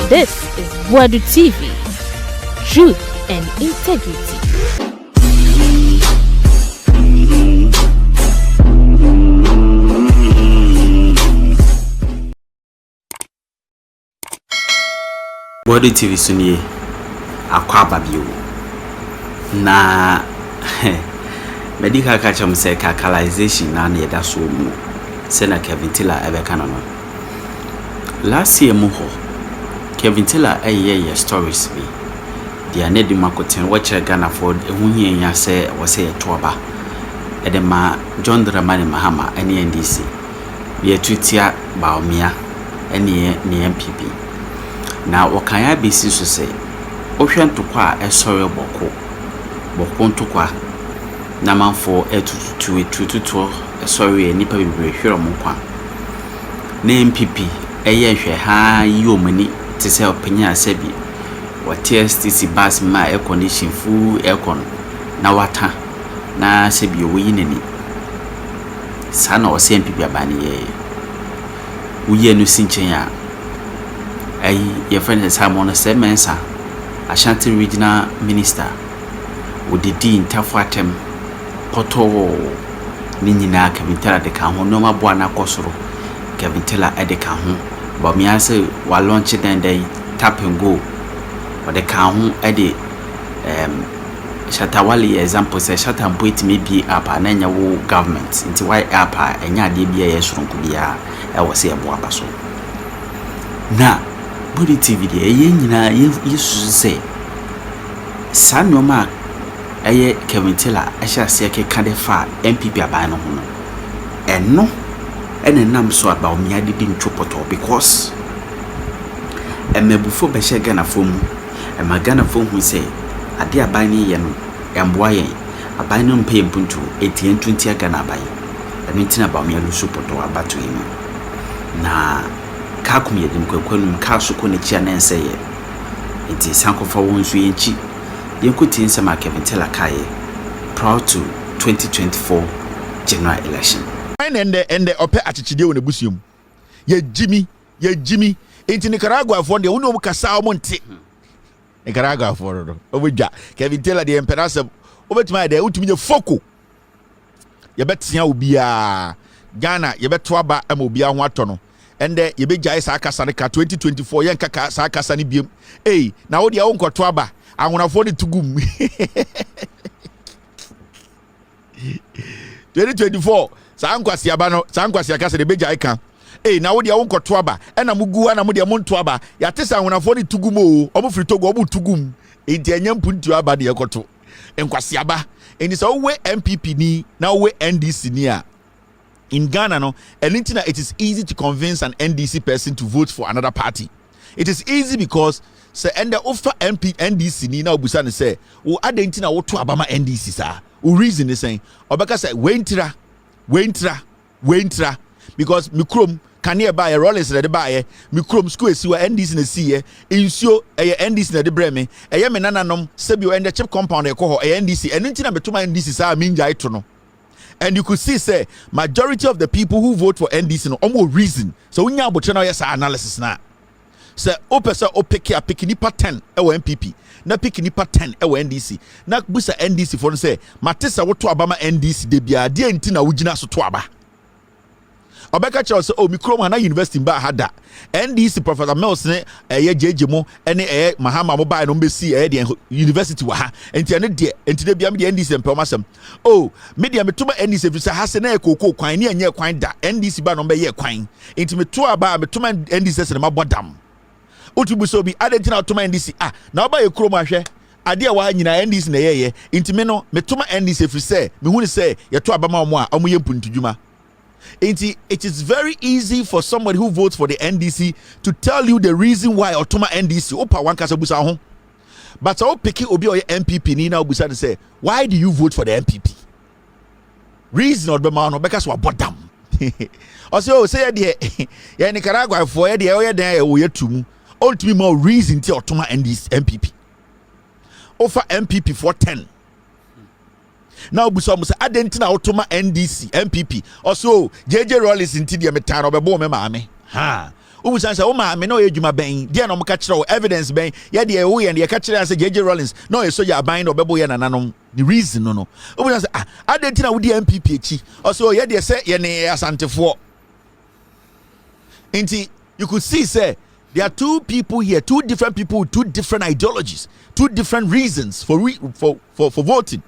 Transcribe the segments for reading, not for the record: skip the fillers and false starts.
This is Boadu TV. Truth and integrity. Boadu TV sunye akwaba biyo na medical catch say calculation na na yeda so mu Senator Kevin Taylor ebeka no last year mu ho Kevin Taylor ye stories bi dia ne di makoten wo kire Ghana for ehunhie ya se wo se yetoba edema John Dramani Mahama ene NDC ye tutia baomia ene ne NPP na wakanya bisi so say ohwentokwa esore Bawku ntokwa na manfo etututu esore nipa bebre hwero mo kwa na NPP eye hwe ha yomani te se openya asabi wa TSTC bus ma air condition full aircon na wata na sebi oyi nani sana o se NPP abani ye uye no sinchen ya your friend Simon Semensa, Ashanti Regional Minister, with the Dean Tafatem, Poto, Nina, Kevin Taylor de Cajon, no Buana Cosro, Kevin Taylor at the Cajon, but me answer while launching then they tap and go, but the Cajon at the Shatawali example says Shatan Point may be up and then your government into white up and ya DBA Shrunkubia, I was say a Boabaso. Now, Boadu TV de eye nyina yesu se sanoma eye Kevin Taylor ahia se keka de fa NPP aban no ho no eno ene nam so aba o mia de di ntwopoto because emebufo be she Ghana fom Ghana fom hu se ade aban ni ye no emboa yen aban no mpe mpuntu etien 20 Ghana aban eno ntina ba o mia lu support abato yi na kakum yedim kwakwanum ka soko ne chia nense ye enti sankofa wonsu yenchi yenkuti nsema Kevin Taylor kaye proud to 2024 general election ende ope achichide won ebusium ye jimi enti Nicaragua for de wonu kasa o nte Nicaragua for do obedwa Kevin Taylor de emperor obetima de utumi je foko ye betia obi a Ghana ye beto aba am obi a ho atono ende ye be jai sa kasa ne ka 2024 yen kaka sa kasa ne biem na wo de wo nkoto aba ahonafo ne tugum 2024 sa nkwasi aba no sa nkwasi akasa de be jai kan na wo de wo nkoto aba na mugu na mo de mo nto aba ya te sa ahonafo ne tugum o mo firi togo o mo tugum enti anyampu ntu aba de ekoto nkwasi aba enti so we NPP ni na we NDC ni a in Ghana, no, it is easy to convince an NDC person to vote for another party. It is easy because say and the offer NDC ni na obusa say o adenti na woto abama NDC sa. O reason is saying obeka say wentra because mikrom can here buy a rollers na de buy mikrom school esi wa NDC na si ye insuo NDC na de breme me nananom sebio and the chip compound e ko ho NDC enti na betuma NDC sa minja ito no. And you could see, say, majority of the people who vote for NDC no almost reason. So when you have a analysis now, say, opesa opeki a pick nipa 10 ewo NPP, na pick nipa 10 ewo NDC, na busa NDC for say, matesa woto abama NDC debia, dia intina ujina so to aba. Obeka cha say, oh, mikro mana university mba hada. NDC Professor Mills ne JJ mo ene Mahama mobile no mbesi de university wa ha enti ene de enti de bia me de NDC mpema sam oh media metuma NDC fi ha se na ekoko kwan ne anye kwan da NDC ba no be ye kwan enti meto aba metuma NDC se na mabodam otubu so bi adentina otuma NDC na oba ye krom ahwe ade a wa nyina NDC na ye enti me no metuma NDC fi se me hu ni se ye to aba ma omo a omo ye mpuntudwuma. It is very easy for somebody who votes for the NDC to tell you the reason why Otoma NDC opa wan kasa busa ho. But so pick obi or NPP ni na busa say, why do you vote for the NPP? Reason or be man no because we bodam. Also say ya Nicaragua for ya dey there we yetum. Ultimately more reason to Otoma NDC NPP. Offer NPP for 10. Now buso say adentina Otoma NDC NPP also JJ Rollins inti dia metano be bo me maame ha Who say, oh ma, me no ejuma ben. Dia no mo catch evidence ben. Ya de we and ya catch say JJ Rollins. No, so ya bind or bebo ya nananom. The reason no. Who say I didn't know the NPP chi. Also ya de say ye ne asante for. Inti you could see say there are two people here, two different people with two different ideologies, two different reasons for voting.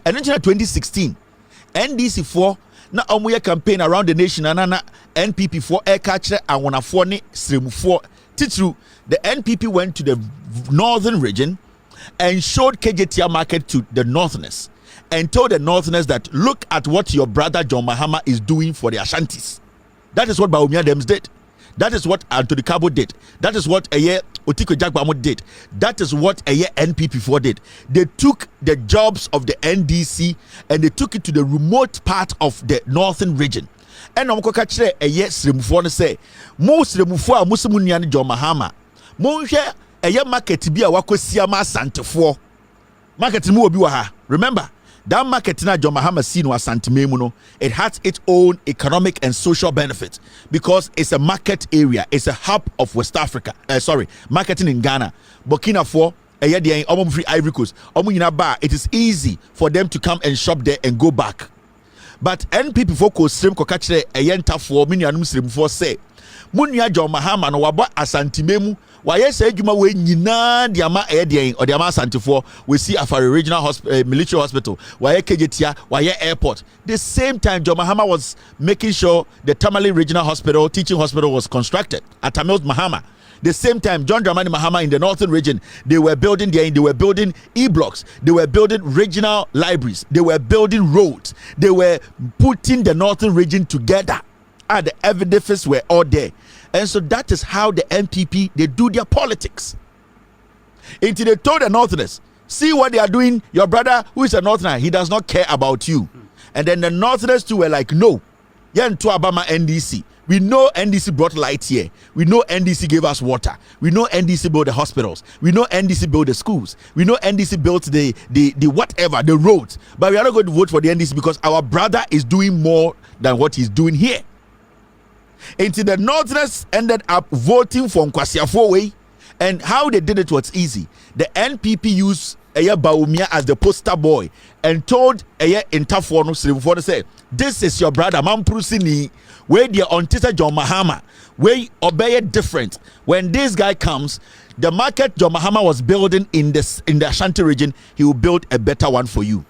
And in 2016, NDC for na omuye campaign around the nation and NPP for air catcher and one for ne stream for titru. The NPP went to the northern region and showed KJTR market to the northerners and told the northerners that look at what your brother John Mahama is doing for the Ashantis. That is what Bawumia Dems did. That is what Anthony Cabo did. That is what Otiko Jagbamo did. That is what NPP4 did. They took the jobs of the NDC and they took it to the remote part of the northern region. And I'm going to catch Srimufo say, most Srimufo are Muslimunian John Mahama. Monshare a market be a Wakosiama Santefo. Market mu obi wa ha. Remember, that market na John Mahama seen was Santimemuno. It has its own economic and social benefits because it's a market area. It's a hub of West Africa. Marketing in Ghana, Burkina Faso, free Ivory Coast. It is easy for them to come and shop there and go back. But NPP focus stream ko kachre ayenta for mini anum stream for say munya John Mahama no waba asantimemu waye say adwuma we nyina de ama or de ama asantifo we see Afari Regional Military Hospital waye KJTR waye airport. The same time John Mahama was making sure the Tamale Regional Hospital teaching hospital was constructed at Tamil Mahama. The same time, John Dramani Mahama in the northern region, they were building e-blocks, they were building regional libraries, they were building roads, they were putting the northern region together. And the evidence were all there. And so that is how the NPP, they do their politics. Until they told the northerners, see what they are doing, your brother who is a northerner, he does not care about you. And then the northerners too were like, no, yeah, to Abama NDC. We know NDC brought light here. We know NDC gave us water. We know NDC built the hospitals. We know NDC built the schools. We know NDC built the whatever, the roads. But we are not going to vote for the NDC because our brother is doing more than what he's doing here. Until the Northerners ended up voting for Nkwasiafo way. And how they did it was easy. The NPP used Bawumia as the poster boy and told Intafono Srimufo say, this is your brother Mamprusini, where the Ontisa John Mahama, where obey different. When this guy comes, the market John Mahama was building in the Ashanti region, he will build a better one for you.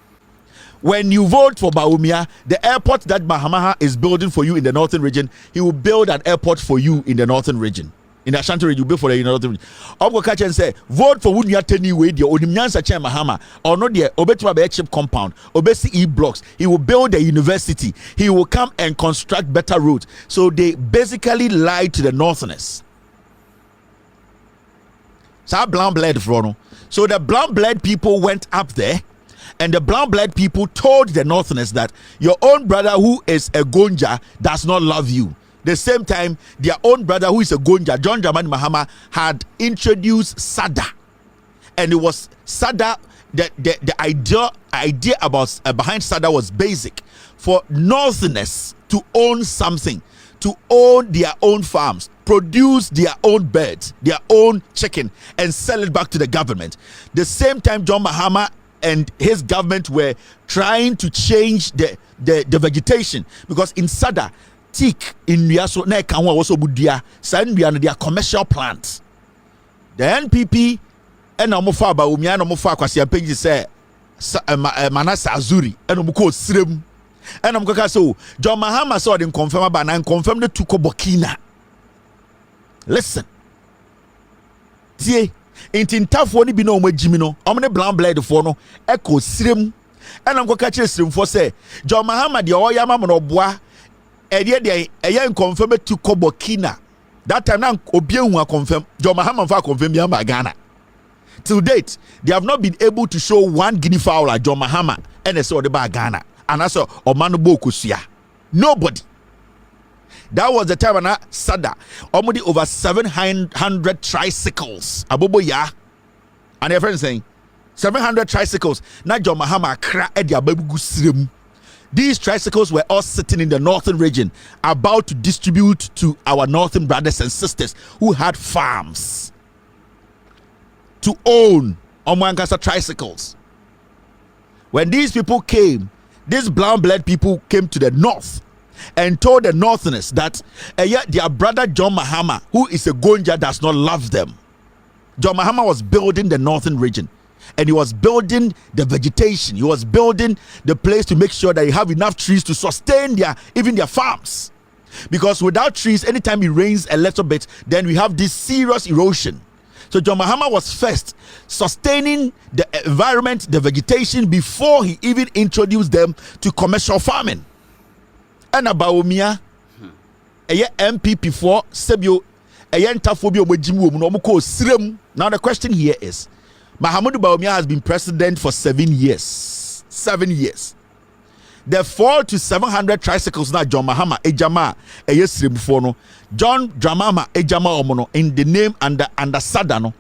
When you vote for Bawumia, the airport that Mahama is building for you in the northern region, he will build an airport for you in the northern region. In the Ashanti region, you build for the northern region. I'm going to catch and say, vote for Wunya Teni Wade, or Onimnyansa Chen Mahama, or not there, Obetua chip compound, Obesi E blocks. He will build a university. He will come and construct better roads. So they basically lied to the northerners. So the brown blood people went up there. And the brown blood people told the northerners that your own brother who is a Gonja does not love you. The same time, their own brother who is a Gonja, John Dramani Mahama, had introduced SADA. And it was SADA, the idea about behind SADA was basic. For northerners to own something, to own their own farms, produce their own birds, their own chicken, and sell it back to the government. The same time, John Mahama and his government were trying to change the vegetation, because in SADA, teak in Niaso na kanwa also budia sandia no their commercial plants. The NPP and omofa Bawumia no mofa kwase apengji say Manasa Azuri and omuko srem and omkoka so John Mahama saw them confirm about and confirm the tuko Burkina. Listen, tie intintafo ni bi no omagimi no omne brown blood for no echo srem and omkoka kire srem for say John Mahama de oyama mo no boa and confirm to Burkina. That time now Obienwa confirm John Mahama fa confirm yamba Ghana. Till date, they have not been able to show one guinea fowl at John Mahama and so the Ghana. And also Omanu Bokusia. Nobody. That was the time when Sada already over 700 tricycles. Abobo ya. And your friend saying 700 tricycles. Now John Mahama cra edia baby gusrim. These tricycles were all sitting in the northern region, about to distribute to our northern brothers and sisters who had farms to own Omwankasa tricycles. When these people came, these brown-blood people came to the north and told the northerners that their brother John Mahama, who is a Gonja, does not love them. John Mahama was building the northern region, and he was building the vegetation. He was building the place to make sure that you have enough trees to sustain their farms. Because without trees, anytime it rains a little bit, then we have this serious erosion. So John Mahama was first sustaining the environment, the vegetation, before he even introduced them to commercial farming. And Bawumia, NPP for Sebio, now the question here is, Mahama Bawumia has been president for 7 years. 7 years. The 400 to 700 tricycles now John Mahama Ejama Eyesrimfono John Dramama Ejama Omono in the name under Sadano.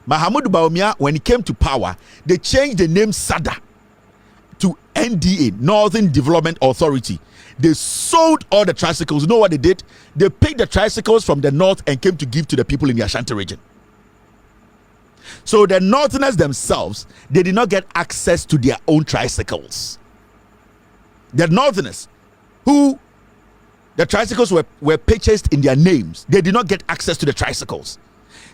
Mahama Bawumia, when he came to power, they changed the name Sada to NDA, Northern Development Authority. They sold all the tricycles. You know what they did? They picked the tricycles from the north and came to give to the people in the Ashanti region. So the northerners themselves, they did not get access to their own tricycles. The northerners, who the tricycles were purchased in their names, they did not get access to the tricycles.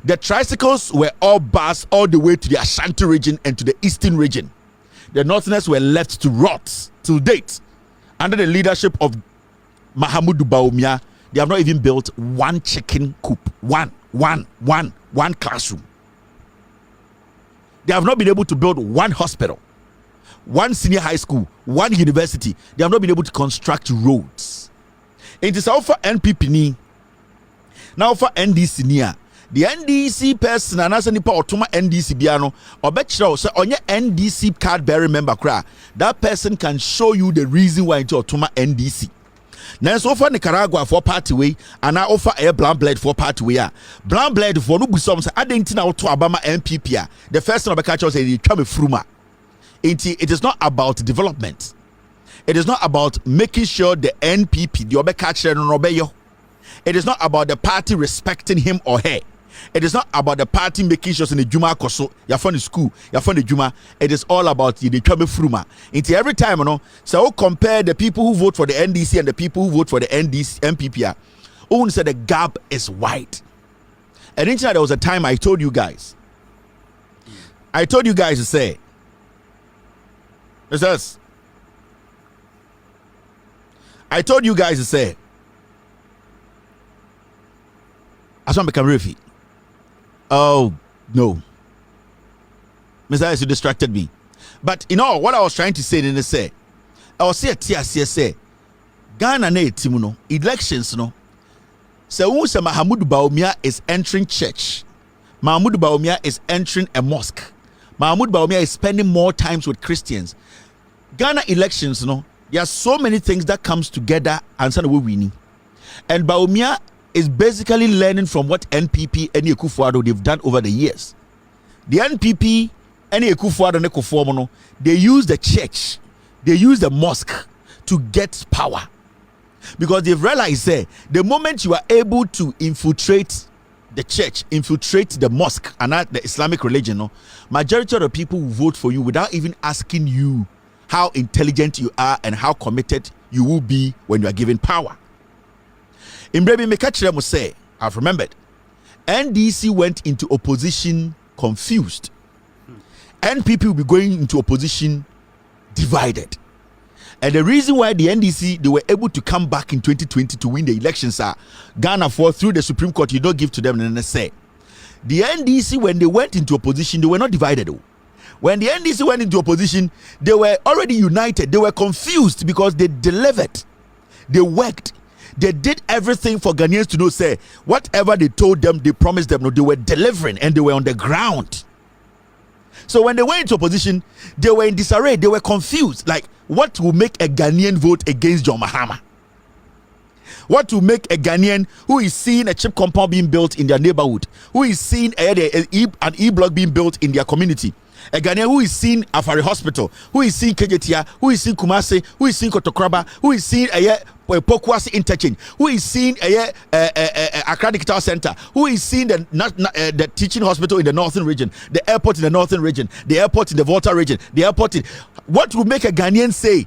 The tricycles were all bused all the way to the Ashanti region and to the eastern region. The northerners were left to rot till date. Under the leadership of Mahama Bawumia, they have not even built one chicken coop, one classroom. They have not been able to build one hospital, one senior high school, one university. They have not been able to construct roads. It is all for NPP ni, now for NDC niya. The NDC person and as nipa otoma NDC biano obechira say onye NDC card bearing member kra, that person can show you the reason why into otoma NDC. Now so for Nicaragua for party way and I offer a brown blood for party way. Brown blood for no busom say adenti na to Obama NPP. The first thing obeka say you come fruma. It is not about development. It is not about making sure the NPP the obeka no obeyo. It is not about the party respecting him or her. It is not about the party making sure in the Juma koso, you're from the school, you're from the Juma. It is all about the Chabe Fruma. Into every time, you know, so compare the people who vote for the NDC and the people who vote for the NPP. Who said the gap is wide. And in there was a time I told you guys to say, this. I told you guys to say, as one become refi. Oh no, Mr. Ayes, you distracted me. But you know what I was trying to say in the say, I was say Ghana na timuno elections no. So who say Mahama Bawumia is entering church. Mahama Bawumia is entering a mosque. Mahama Bawumia is spending more times with Christians. Ghana elections no, there are so many things that comes together and suddenly we winning. And Bawumia is basically learning from what NPP and Ekufuado they've done over the years. The NPP and Ekufuado and Ekufuomo, they use the church, they use the mosque to get power. Because they've realized the moment you are able to infiltrate the church, infiltrate the mosque and the Islamic religion, no, majority of the people will vote for you without even asking you how intelligent you are and how committed you will be when you are given power. In Brebi Mekachire say, I've remembered, NDC went into opposition confused. NPP will be going into opposition divided. And the reason why the NDC, they were able to come back in 2020 to win the elections are Ghana for through the Supreme Court, you don't give to them and they say. The NDC, when they went into opposition, they were not divided. When the NDC went into opposition, they were already united. They were confused because they delivered. They worked. They did everything for Ghanaians to know, say, whatever they told them, they promised them, no, they were delivering and they were on the ground. So when they went into opposition, they were in disarray, they were confused. Like, what will make a Ghanaian vote against John Mahama? What will make a Ghanaian who is seeing a chip compound being built in their neighborhood, who is seeing an E-block being built in their community, A Ghanaian who is seeing Afari Hospital, who is seeing Kejetia, who is seeing Kumasi, who is seeing Kotokraba, who is seeing Pokwasi interchange, who is seeing Accra Digital Center, who is seeing the teaching hospital in the northern region, the airport in the northern region, the airport in the Volta region, the airport in what will make a Ghanaian say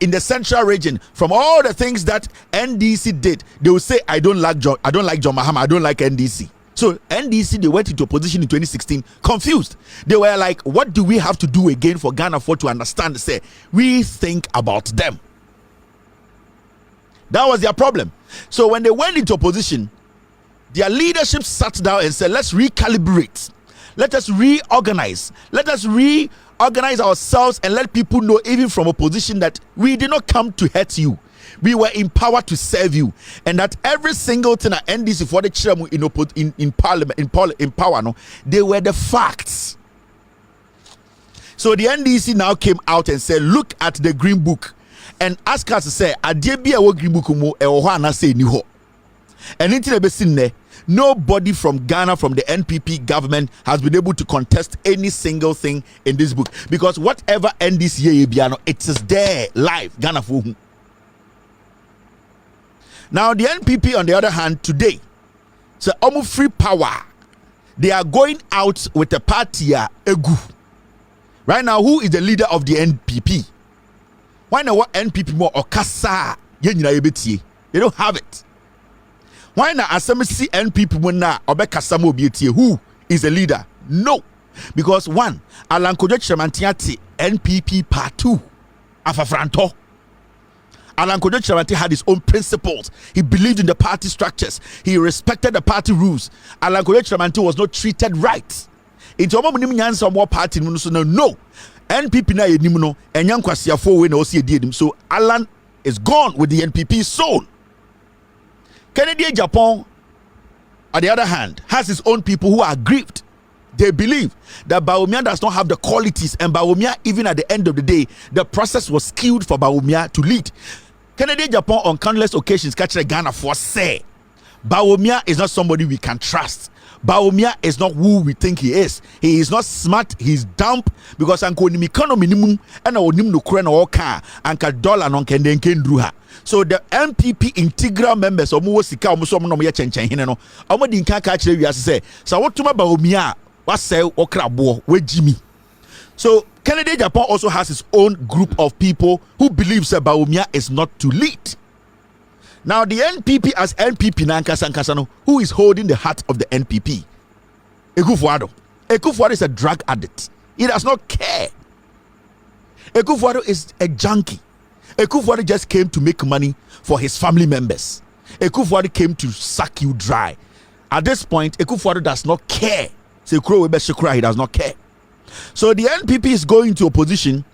in the central region, from all the things that NDC did, they will say I don't like John Mahama, I don't like NDC. So NDC, they went into opposition in 2016 confused. They were like, what do we have to do again for Ghana for to understand? Say we think about them. That was their problem. So when they went into opposition, their leadership sat down and said, let's recalibrate. Let us reorganize. Let us reorganize ourselves and let people know, even from opposition, that we did not come to hurt you. We were in power to serve you, and that every single thing at NDC for the chairman in parliament, in power, no, they were the facts. So the NDC now came out and said, look at the green book and ask us to say, "Adebia wo green book mo e wo na say ni ho." And until be seen there, nobody from Ghana, from the NPP government, has been able to contest any single thing in this book, because whatever NDC biano, it is there live Ghana for whom. Now the NPP, on the other hand, today, so almost free power, they are going out with a party egu. Right now, who is the leader of the NPP? Why not what NPP more or kasa? They don't have it. Why not asemisi NPP more na obe kasa mo bieti? Who is the leader? No, because one, Alan Kojo Chamantiati NPP part 2 afafranto. Alan Kojo Chamanti had his own principles. He believed in the party structures. He respected the party rules. Alan Kojo Chamanti was not treated right. Into more party no. NPP na yenimuno enyan kwasiafo we na osi ediedim. So Alan is gone with the NPP soul. Kennedy Japan, on the other hand, has his own people who are aggrieved. They believe that Bawumia does not have the qualities, and Bawumia, even at the end of the day, the process was skewed for Bawumia to lead. Kennedy Japan, on countless occasions, catch Ghana for say Bawumia is not somebody we can trust. Bawumia is not who we think he is. He is not smart. He's dumb, because anko ni mikono minimum and onim no kure na oka anka dollar non kenden kendruha. So the NPP integral members omo sika omo so no mo ye chenchen hene no omo di nka ka kire wiase say sa wotuma Bawumia wasay okrabo wejimi. So Kennedy Japan also has his own group of people who believes that Bawumia is not to lead. Now the NPP as NPP Nankasa, who is holding the heart of the NPP? Ekufuado. Ekufuado is a drug addict. He does not care. Ekufuado is a junkie. Ekufuado just came to make money for his family members. Ekufuado came to suck you dry. At this point, Ekufuado does not care. He does not care. So the NPP is going to opposition,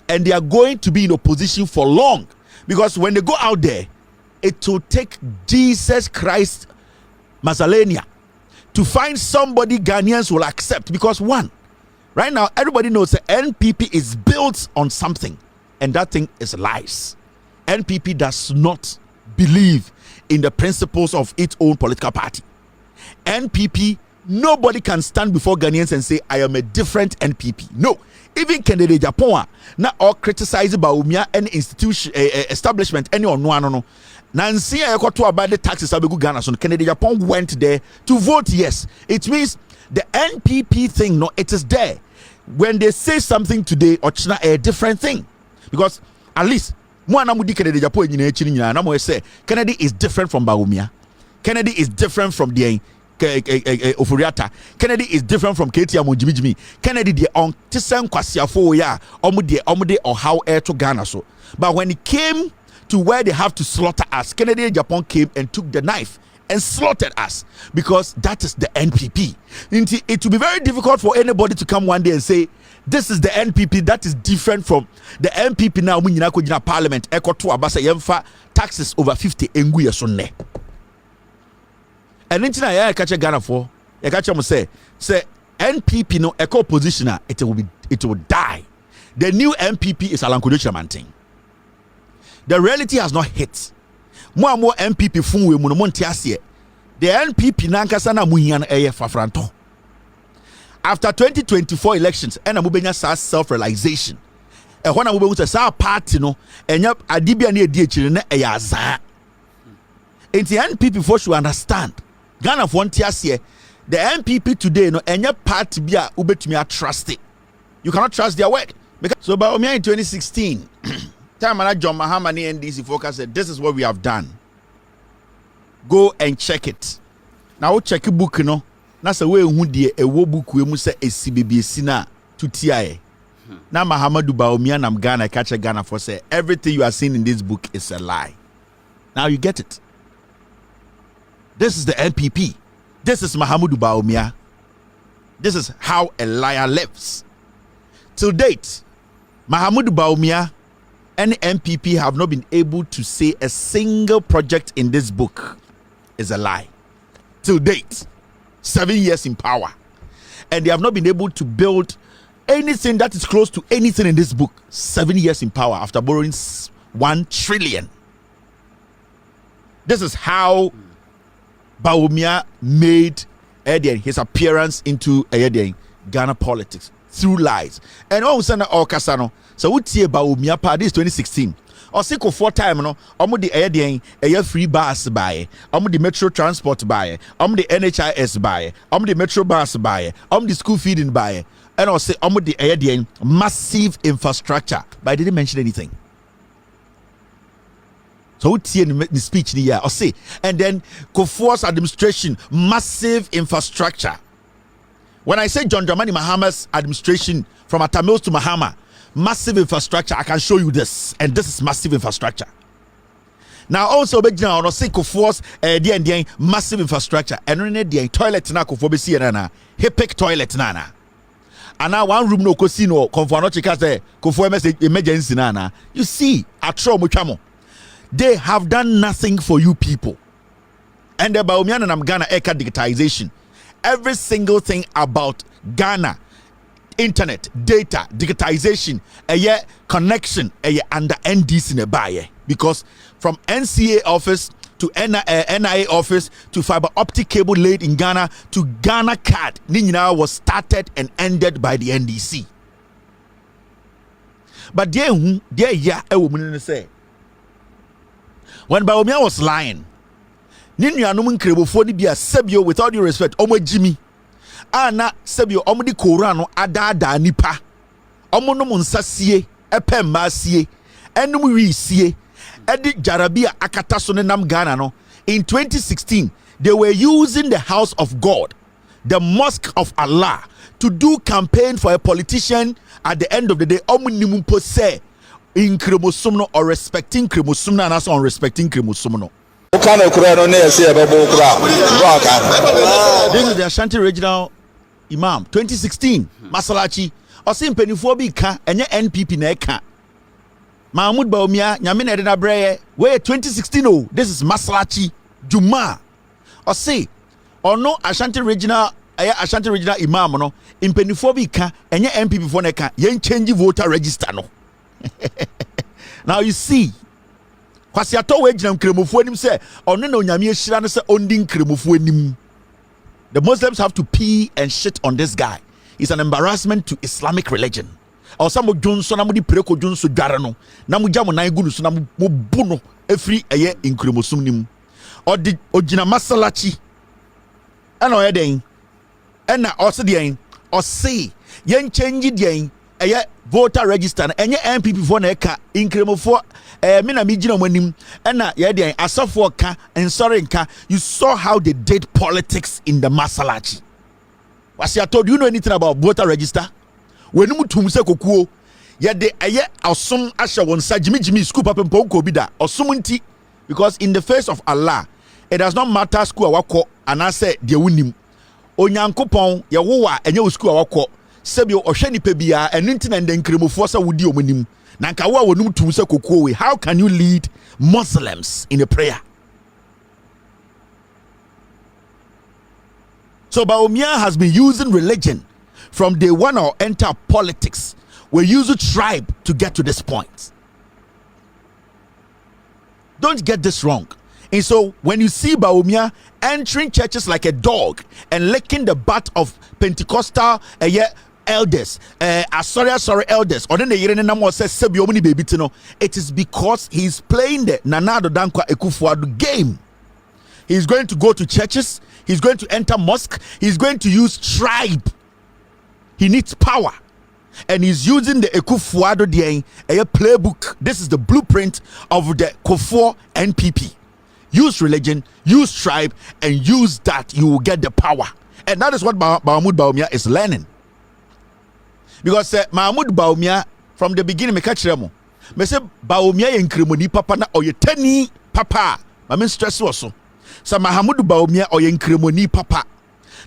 and they are going to be in opposition for long, because when they go out there, it will take Jesus Christ Mazalenia to find somebody Ghanaians will accept. Because one, right now everybody knows that NPP is built on something, and that thing is lies. NPP does not believe in the principles of its own political party. NPP, nobody can stand before Ghanaians and say I am a different NPP. No, even Kennedy Japan not all criticized Bawumia and institution establishment any or no. Nancy to about the taxes abegu Ghana. So Kennedy Japan went there to vote yes. It means the NPP thing, no, it is there. When they say something today, or a different thing, because at least Kennedy Japan say Kennedy is different from Bawumia. Kennedy is different from the Ofuriata. Kennedy is different from Ketia Mujimijimi. Kennedy the on Tisen Kwasiafo ya omude or how air to Ghana. So but when it came to where they have to slaughter us, Kennedy Japan came and took the knife and slaughtered us, because that is the NPP. It will be very difficult for anybody to come one day and say this is the NPP that is different from the NPP now. When you go parliament, taxes over 50 enguye sonne. And then I catch Ghana for I catch them say NPP no eco oppositioner, it will die. The new NPP is Alan Kojo Chamanti. The reality has not hit. More and more NPP funwe muno montiasie. The NPP nankasa na muhian eye fafranto. after 2024 elections and amubenya sa self-realization when amubengu say party no enya adibia na edi ekire na eya azan enti NPP for should understand Ghana for ntiase the NPP today no enya party bia ubetumi a trust it. You cannot trust their work because so by in 2016 time manager John Mahama and NDC focus said this is what we have done, go and check it. Now check book no na say we hu de ewo book we mu say esibebesi na tutia na Mahamadu Bawumia nam Ghana catch Ghana for say everything you are seeing in this book is a lie. Now you get it. This is the NPP. This is Mahamadu Bawumia. This is how a liar lives. Till date, Mahamadu Bawumia and NPP have not been able to say a single project in this book is a lie. Till date, 7 years in power. And they have not been able to build anything that is close to anything in this book. 7 years in power after borrowing 1 trillion. This is how Bawumia made his appearance into Ghana politics through lies. And all of a sudden, all Kasano. So we see Bawumia part this 2016. Or sick of 4 time no, the free bus buy, the metro transport buy, the NHIS buy, the metro bus buy, the school feeding buy, and also the massive infrastructure. But I didn't mention anything. So we see in the speech here, or say, and then Kufuor's administration, massive infrastructure. When I say John Dramani Mahama's administration from Atamils to Mahama, massive infrastructure, I can show you this, and this is massive infrastructure. Now also now no say Kufuor's massive infrastructure, and the toilet na Kufuor be see na Hipic toilet na. And now 1 room no casino, Kufuor no chika say Kufuor emergency na. You see, atro muchamo. They have done nothing for you people. And the Bawumia and Ghana Eka digitization. Every single thing about Ghana, internet, data, digitization, connection, under NDC ne buy. Because from NCA office to NIA office to fiber optic cable laid in Ghana to Ghana card, Nina was started and ended by the NDC. But there, a woman say. When Bawumia was lying, Ninu anumun krebofo ni bia sebio with all due respect, omo Jimmy. Na sebio omo di Korano ada nipa. Omo no munsasie, epe masie, enum wi sie. Edi jarabia akata so nam Ghana no. In 2016, they were using the house of God, the mosque of Allah, to do campaign for a politician. At the end of the day, omo nimun pose in kremosum or respecting kremosum na so unrespecting kremosum no. This is the Ashanti Regional Imam 2016 Masalachi Osim Penifo ka enye NPP na eka Mahmoud Bawumia nyame na de na breye we 2016 oh this is Masalachi Juma Osi ono Ashanti Regional Imam no impenifo ka enye NPP for na eka yen change voter register no. Now you see kwasi ato we ginam kremofo anim say ono na onyame ehira no say ondin kremofo anim. The Muslims have to pee and shit on this guy. It's an embarrassment to Islamic religion. Or some Johnson na mo di preko Johnson dware no na mo jam nan gunu so na mo bu no efri eye in kremosum nim. Or di ogina masalachi ana oye den ena ose den o say yen change den eye voter register na enye NPP for na eka inkremofo me na me gina manim na ye dey asofo ka and sorry nka. You saw how they did politics in the Masalachi. Was I told you know anything about voter register? When you tum se kokuo ye de eye asom asha won sa jimi scoop up mpo bi da osumunti because in the face of Allah it does not matter school awako anase de wunim onyankopon ye wo a enye school awako sebio ohwe nipa bia enunti na den kremofo sa wudi omanim na nka wo a wonum tum se kokuo we. How can you lead Muslims in a prayer? So Bawumia has been using religion from day one or enter politics. We use a tribe to get to this point. Don't get this wrong. And so when you see Bawumia entering churches like a dog and licking the butt of Pentecostal elders, sorry elders, or then the yere namo says sebi omuni baby tino, it is because he's playing the Nanado Dankwa Ekufuado game. He's going to go to churches, he's going to enter mosque, he's going to use tribe. He needs power. And he's using the Ekufuado playbook. This is the blueprint of the Kufuor NPP. Use religion, use tribe, and use that, you will get the power. And that is what Mahmoud Bawumia is learning. Because Mahmoud Bawumia, from the beginning, me catch them. Me say Bawumia yenkrimoni papa na oyetani papa. I mean stress also. So Mahmoud Bawumia yenkrimoni papa.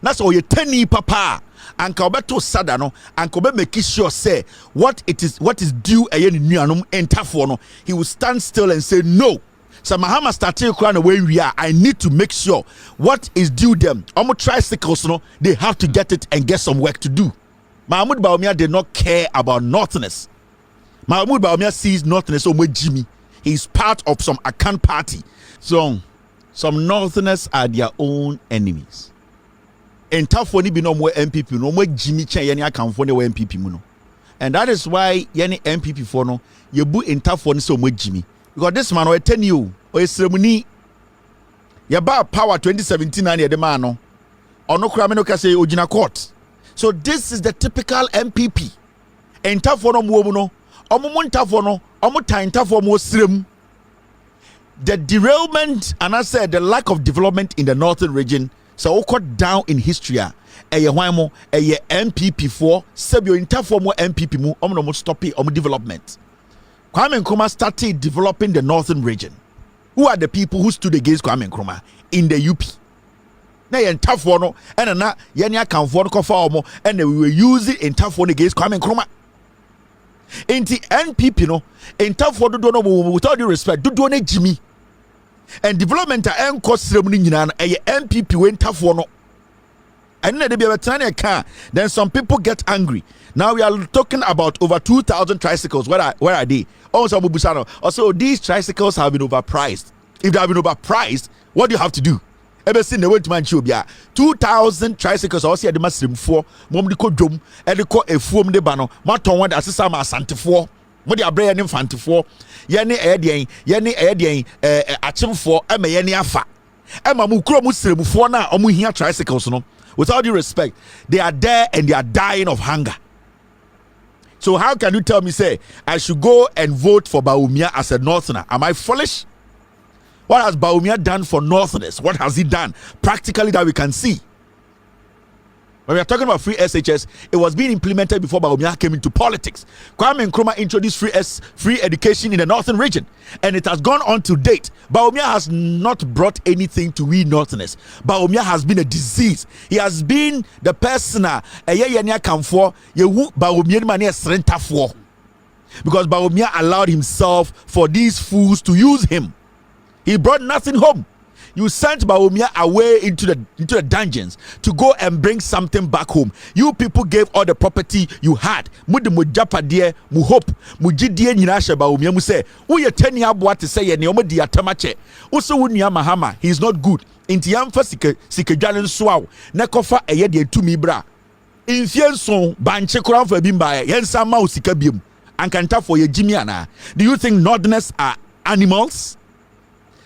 That's oyetani papa. Anka obeto sada no, anka obe make sure say what is due a yen nuanom entafo no. He will stand still and say no. So Mahama started crying where we are. I need to make sure what is due them. Omo tricycles no, they have to get it and get some work to do. Mahmoud Bawumia did not care about Northerners. Mahmoud Bawumia sees Northerners over Jimmy. He's part of some Akan party. So some Northerners are their own enemies. And tough for be no more NPP, no more Jimmy Chen yani Akan for no NPP muno. And that is why yani NPP for no you bu in tough for so much Jimmy. Because this man will tell you or a ceremony ya ba power 2017 and the man no or no crime no say ojina court. So this is the typical MPP. Enta for no muono, omumunta for no, omutainta for mo srem. The derailment and I said the lack of development in the northern region, so cut down in history. Eye hwan eye MPP for sebio enta for mo MPP mu omno mo stop it development. Kwame Nkrumah started developing the northern region. Who are the people who stood against Kwame Nkrumah in the UP? Na yen tough one and na yen account for no and we were using in tough one against Kwame Nkrumah. In the NPP no in tough one do no with all due respect do no Jimmy and development and cost ceremony nyina a NPP went tough one. And then they be a tiny car. Then some people get angry. Now we are talking about over 2,000 tricycles. Where are they? Also, these tricycles have been overpriced. If they have been overpriced, what do you have to do? Ever seen the way to Manchubia? 2,000 tricycles. Also, the Muslim for Momdico Drum, and the court a form de bano, Maton one as a summer Santa for. What you are bringing in Fanta for? Yanni Edian, Achim for, Emma Yanni Afa. Emma Mukro Muslim for now, Omu here tricycles, no. With all due respect, they are there and they are dying of hunger. So how can you tell me, say, I should go and vote for Bawumia as a Northerner? Am I foolish? What has Bawumia done for Northerners? What has he done practically that we can see? When we are talking about free SHS, it was being implemented before Bawumia came into politics. Kwame Nkrumah introduced free education in the northern region, and it has gone on to date. Bawumia has not brought anything to we Northerners. Bawumia has been a disease. He has been the person because Bawumia allowed himself for these fools to use him. He brought nothing home. You sent Bawumia away into the dungeons to go and bring something back home. You people gave all the property you had. Mude mujapadie, mu hope, mujidie nyinashe Bawumia mu say, "Uye teni abwa te say ye ne omo di atamache." Uso wunia Mahama, he is not good. Inti yamfa sikejale nsoawo, ne kofa eye de tumi bra. Infie nson banche kura mfa bimba ye nsa ma usika biem. Ankanta for ye Jimmy ana. Do you think Northerners are animals?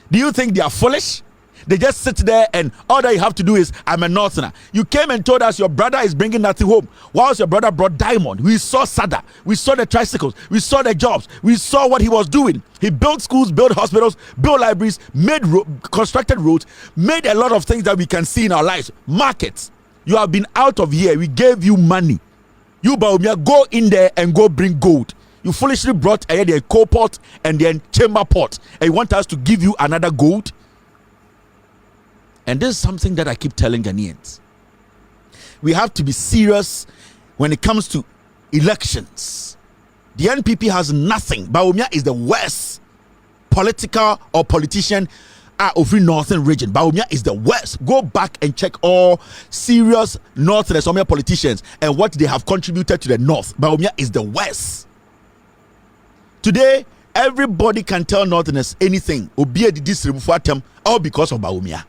Do you think they are foolish? They just sit there and all that you have to do is, I'm a Northerner. You came and told us your brother is bringing nothing home. Whilst your brother brought diamond, we saw Sada, we saw the tricycles, we saw the jobs, we saw what he was doing. He built schools, built hospitals, built libraries, constructed roads, made a lot of things that we can see in our lives. Markets. You have been out of here. We gave you money. You, Bawumia, go in there and go bring gold. You foolishly brought a coal pot and then chamber pot. And you want us to give you another gold? And this is something that I keep telling Ghanaians. We have to be serious when it comes to elections. The NPP has nothing. Bawumia is the worst political or politician of the northern region. Bawumia is the worst. Go back and check all serious northern Somali politicians and what they have contributed to the north. Bawumia is the worst. Today, Everybody can tell Northerners anything. Obia the district all because of Bawumia.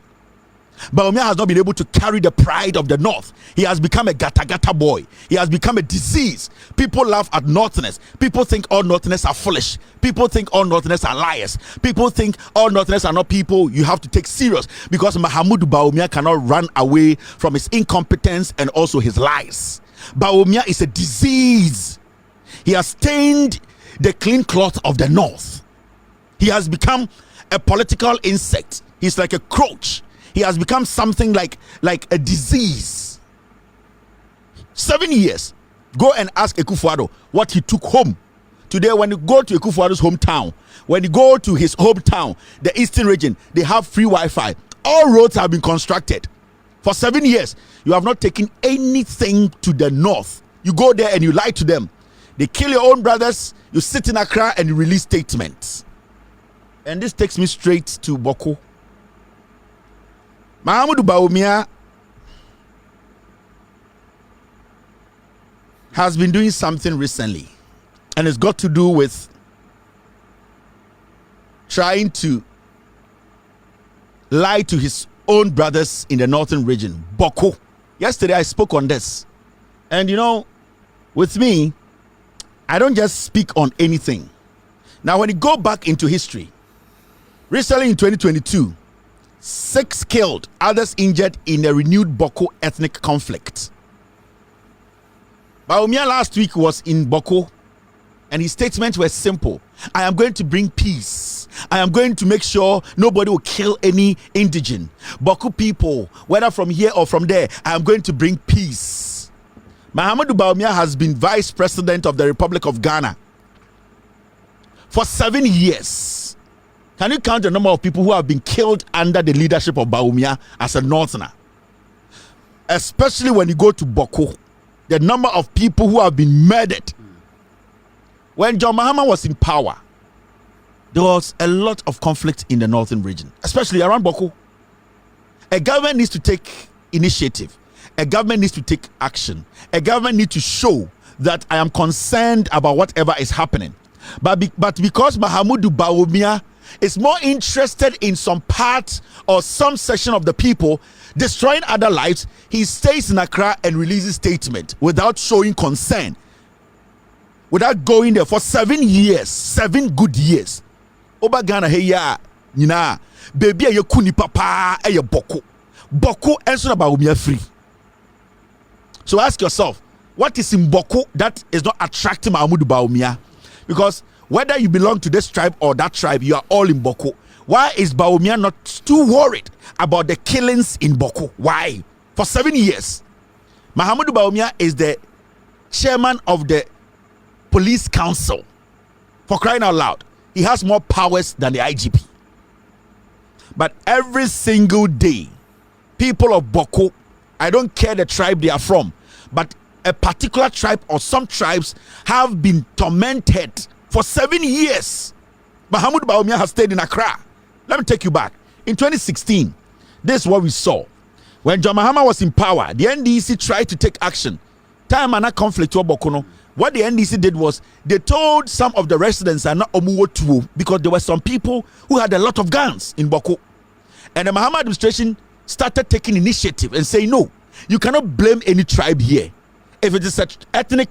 Bawumia has not been able to carry the pride of the North. He has become a gata boy. He has become a disease. People laugh at Northerners. People think all Northerners are foolish. People think all Northerners are liars. People think all Northerners are not people you have to take serious, because Mahamudu Bawumia cannot run away from his incompetence and also his lies. Bawumia is a disease. He has stained the clean cloth of the North. He has become a political insect. He's like a cockroach. He has become something like a disease. 7 years. Go and ask Akufo-Addo what he took home. Today, when you go to Akufo-Addo's hometown, when you go to his hometown, the Eastern region, they have free Wi-Fi. All roads have been constructed. For 7 years, you have not taken anything to the North. You go there and you lie to them. They kill your own brothers. You sit in Accra and you release statements. And this takes me straight to Bawku. Mahamudu Bawumia has been doing something recently, and it's got to do with trying to lie to his own brothers in the northern region, Bawku. Yesterday I spoke on this, and you know, with me, I don't just speak on anything. Now, when you go back into history, recently in 2022, 6 killed, others injured in a renewed Bawku ethnic conflict. Bawumia last week was in Bawku, and his statements were simple. I am going to bring peace. I am going to make sure nobody will kill any indigene. Bawku people, whether from here or from there, I am going to bring peace. Mahamudu Bawumia has been vice president of the Republic of Ghana for 7 years. Can you count the number of people who have been killed under the leadership of Bawumia as a Northerner? Especially when you go to Bawku, the number of people who have been murdered. When John Mahama was in power, there was a lot of conflict in the northern region, especially around Bawku. A government needs to take initiative. A government needs to take action. A government needs to show that I am concerned about whatever is happening. But because Mahamudu Bawumia is more interested in some part or some section of the people destroying other lives, he stays in Accra and releases statement without showing concern, without going there for 7 years, 7 good years. Oba Ghana hey ya nyina baby aye kuni papa aye Bawku enso na Bawumia free. So ask yourself, what is in Bawku that is not attracting Mahamudu Bawumia? Because whether you belong to this tribe or that tribe, you are all in Bawku. Why is Bawumia not too worried about the killings in Bawku? Why? For 7 years, Mahamudu Bawumia is the chairman of the police council. For crying out loud, he has more powers than the IGP. But every single day, people of Bawku, I don't care the tribe they are from, but a particular tribe or some tribes have been tormented for 7 years. Mahamudu Bawumia has stayed in Accra. Let me take you back. In 2016, this is what we saw. When John Mahama was in power, the NDC tried to take action. Time and a conflict to Bawku. What the NDC did was they told some of the residents are not omuwotuo because there were some people who had a lot of guns in Bawku. And the Mahama administration started taking initiative and saying, no, you cannot blame any tribe here. If it is an ethnic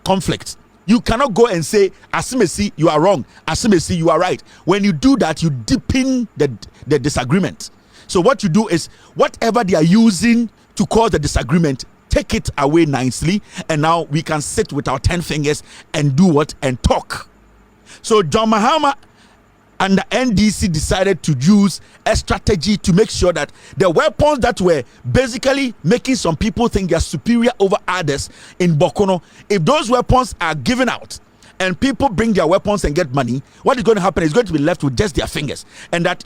conflict, you cannot go and say, Asimesi, you are wrong. Asimesi, you are right. When you do that, you deepen the disagreement. So what you do is, whatever they are using to cause the disagreement, take it away nicely. And now we can sit with our 10 fingers and do what? And talk. So John Mahama and the NDC decided to use a strategy to make sure that the weapons that were basically making some people think they are superior over others in Bawku, if those weapons are given out and people bring their weapons and get money, what is going to happen is going to be left with just their fingers. And that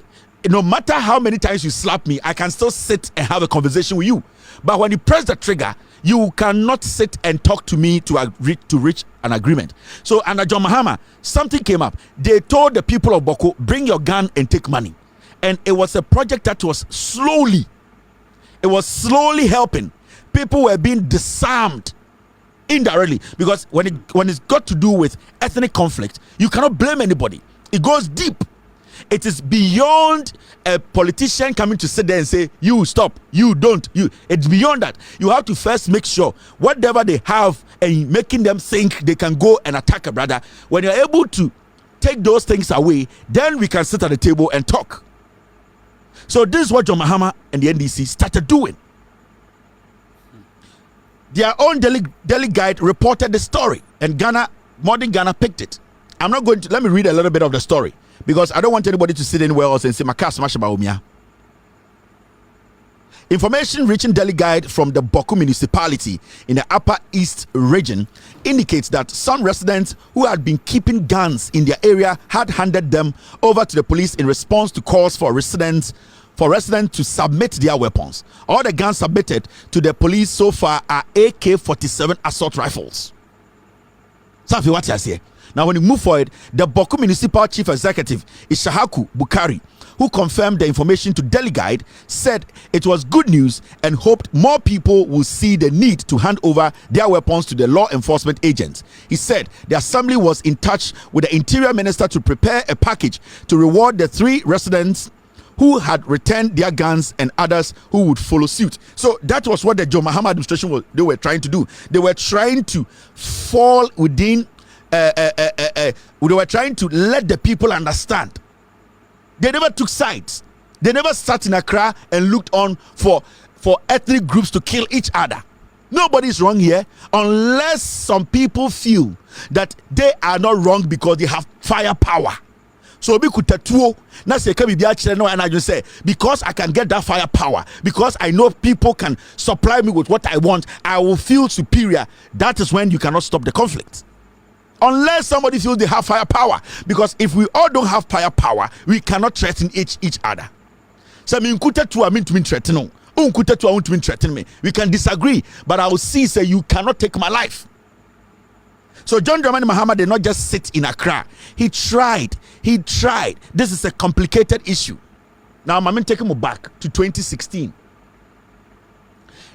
no matter how many times you slap me, I can still sit and have a conversation with you. But when you press the trigger, you cannot sit and talk to me to reach an agreement. So under John Mahama, something came up. They told the people of Bawku, bring your gun and take money. And it was a project that was slowly helping. People were being disarmed indirectly, because when it's got to do with ethnic conflict, you cannot blame anybody. It goes deep. It is beyond a politician coming to sit there and say, you stop, you don't, you. It's beyond that. You have to first make sure whatever they have and making them think they can go and attack a brother. When you're able to take those things away, then we can sit at the table and talk. So this is what John Mahama and the NDC started doing. Their own Daily Guide reported the story, and Modern Ghana picked it. I'm not going to, let me read a little bit of the story, because I don't want anybody to sit anywhere else and say, Maka smash about Umia. Information reaching Daily Guide from the Bawku municipality in the Upper East region indicates that some residents who had been keeping guns in their area had handed them over to the police in response to calls for residents to submit their weapons. All the guns submitted to the police so far are AK-47 assault rifles. Safi, what you say? Now, when you move forward, the Bawku Municipal Chief Executive Ishahaku Bukari, who confirmed the information to Daily Guide, said it was good news and hoped more people will see the need to hand over their weapons to the law enforcement agents. He said the assembly was in touch with the Interior Minister to prepare a package to reward the 3 residents who had returned their guns and others who would follow suit. So that was what the John Mahama administration they were trying to do. They were trying to fall within they were trying to let the people understand. They never took sides. They never sat in Accra and looked on for ethnic groups to kill each other. Nobody's wrong here, unless some people feel that they are not wrong because they have firepower. So we could tattoo na say and I just say, because I can get that firepower, because I know people can supply me with what I want, I will feel superior. That is when you cannot stop the conflict. Unless somebody feels they have firepower, because if we all don't have firepower, we cannot threaten each other. So me to I mean to threaten me. We can disagree, but I will see say you cannot take my life. So John Dramani Mahama did not just sit in Accra. He tried. This is a complicated issue. Now I'm taking him back to 2016.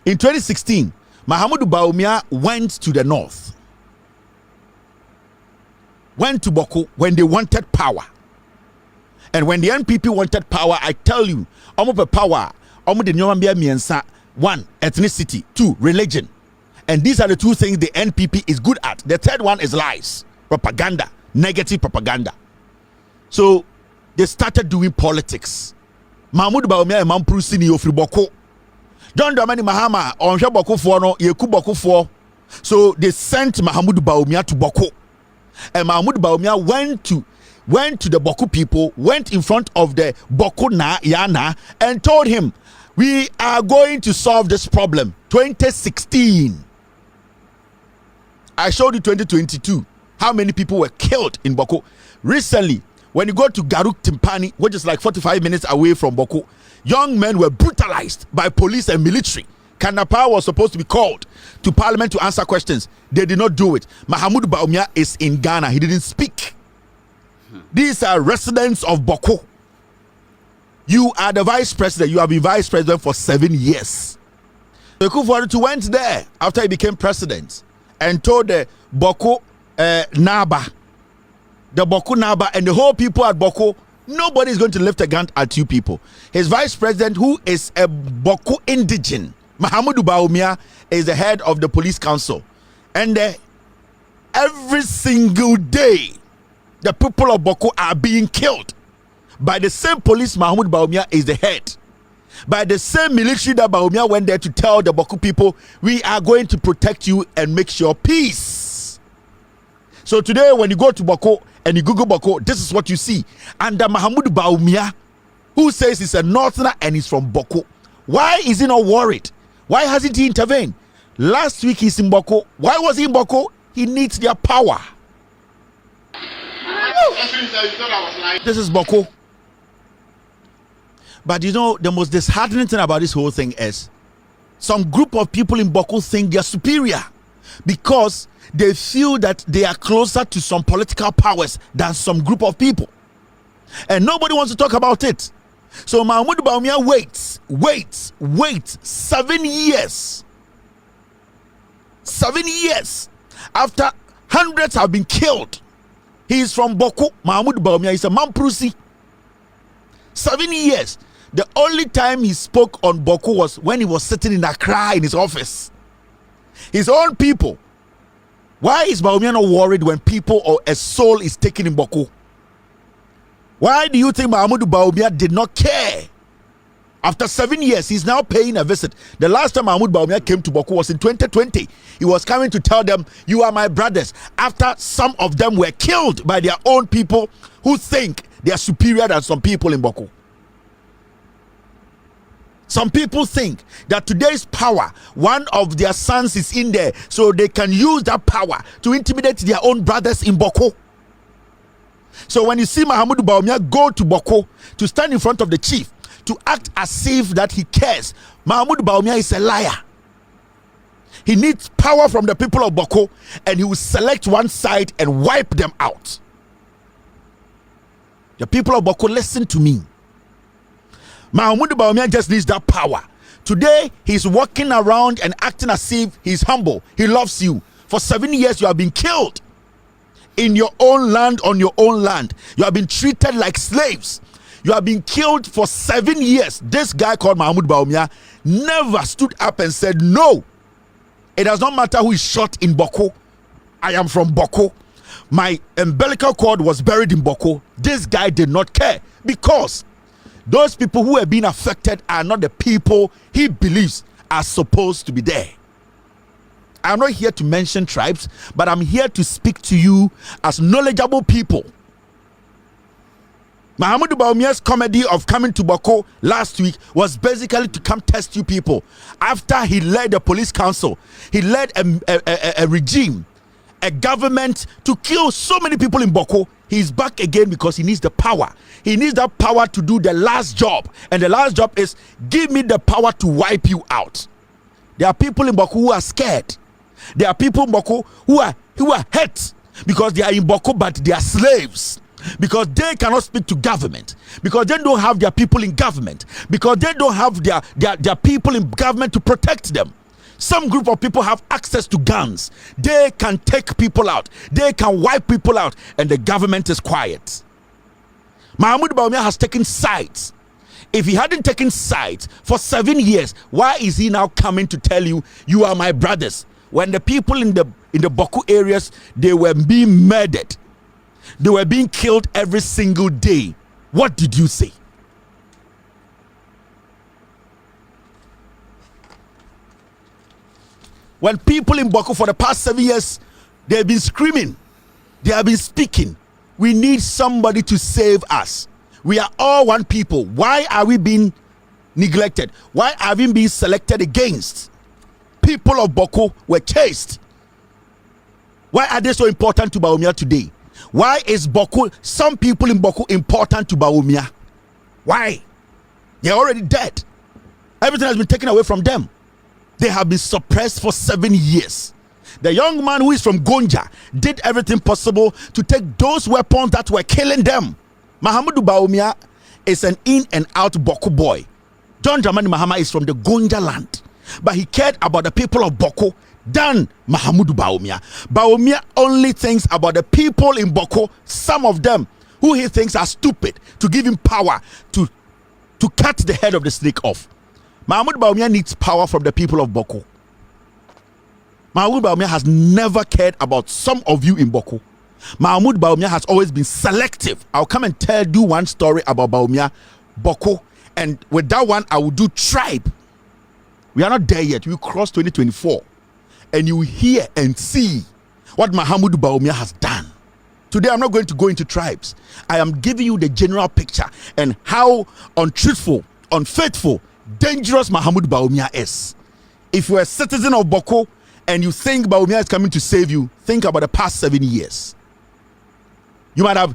In 2016, Mahamudu Bawumia went to the north. Went to Bawku when they wanted power. And when the NPP wanted power, I tell you, power, the 1, ethnicity, 2, religion. And these are the 2 things the NPP is good at. The third one is lies, propaganda, negative propaganda. So they started doing politics. Mahmoud Bawumia and Mampurusini ofri Bawku. John Dramani Mahama on Bawku for no yeku Bawku for. So they sent Mahmoud Bawumia to Bawku. And Mahmoud Bawumia went to the Bawku people, went in front of the Bawku Yana and told him, we are going to solve this problem. 2016. I showed you 2022. How many people were killed in Bawku? Recently, when you go to Garuk Timpani, which is like 45 minutes away from Bawku, young men were brutalized by police and military. Kanapa was supposed to be called to parliament to answer questions. They did not do it. Mahamudu Bawumia is in Ghana. He didn't speak. These are residents of Bawku. You are the vice president. You have been vice president for 7 years. Ekufuor went there after he became president and told the Bawku Naba, and the whole people at Bawku, nobody is going to lift a gun at you people. His vice president, who is a Bawku indigene, Mahamudu Bawumia, is the head of the police council. And every single day, the people of Bawku are being killed by the same police Mahamudu Bawumia is the head. By the same military that Bawumia went there to tell the Bawku people, we are going to protect you and make sure peace. So today when you go to Bawku and you Google Bawku, this is what you see. Under Mahamudu Bawumia, who says he's a northerner and he's from Bawku, why is he not worried? Why hasn't he intervened? Last week he's in Bawku. Why was he in Bawku? He needs their power. This is Bawku. But you know, the most disheartening thing about this whole thing is some group of people in Bawku think they're superior because they feel that they are closer to some political powers than some group of people. And nobody wants to talk about it. So Mahmoud Bawumia waits 7 years. 7 years after hundreds have been killed. He is from Bawku. Mahama Bawumia is a Mamprusi. 7 years. The only time he spoke on Bawku was when he was sitting in Accra in his office. His own people. Why is Bawumia not worried when people or a soul is taken in Bawku? Why do you think Mahama Bawumia did not care? After 7 years, he's now paying a visit. The last time Mahama Bawumia came to Bawku was in 2020. He was coming to tell them, you are my brothers. After some of them were killed by their own people who think they are superior than some people in Bawku. Some people think that today's power, one of their sons is in there, so they can use that power to intimidate their own brothers in Bawku. So when you see Mahama Bawumia go to Bawku to stand in front of the chief, to act as if that he cares, Mahama Bawumia is a liar. He needs power from the people of Bawku, and he will select one side and wipe them out. The people of Bawku, listen to me. Mahama Bawumia just needs that power. Today, he's walking around and acting as if he's humble. He loves you. For 7 years, you have been killed in your own land, on your own land. You have been treated like slaves. You have been killed for 7 years. This guy called Mahama Bawumia never stood up and said, no, it does not matter who is shot in Bawku. I am from Bawku. My umbilical cord was buried in Bawku. This guy did not care, because those people who have been affected are not the people he believes are supposed to be there. I'm not here to mention tribes, but I'm here to speak to you as knowledgeable people. Mahama Bawumia's comedy of coming to Bawku last week was basically to come test you people. After he led the police council, he led a regime, a government to kill so many people in Bawku. He's back again because he needs the power. He needs that power to do the last job. And the last job is, give me the power to wipe you out. There are people in Bawku who are scared. There are people in Bawku who are hurt because they are in Bawku, but they are slaves. Because they cannot speak to government. Because they don't have their people in government. Because they don't have their people in government to protect them. Some group of people have access to guns. They can take people out. They can wipe people out. And the government is quiet. Mahama Bawumia has taken sides. If he hadn't taken sides for 7 years, why is he now coming to tell you, you are my brothers? When the people in the Bawku areas, they were being murdered. They were being killed every single day. What did you say? When people in Bawku for the past 7 years, they've been screaming, they have been speaking, we need somebody to save us. We are all one people. Why are we being neglected? Why are we being selected against? People of Bawku were chased. Why are they so important to Bawumia today? Why is Bawku, some people in Bawku, important to Bawumia? Why? They're already dead. Everything has been taken away from them. They have been suppressed for 7 years. The young man who is from Gonja did everything possible to take those weapons that were killing them. Mahama Bawumia is an in and out Bawku boy. John Dramani Mahama is from the Gonja land, but he cared about the people of Bawku than Mahama Bawumia. Bawumia only thinks about the people in Bawku, some of them who he thinks are stupid, to give him power to cut the head of the snake off. Mahama Bawumia needs power from the people of Bawku. Mahama Bawumia has never cared about some of you in Bawku. Mahama Bawumia has always been selective. I'll come and tell you one story about Bawumia, Bawku, and with that one I will do tribe. We are not there yet. We cross 2024, and you will hear and see what Mahama Bawumia has done. Today I'm not going to go into tribes. I am giving you the general picture and how untruthful, unfaithful, dangerous Mahama Bawumia is. If you're a citizen of Bawku and you think Bawumia is coming to save you, think about the past 7 years. You might have,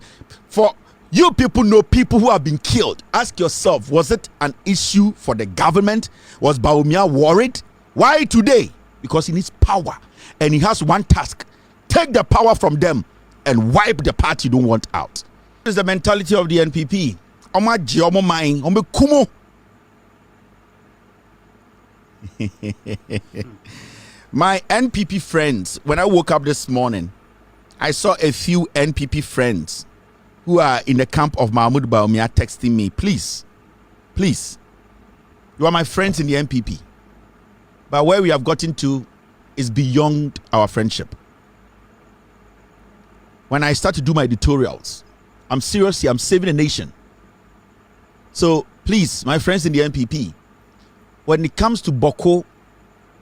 for you people know people who have been killed. Ask yourself, was it an issue for the government? Was Bawumia worried? Why today? Because he needs power, and he has one task: take the power from them and wipe the part you don't want out. This is the mentality of the NPP. My NPP friends, when I woke up this morning, I saw a few NPP friends who are in the camp of Mahmoud Bawumia texting me, please, you are my friends in the NPP. But where we have gotten to is beyond our friendship. When I start to do my editorials, I'm serious here, I'm saving the nation. So please, my friends in the NPP, when it comes to Bawku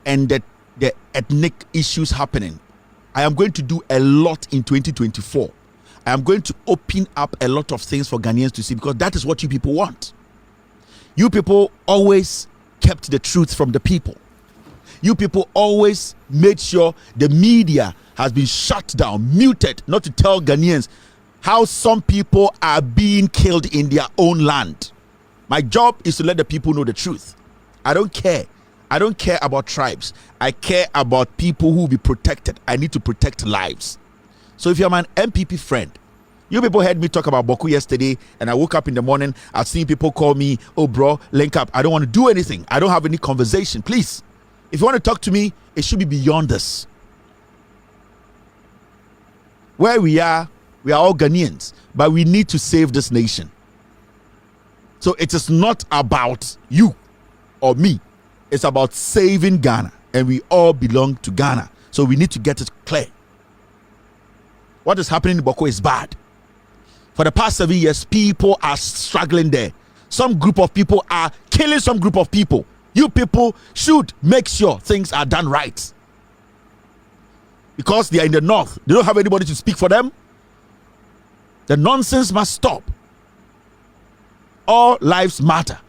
and the ethnic issues happening, I am going to do a lot in 2024. I am going to open up a lot of things for Ghanaians to see, because that is what you people want. You people always kept the truth from the people. You people always made sure the media has been shut down, muted, not to tell Ghanaians how some people are being killed in their own land. My job is to let the people know the truth. I don't care. I don't care about tribes. I care about people who will be protected. I need to protect lives. So if you're my NPP friend, you people heard me talk about Bawku yesterday, and I woke up in the morning, I've seen people call me, oh bro, link up. I don't want to do anything. I don't have any conversation. Please, if you want to talk to me, it should be beyond this. Where we are all Ghanaians, but we need to save this nation. So it is not about you or me. It's about saving Ghana, and we all belong to Ghana. So we need to get it clear. What is happening in Bawku is bad. For the past 7 years, people are struggling there. Some group of people are killing some group of people. You people should make sure things are done right. Because they are in the north, they don't have anybody to speak for them. The nonsense must stop. All lives matter.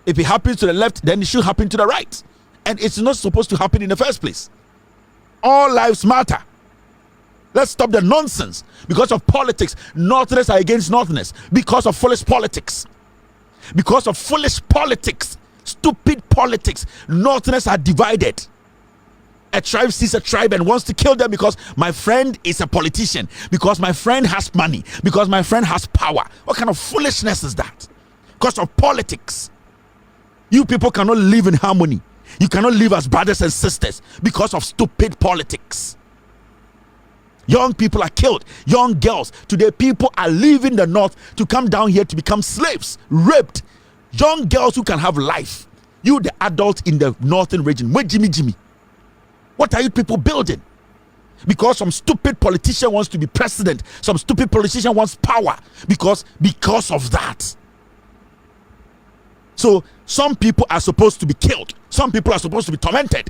If it happens to the left, then it should happen to the right. And it's not supposed to happen in the first place. All lives matter. Let's stop the nonsense. Because of politics, Northerners are against Northerners. Because of foolish politics. Because of foolish politics, stupid politics, Northerners are divided. A tribe sees a tribe and wants to kill them because my friend is a politician, because my friend has money, because my friend has power. What kind of foolishness is that? Because of politics. You people cannot live in harmony. You cannot live as brothers and sisters because of stupid politics. Young people are killed. Young girls. Today, people are leaving the north to come down here to become slaves, raped. Young girls who can have life. You, the adult in the northern region, where Jimmy? What are you people building? Because some stupid politician wants to be president. Some stupid politician wants power. Because of that. So some people are supposed to be killed. Some people are supposed to be tormented.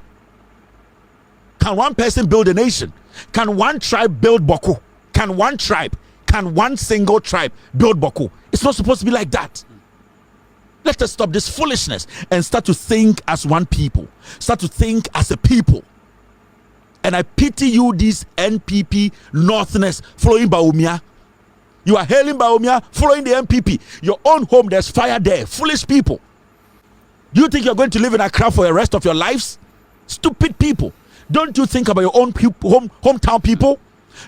Can one person build a nation? Can one tribe build Bawku? Can one single tribe build Bawku? It's not supposed to be like that. Let us stop this foolishness and start to think as one people. Start to think as a people. And I pity you, these NPP Northerners following Bawumia. You are hailing Bawumia, following the NPP. Your own home, there's fire there. Foolish people. Do you think you're going to live in Accra for the rest of your lives? Stupid people. Don't you think about your own hometown people?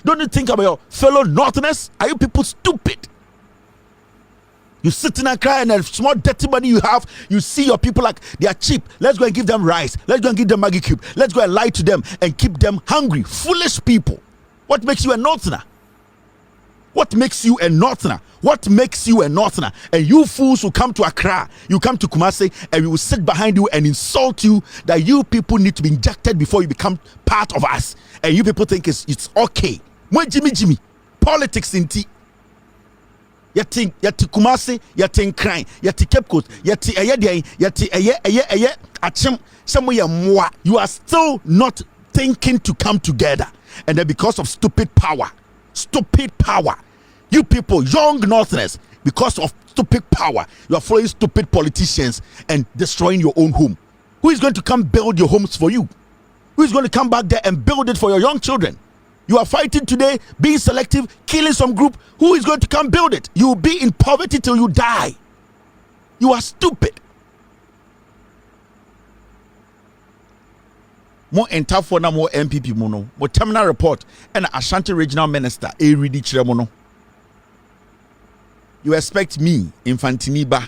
Don't you think about your fellow Northerners? Are you people stupid? You sit in Accra and the small dirty money you have, you see your people like they are cheap. Let's go and give them rice. Let's go and give them Maggie Cube. Let's go and lie to them and keep them hungry. Foolish people. What makes you a Northerner? What makes you a Northerner? What makes you a Northerner? And you fools who come to Accra, you come to Kumasi, and we will sit behind you and insult you that you people need to be injected before you become part of us. And you people think it's okay. When Jimmy. Politics in tea. Yeti Kumasi, yeti Crime, yeti Cape Coast, yeti Achim, somewhere more. You are still not thinking to come together. And then because of stupid power, you people, young Northerners, because of stupid power, you are following stupid politicians and destroying your own home. Who is going to come build your homes for you? Who is going to come back there and build it for your young children? You are fighting today, being selective, killing some group. Who is going to come build it? You will be in poverty till you die. You are stupid. More entafo na more NPP mono. More terminal report and Ashanti regional minister Eridi Chiremono. You expect me, Infantiniba,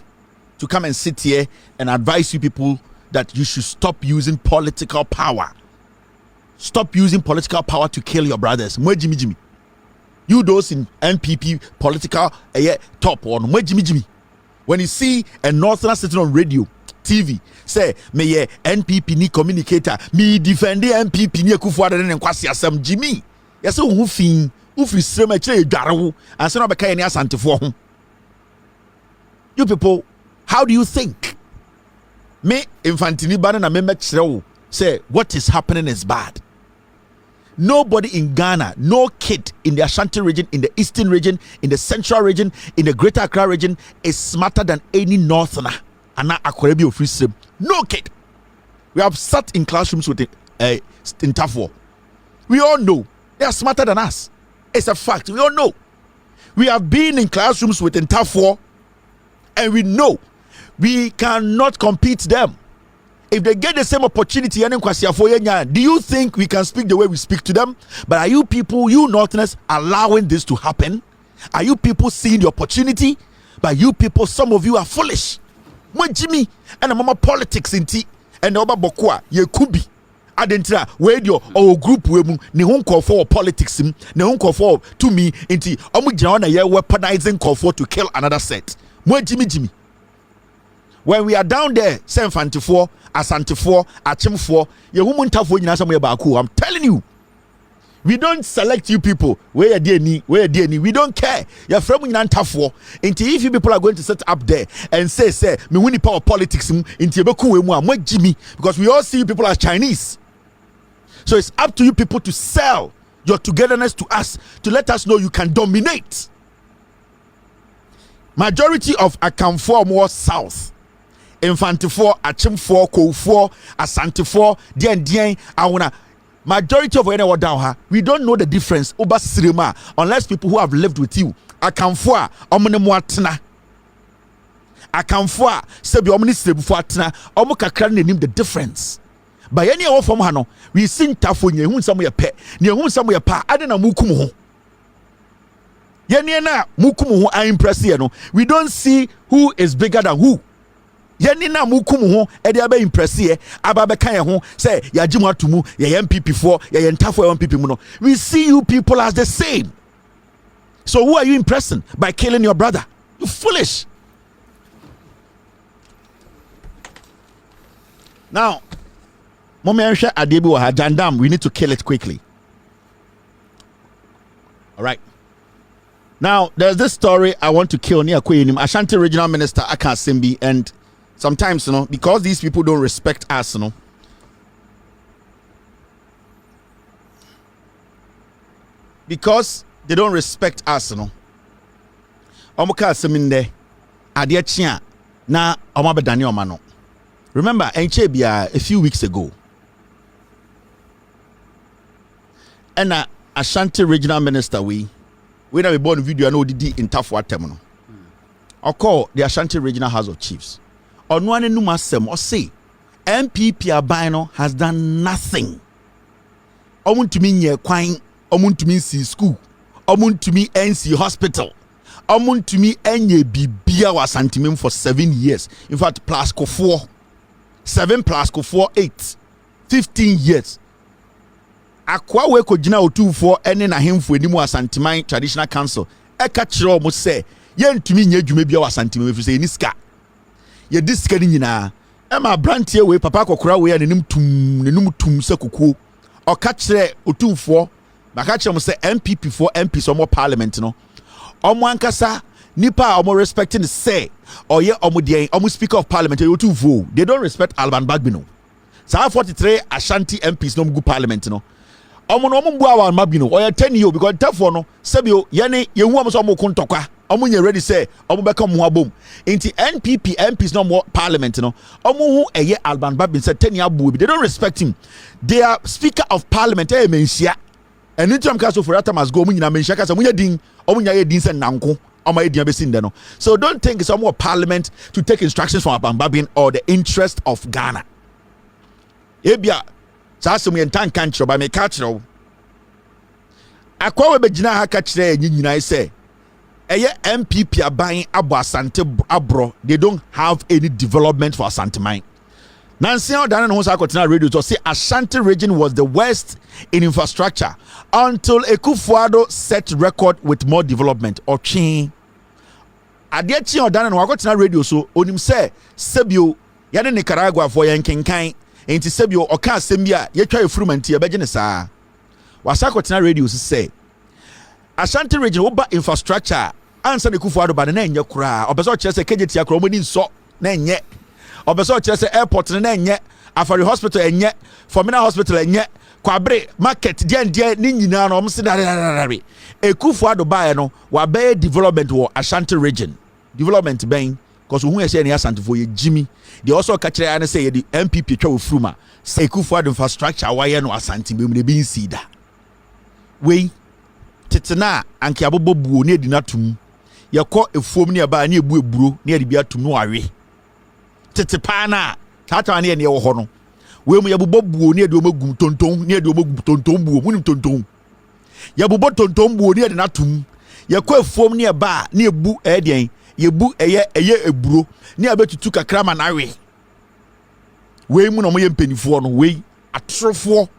to come and sit here and advise you people that you should stop using political power Stop using political power to kill your brothers. Jimmy. You those in NPP political top one. Jimmy. When you see a northerner sitting on radio, TV, say me NPP ni communicator, me defend the NPP ni Kufuor and Kwasi Asam Jimmy. Yes, who fin, who fi srema chere dwaro, and so no be kai ni asante for ho. You people, how do you think? Me infantini bana na me chere say what is happening is bad. Nobody in Ghana, no kid in the Ashanti region, in the Eastern region, in the Central region, in the Greater Accra region is smarter than any Northerner. And now Akwarebi of free stream. No kid. We have sat in classrooms with in Tafo. We all know they are smarter than us. It's a fact. We all know. We have been in classrooms with Tafo, and we know we cannot compete them. If they get the same opportunity, do you think we can speak the way we speak to them? But are you people, you Northerners, allowing this to happen? Are you people seeing the opportunity? But you people, some of you are foolish. Jimmy and mama politics in tea and over Bawku, ye could be. Adentra, where your group will ne hon call for politics, ne hon call for to me into Omujana ye weaponizing call for to kill another set. Jimmy. When we are down there, Sanfantifo, Asantifo, Achimfo, Yehumuntafo, Bawku, I'm telling you, we don't select you people. Where dear ni, we don't care. You're from Nantafo. Until if you people are going to sit up there and say, me winning power politics into Beku, Jimmy, because we all see you people as Chinese. So it's up to you people to sell your togetherness to us, to let us know you can dominate. Majority of Akamfo more south. Infantifo, Achimfo, Koufor, Asantifo, Dien, Awana. Majority of anyone down here, we don't know the difference over Sirima unless people who have lived with you. Akamfo, Omonemwatna. Akamfo, Sebi Omnisrebuatna, Omokakran name the difference. By any other form, Hano, we sing Tafo, Yehun somewhere pet, Yehun somewhere pa, Adena Mukumu. Yeniana Mukumu, I impress you. We don't see who is bigger than who. Yenina mukumu ho e de abe impress ye ababe kan ye ho say ya jimu atumu ye NPP for ye ntafo NPP mu no. We see you people as the same. So who are you impressing by killing your brother? You foolish. Now, Momensha Adebi wa Jandam, we need to kill it quickly. All right. Now, there's this story I want to kill near Kwenim, Ashanti Regional Minister Aka Simbi, and sometimes, because these people don't respect us, because they don't respect us, Omoka Seminde, Adiachia, na Omabedani Omano. Remember, Enchebia a few weeks ago, and Ashanti Regional Minister, we have a born video and ODD in Tafwa Terminal. I'll call the Ashanti Regional House of Chiefs. On one numasem or say NPP Abino has done nothing. Omun to me near Quine, Omun to me see school, Omun to me NC hospital, Omun to me Nye Bibia was santimim for 7 years. In fact, Plasco 4, 7 Plasco 4, 8, 15 years. Akwa we ko gina otu for ene na hemfo enimu asantiman traditional council e ka kire omo se ye ntumi nya adwuma bia wasantiman efi se eniska ye diska ni nyina e ma brantie we papa kokora we anenim tum se kokuo o ka kire otu for ba ka kire mo se NPP for MP so mo parliament no omo ankasa nipa omo respecting say or ye omo de omo speaker of parliament otu for they don't respect Alban Bagbino sa 43 Ashanti MPs no go parliament no omo mbu awa mabino o 10 years because therefore no sebio yene yehu am so omo kontokwa omo nye ready say omo beka mo abom inti NPP MPs no more parliament no omo hu eye Alban Babin say 10 years abu they don't respect him. They are speaker of parliament mensia and anytime kaso for that must go munyina mensia kasa munya din omo nya ye din say nanko omo ye din besin de no. So don't think it's more parliament to take instructions from Alban Babin or the interest of Ghana. Ebia Sasum yentan kanchro ba me kachro akwa we begina ha kachre nyina say eye MPP aban abo asante abro they don't have any development for Asanteman. Nancy Odanen who Sakotena radio to say Ashanti region was the worst in infrastructure until Akufo-Addo set record with more development. Ochi Adechi Odanen who Sakotena radio so onim say sebio yane Nicaragua for yankenkan enti sebio oka asembia yetwa efurumenti ebegene saa. Wasakotena radio say Ashanti region oba infrastructure ansa Akufo-Addo ba na enye kura obeso chese kejeti akro omoni nso na enye obeso chese airport na enye Afari hospital enye Formina hospital enye kwabre market die ni nyina no omse dararare Akufo-Addo ba no wa be development wo Ashanti region development ben cause who say na Ashanti for ye Jimmy they also catch and say the NPP twa ofuruma say Akufo-Addo infrastructure why no Ashanti be mu be nsida we tetena anke abobo buo ne edinatum yekọ efuom ne ba ne ebu eburo ne ade bia tum no awe tetepa na tata ne ne wo ho no we mu yabobo buo ne ade omagum tonton ne ade omagum tonton buo munim tonton yabobo tonton buo ne ade natum yekọ efuom ne ba ne ebu edien yebu eye eburo ne abetutu kakra ma na awe we mu no mo ye mpanifo no we atrofo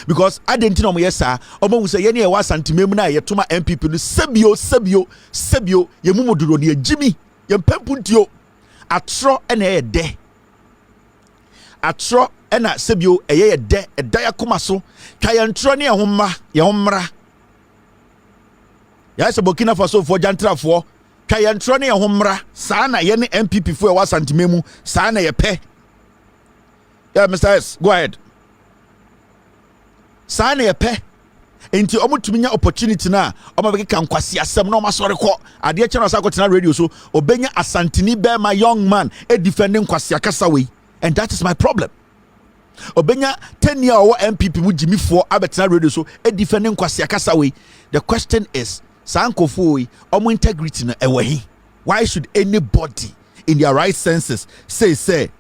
because adenti no mo yesa omo say ye ne e wa santimem na ye toma NPP no sebio ye mumuduro ne agimi ye mpampuntio atro ena ye de atro ena sebio eye ye de eda yakoma so twa ye ntro ne ye homra ya se Burkina Faso fo jantrafo twa ye ntro ne ye homra saa na ye ne NPP fo e wa santimem saa na ye pe. Yeah, Mr. S, go ahead. Saa na yepe enti omutumi nya opportunity na omabeke kan kwasi asem na omasore ko ade che na Sakotena radio so obenya asantini be my young man e defending kwasi akasa we and that is my problem. Obenya 10 year old NPP mu Jimmy for Abetena radio so e defending kwasi akasa we. The question is sankofo we omo integrity na ewe. Why should anybody in their right senses say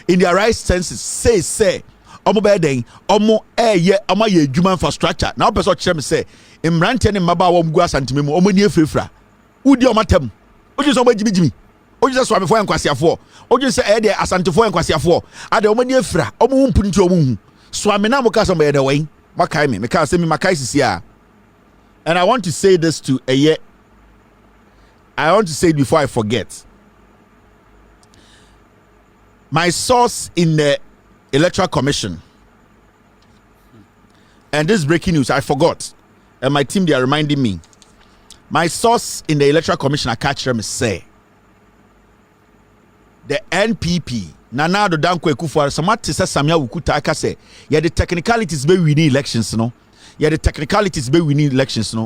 in their right senses say omo beden omo ye omo ye adwuma infrastructure na opeso kire me say imrante ne maba wo mgu asantememu omo ni efrefra udi omatam oju so omo jimijimi oju so swamefo enkwasiafo oju se de asantefo enkwasiafo ade omo ni efra omo humpunti omo hu swame na mo ka so me de wen makai me ka se me makai sisia. And I want to say this to I want to say it before I forget. My source in the Electoral Commission, and this breaking news I forgot, and my team they are reminding me. My source in the Electoral Commission, I catch them say the NPP Nana do Danko Akufo-Addo somati say Samia Wukuta aka say yeah the technicalities be winning elections no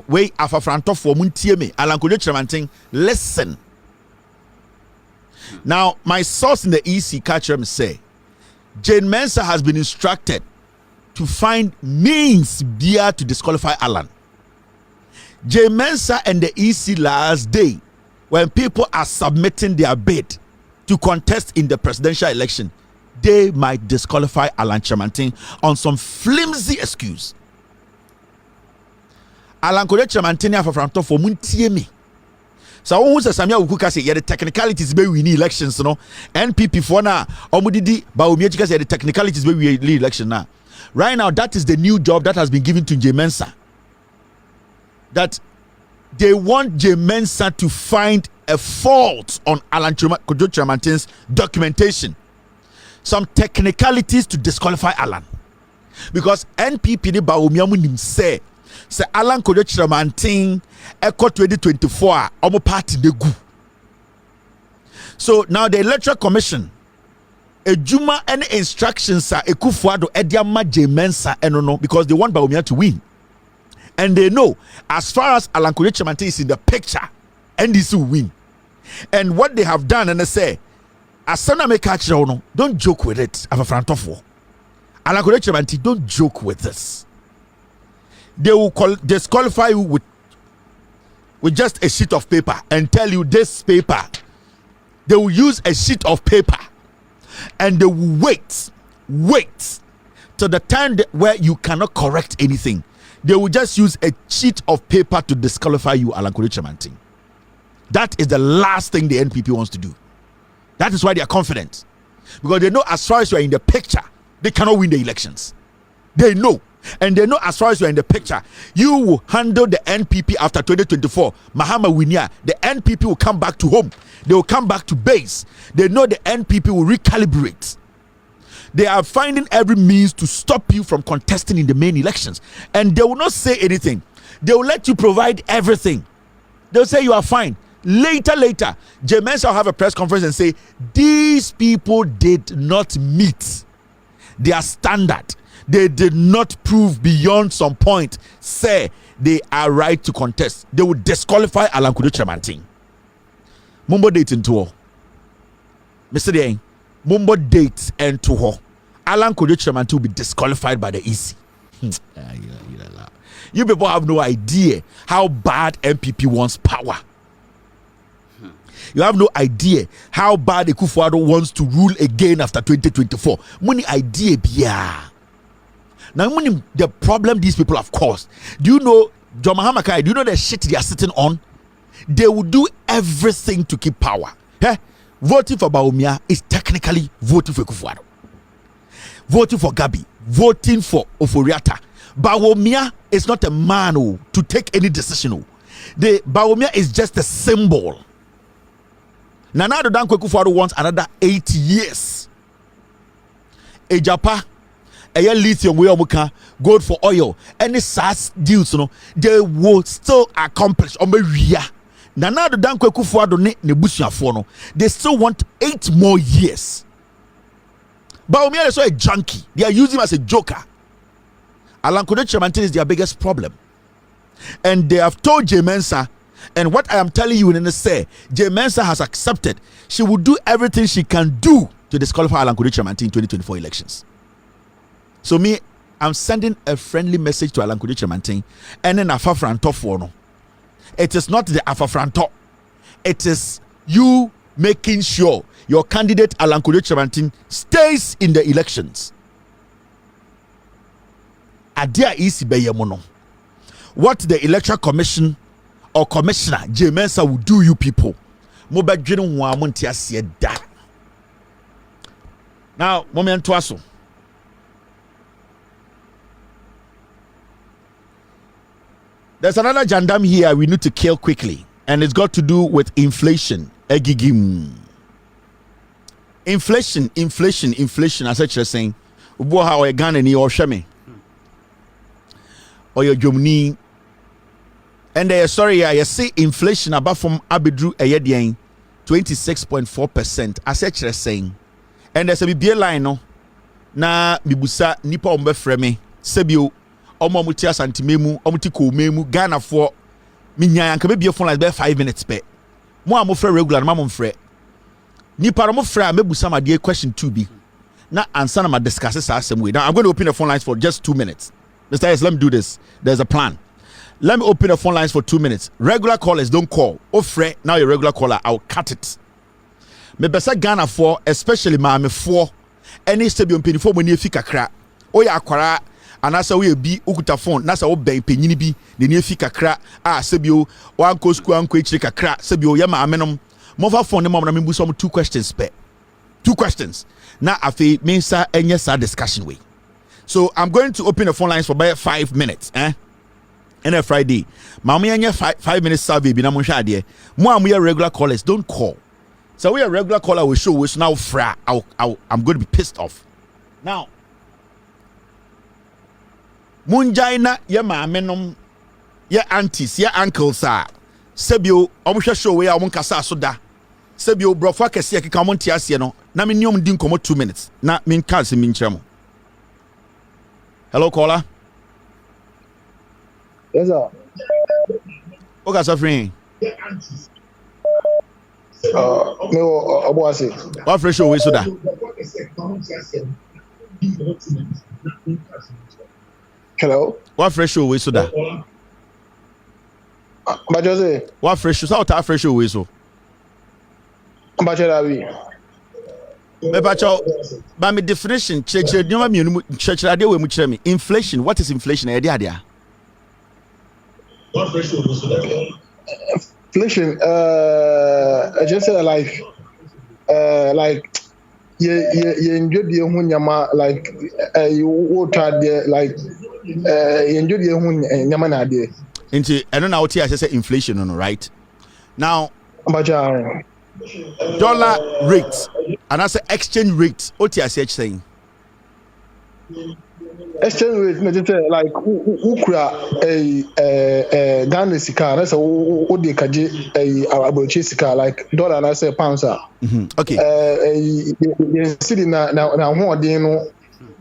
we afafranto for muntie me alankojo chiramanten listen. Now my source in the EC catch them say Jane Mensah has been instructed to find means there to disqualify Alan. Jane Mensah and the EC last day, when people are submitting their bid to contest in the presidential election, they might disqualify Alan Chamantin on some flimsy excuse. Alan Chamantin afafranto for muntie me. So who says Samia Wukuka say the technicalities be we need elections no NPP for na omudidi ba omiechika say the technicalities be we need election now. Right now that is the new job that has been given to Jane Mensah. That they want Jane Mensah to find a fault on Alan Kojo Chamantin's documentation. Some technicalities to disqualify Alan. Because NPP ni ba omiamu nim say Alan Kojo Chamantin Echo 2024 omo party de gu. So now the Electoral Commission ejuma any instructions are Akufo-Addo ediama Jane Mensah no because they want Bawumia to win. And they know as far as Alan Kojo Chamantin is in the picture, NDC will win. And what they have done and they say Asana make catch no, don't joke with it. Afafrantofo. Alan Kojo Chamantin, don't joke with this. They will disqualify you with just a sheet of paper and tell you this paper. They will use a sheet of paper and they will wait till the time where you cannot correct anything. They will just use a sheet of paper to disqualify you, Alan Kojo Chamantin. That is the last thing the NPP wants to do. That is why they are confident. Because they know as far as you are in the picture, they cannot win the elections. They know. And they know as far as you are in the picture, you will handle the NPP after 2024. Mahama Winia, the NPP will come back to home. They will come back to base. They know the NPP will recalibrate. They are finding every means to stop you from contesting in the main elections. And they will not say anything. They will let you provide everything. They'll say you are fine. Later, Jay Mensa will have a press conference and say, these people did not meet their standard. They did not prove beyond some point, say they are right to contest. They will disqualify Alan Kudu Chairman. Mumbo date into all. Mr. Dane, Mumbo date and to her. Alan Kudu Chairman will be disqualified by the EC. You people have no idea how bad NPP wants power. You have no idea how bad Akufo-Addo wants to rule again after 2024. Money idea, yeah. Now, the problem these people have caused. Do you know, John Mahama Kevin, do you know the shit they are sitting on? They will do everything to keep power. Voting for Bawumia is technically voting for Akufo-Addo. Voting for Gabi, voting for Oforiata. Bawumia is not a man to take any decision. The Bawumia is just a symbol. Nana Addo Dankwa Akufo-Addo wants another 8 years. Ejapa, lithium, gold for oil, any SARS deals, they will still accomplish. Nana Addo Dankwa Akufo-Addo ne busuafo, they still want 8 more years. Bawumia is a junkie. They are using him as a joker. Alan Kudu Chairman is their biggest problem. And they have told Jay Mensa, and what I am telling you in the say, Jay Mensa has accepted she will do everything she can do to disqualify Alan Kudu Chairman in 2024 elections. So me, I'm sending a friendly message to Alan Kudu Chairman and then Afafranto for no. It is not the Afafranto. It is you making sure your candidate Alan Kudu Chairman stays in the elections. Adia isi beyemono. What the Electoral Commission or Commissioner Jay Mensa will do you people. Now, moment twaso. There's another jandam here we need to kill quickly, and it's got to do with inflation. Egigim. Inflation. As I was saying, ubo ha o Ghana ni o hweme. Or your Germany. And sorry, I see inflation above from Abidru Ayedian 26.4%. As I was saying, and there's a BBA line no na bibusa nipa ombe frame sebio omo mutia santimemu omuti ko memu Ghana for minya anka be phone like 5 minutes pe mo amofre regular na mamfre nipa no mofre mebusa ma de question 2 bi na answer na ma discuss asem we. Now I'm going to open the phone lines for just 2 minutes. Mr. S, let me do this. There's a plan. Let me open the phone lines for 2 minutes. Regular callers don't call. Ofre, now you're a regular caller, I'll cut it. Me besa Ghana for, especially Mahame for, any stadium penny for when you fika kra. Oya akwara, anasa we bi ukuta phone, nasa obe penny bi, the near fika kra, sebio, one ko sku anko chika kra, sebio yama amenum. Mova phone the mom na mimbu some 2 questions pe. 2 questions. Na afi mensa enye sa discussion way. So I'm going to open the phone lines for about 5 minutes. And a Friday. Mama 5 minutes survey. Be na mo hwa ade. Mo am we regular callers. Don't call. So we are regular caller. We show which now fra. I'm going to be pissed off. Now. Munjaina ye maame nom ye aunties ye uncles are. Sebio omo show we a omo kasa so da. Sebio brofo akese akeka omo ntiase no. Na me niom din komo 2 minutes. Na me nka se me nkyeremo. Hello, caller. Yes, sir. Okay, suffering. No, Obuasi. What fresh away so that? Hello. What fresh away so that? Bajose. What fresh? So what fresh away so? Bajelawi. Me bacho. By my definition, church idea we much me. Inflation. What is inflation? Idea. What fresh away so that? Inflation. I just said life. like you enjoy the hunyama like you try there like you enjoy the hunyama na there. Into I don't know what I say inflation on right now. Dollar rate and I say exchange rate. What you saying? Exchange rate, like who a Ghana sika, that's a what they kaji about sika like dollar and I say pounds. Okay. Sitting now what they know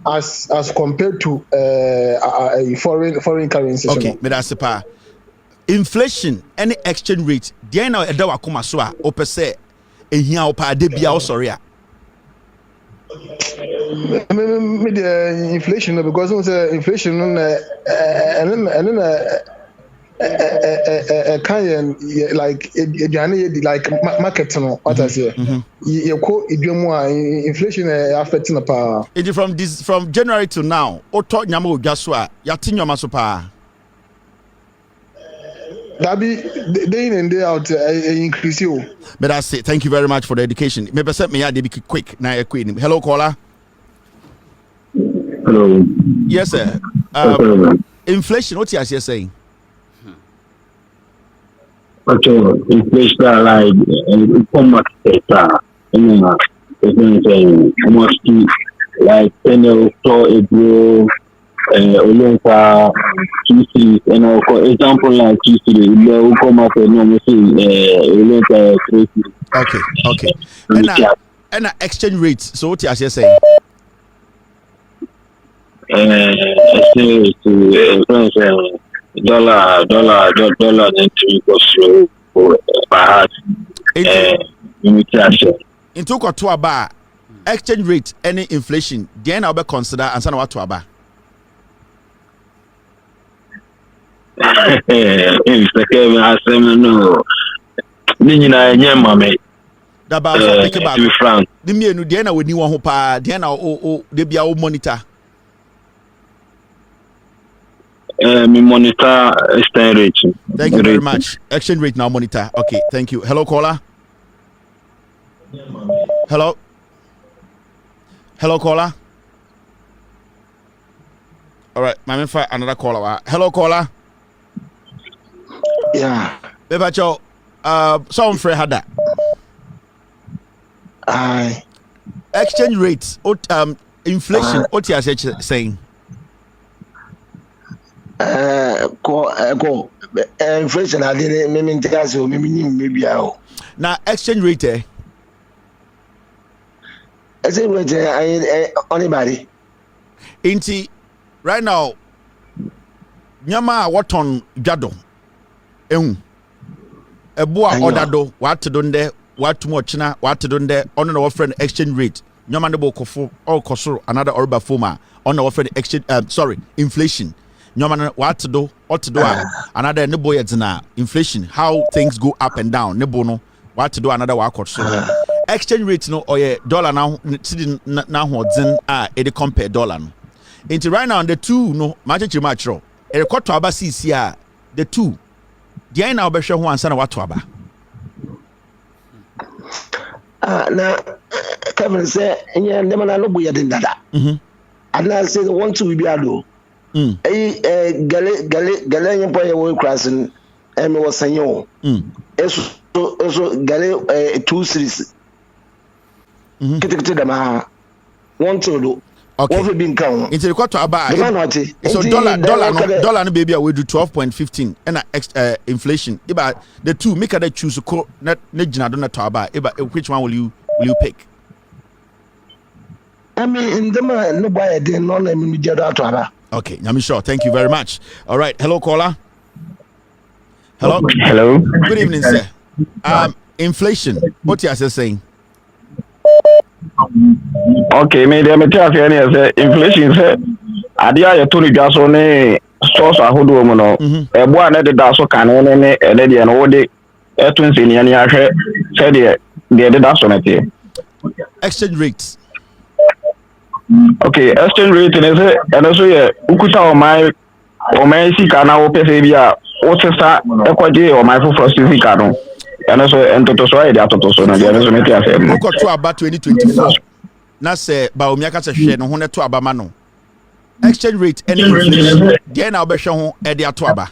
as compared to a foreign currency. Okay, but that's the part. Inflation, any exchange rate, the now a dawa kuma soa, ope se e hia opa de bia sorry. Inflation because inflation and then kind like market no what I say you call inflation affecting the power. It from January to now o to nyama o dwaso ya tinyoma so pa that be day in and day out increase you. But that's it. Thank you very much for the education. Maybe set me be quick now. Hello caller. Hello. Yes sir. Inflation, what you are saying? Okay, inflation like combat sector. It's mostly like penal store a grow Olympa QC and for example like QC will come up and normal Olympa. Okay. And exchange rates. So what you are saying? Dollar then to go slow for perhaps limitation. Into to aba exchange rate any inflation then I'll be consider and sana what to aba. Mr. Kevin has no Nina Yamame. Da ba so pick back. The mienu then na we ni won ho pa then na de bia o monitor. Me monitor exchange rate. Thank you very much. Exchange rate now monitor. Okay, thank you. Hello caller. Hello caller. All right, my man for another caller. Hello caller. Yeah. Beba cho some free had that. Aye. Exchange rate inflation what you are saying? Inflation I didn't maybe now exchange rate exchange rate anybody inti right now nyama what on jado eboa odado what donde what too much na what donde on our friend exchange rate nyama ne bokofo or kosoro another orba forma on our friend exchange inflation nyoma what to do another ne boy na inflation how things go up and down ne no what to do another work so exchange rate no or dollar now na hodzen e compare dollar no into right now the two no match ro e record to aba cc the two the now be hwe ho ansa na what to aba na Kevin say enya ndema na no boya den dada and I say want to be ado gale nyimpo ye wo krasin me wo sanyo eso gale 2 series kitikiti da ma want to do okay what be nkan into the quarter about so dollar no baby we do 12.15 and inflation about the two make that choose ko na gina do na to about which one will you pick? I mean in the no buy dey no na me dey do to aba. Okay, I'm sure. Thank you very much. All right. Hello, caller. Hello. Hello. Good evening, sir. Inflation. What you are saying? Okay, me tell you say inflation say adia ya to ridwa so ne source ahodo mu no ebo ane de da so kan ne de no wo de etun se ne ahwe say de da so ne exchange rates. Okay, exchange rate is and also ukuta o my sika na wo pese bia o sesa ekwaje o my for sika no ɛno so ntoto so ayɛ de atoto so no deɛ no so mete asɛ mu wokɔ to aba 2024 na sɛ baomia ka sɛ hwɛ no ho ne to aba ma no exchange rate any inflation deɛ na wobɛhwɛ ho ɛde ato aba.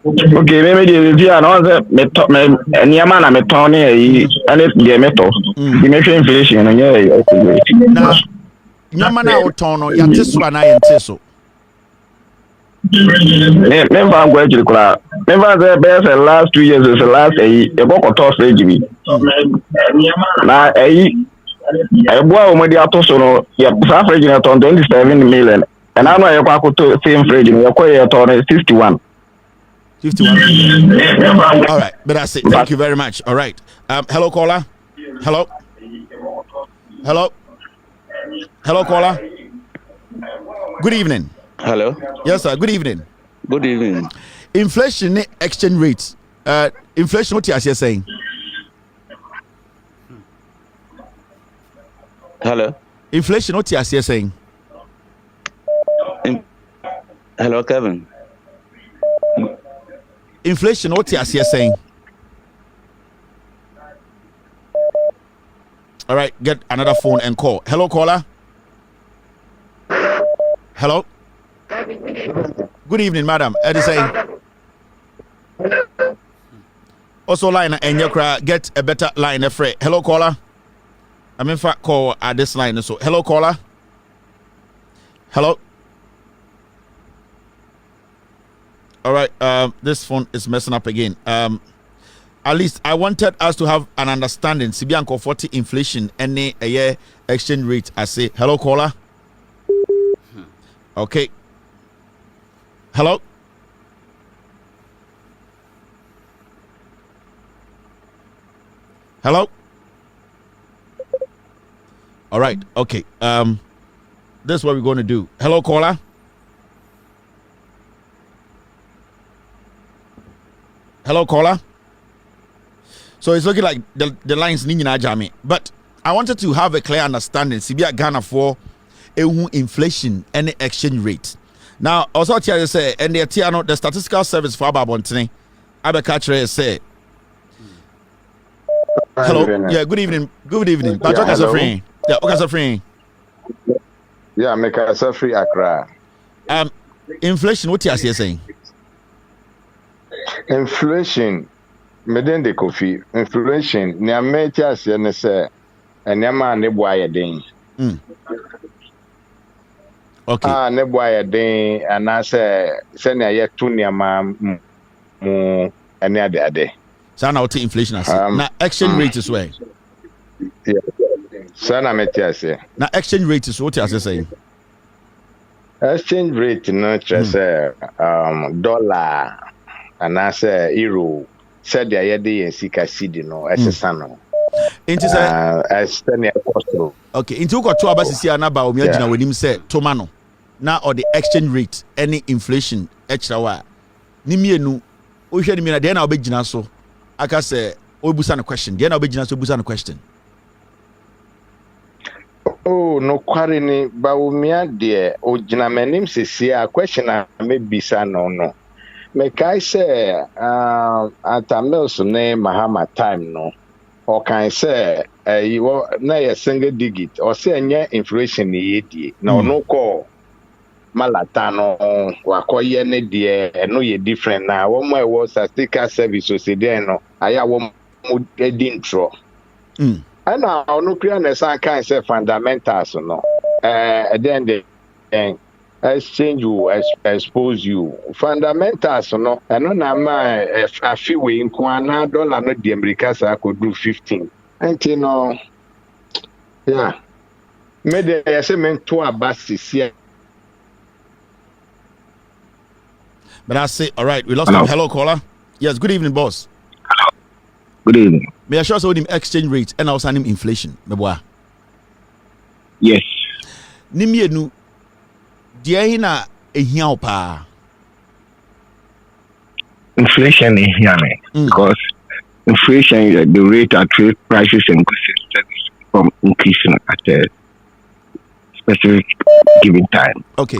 Okay, maybe the idea no say me nneɛma na metɔn ne ayi ɛne deɛ metɔ di mehwɛ inflation no nyɛ na nneɛma na wotɔn no yɛte so ana yɛnte so me fa ngwa akiri kura me fa say best last 2 years is the last ayi e go kɔtɔ stage bi na ayi ɛboa o mo de ato so no yɛ sa fridge na tɔn 27 million ɛna no yɛ kɔ akoto same fridge no yɛ kɔ yɛ tɔn 61. All right, but that's it. Thank you very much. All right. Hello, caller. Hello. Caller. Good evening. Hello. Yes, sir. Good evening. Good evening. Inflation exchange rates. Inflation, what you are saying? Hello. Inflation, what you are saying? Hello, Kevin. Inflation, what you are saying? All right, get another phone and call. Hello, caller. Hello. Good evening, madam. Eddie saying. Also, line and your get a better line. Hello, caller. I'm in fact call at this line. So, hello, caller. Hello. All right, this phone is messing up again. At least I wanted us to have an understanding. Sibianko 40 inflation, any a year exchange rate. I say, hello, caller. Okay. Hello. Hello. All right. Okay. This is what we're going to do. Hello, caller. Hello, caller. So it's looking like the lines need jam. But I wanted to have a clear understanding. Sibia Ghana for inflation and exchange rate. Now, also tell say, and the statistical service for Ababontene, Abekatre say. Hello. Yeah. Good evening. Good evening. But yeah, free. Yeah. Okay, free. Yeah, make a free Accra. Inflation. What you saying? Inflation, meden de coffee. Inflation, near metas, and say, and Yama Nebuaya Dane. Okay. Nebuaya Dane, and I say, send a yet to near mam, and the other day. So now to inflation, I say. Now, exchange rate is where? Yeah. Sana Metias. Now, exchange rate is what you are saying. Exchange rate, no, just dollar. And I say euro said the idea and seek a city no as a son. Into as okay, into got two abas here now when him say tomano. Now or the exchange rate, any inflation extra wa. Nimienu, o share me na then I'll be so. I can say obusan a question. Then I'll be obusan a question. Oh no quarry baumia dear o jinamenim se a question I may be son no. Make I say, at a mills name Mahama time no, or can I say, you were nay a single digit, or say near inflation ye no call Malatano, Wakoye ne dear, and no ye different now. One more was a sticker service, so say there no, I won't intro. And now no clear and some kind of fundamentals no, then the exchange you expose you fundamentals no and no na ma a few we in kwana dollar no the Americans could do 15 and you know yeah me dey say men to abasis here. But I say all right, we lost him. Hello, caller. Yes, good evening, boss. Good evening. May I show us him exchange rate and also him inflation, the boy. Yes. Nimienu deɛ na ehia pa inflation is here because inflation the rate at trade prices and goods from increasing at a specific given time. Okay.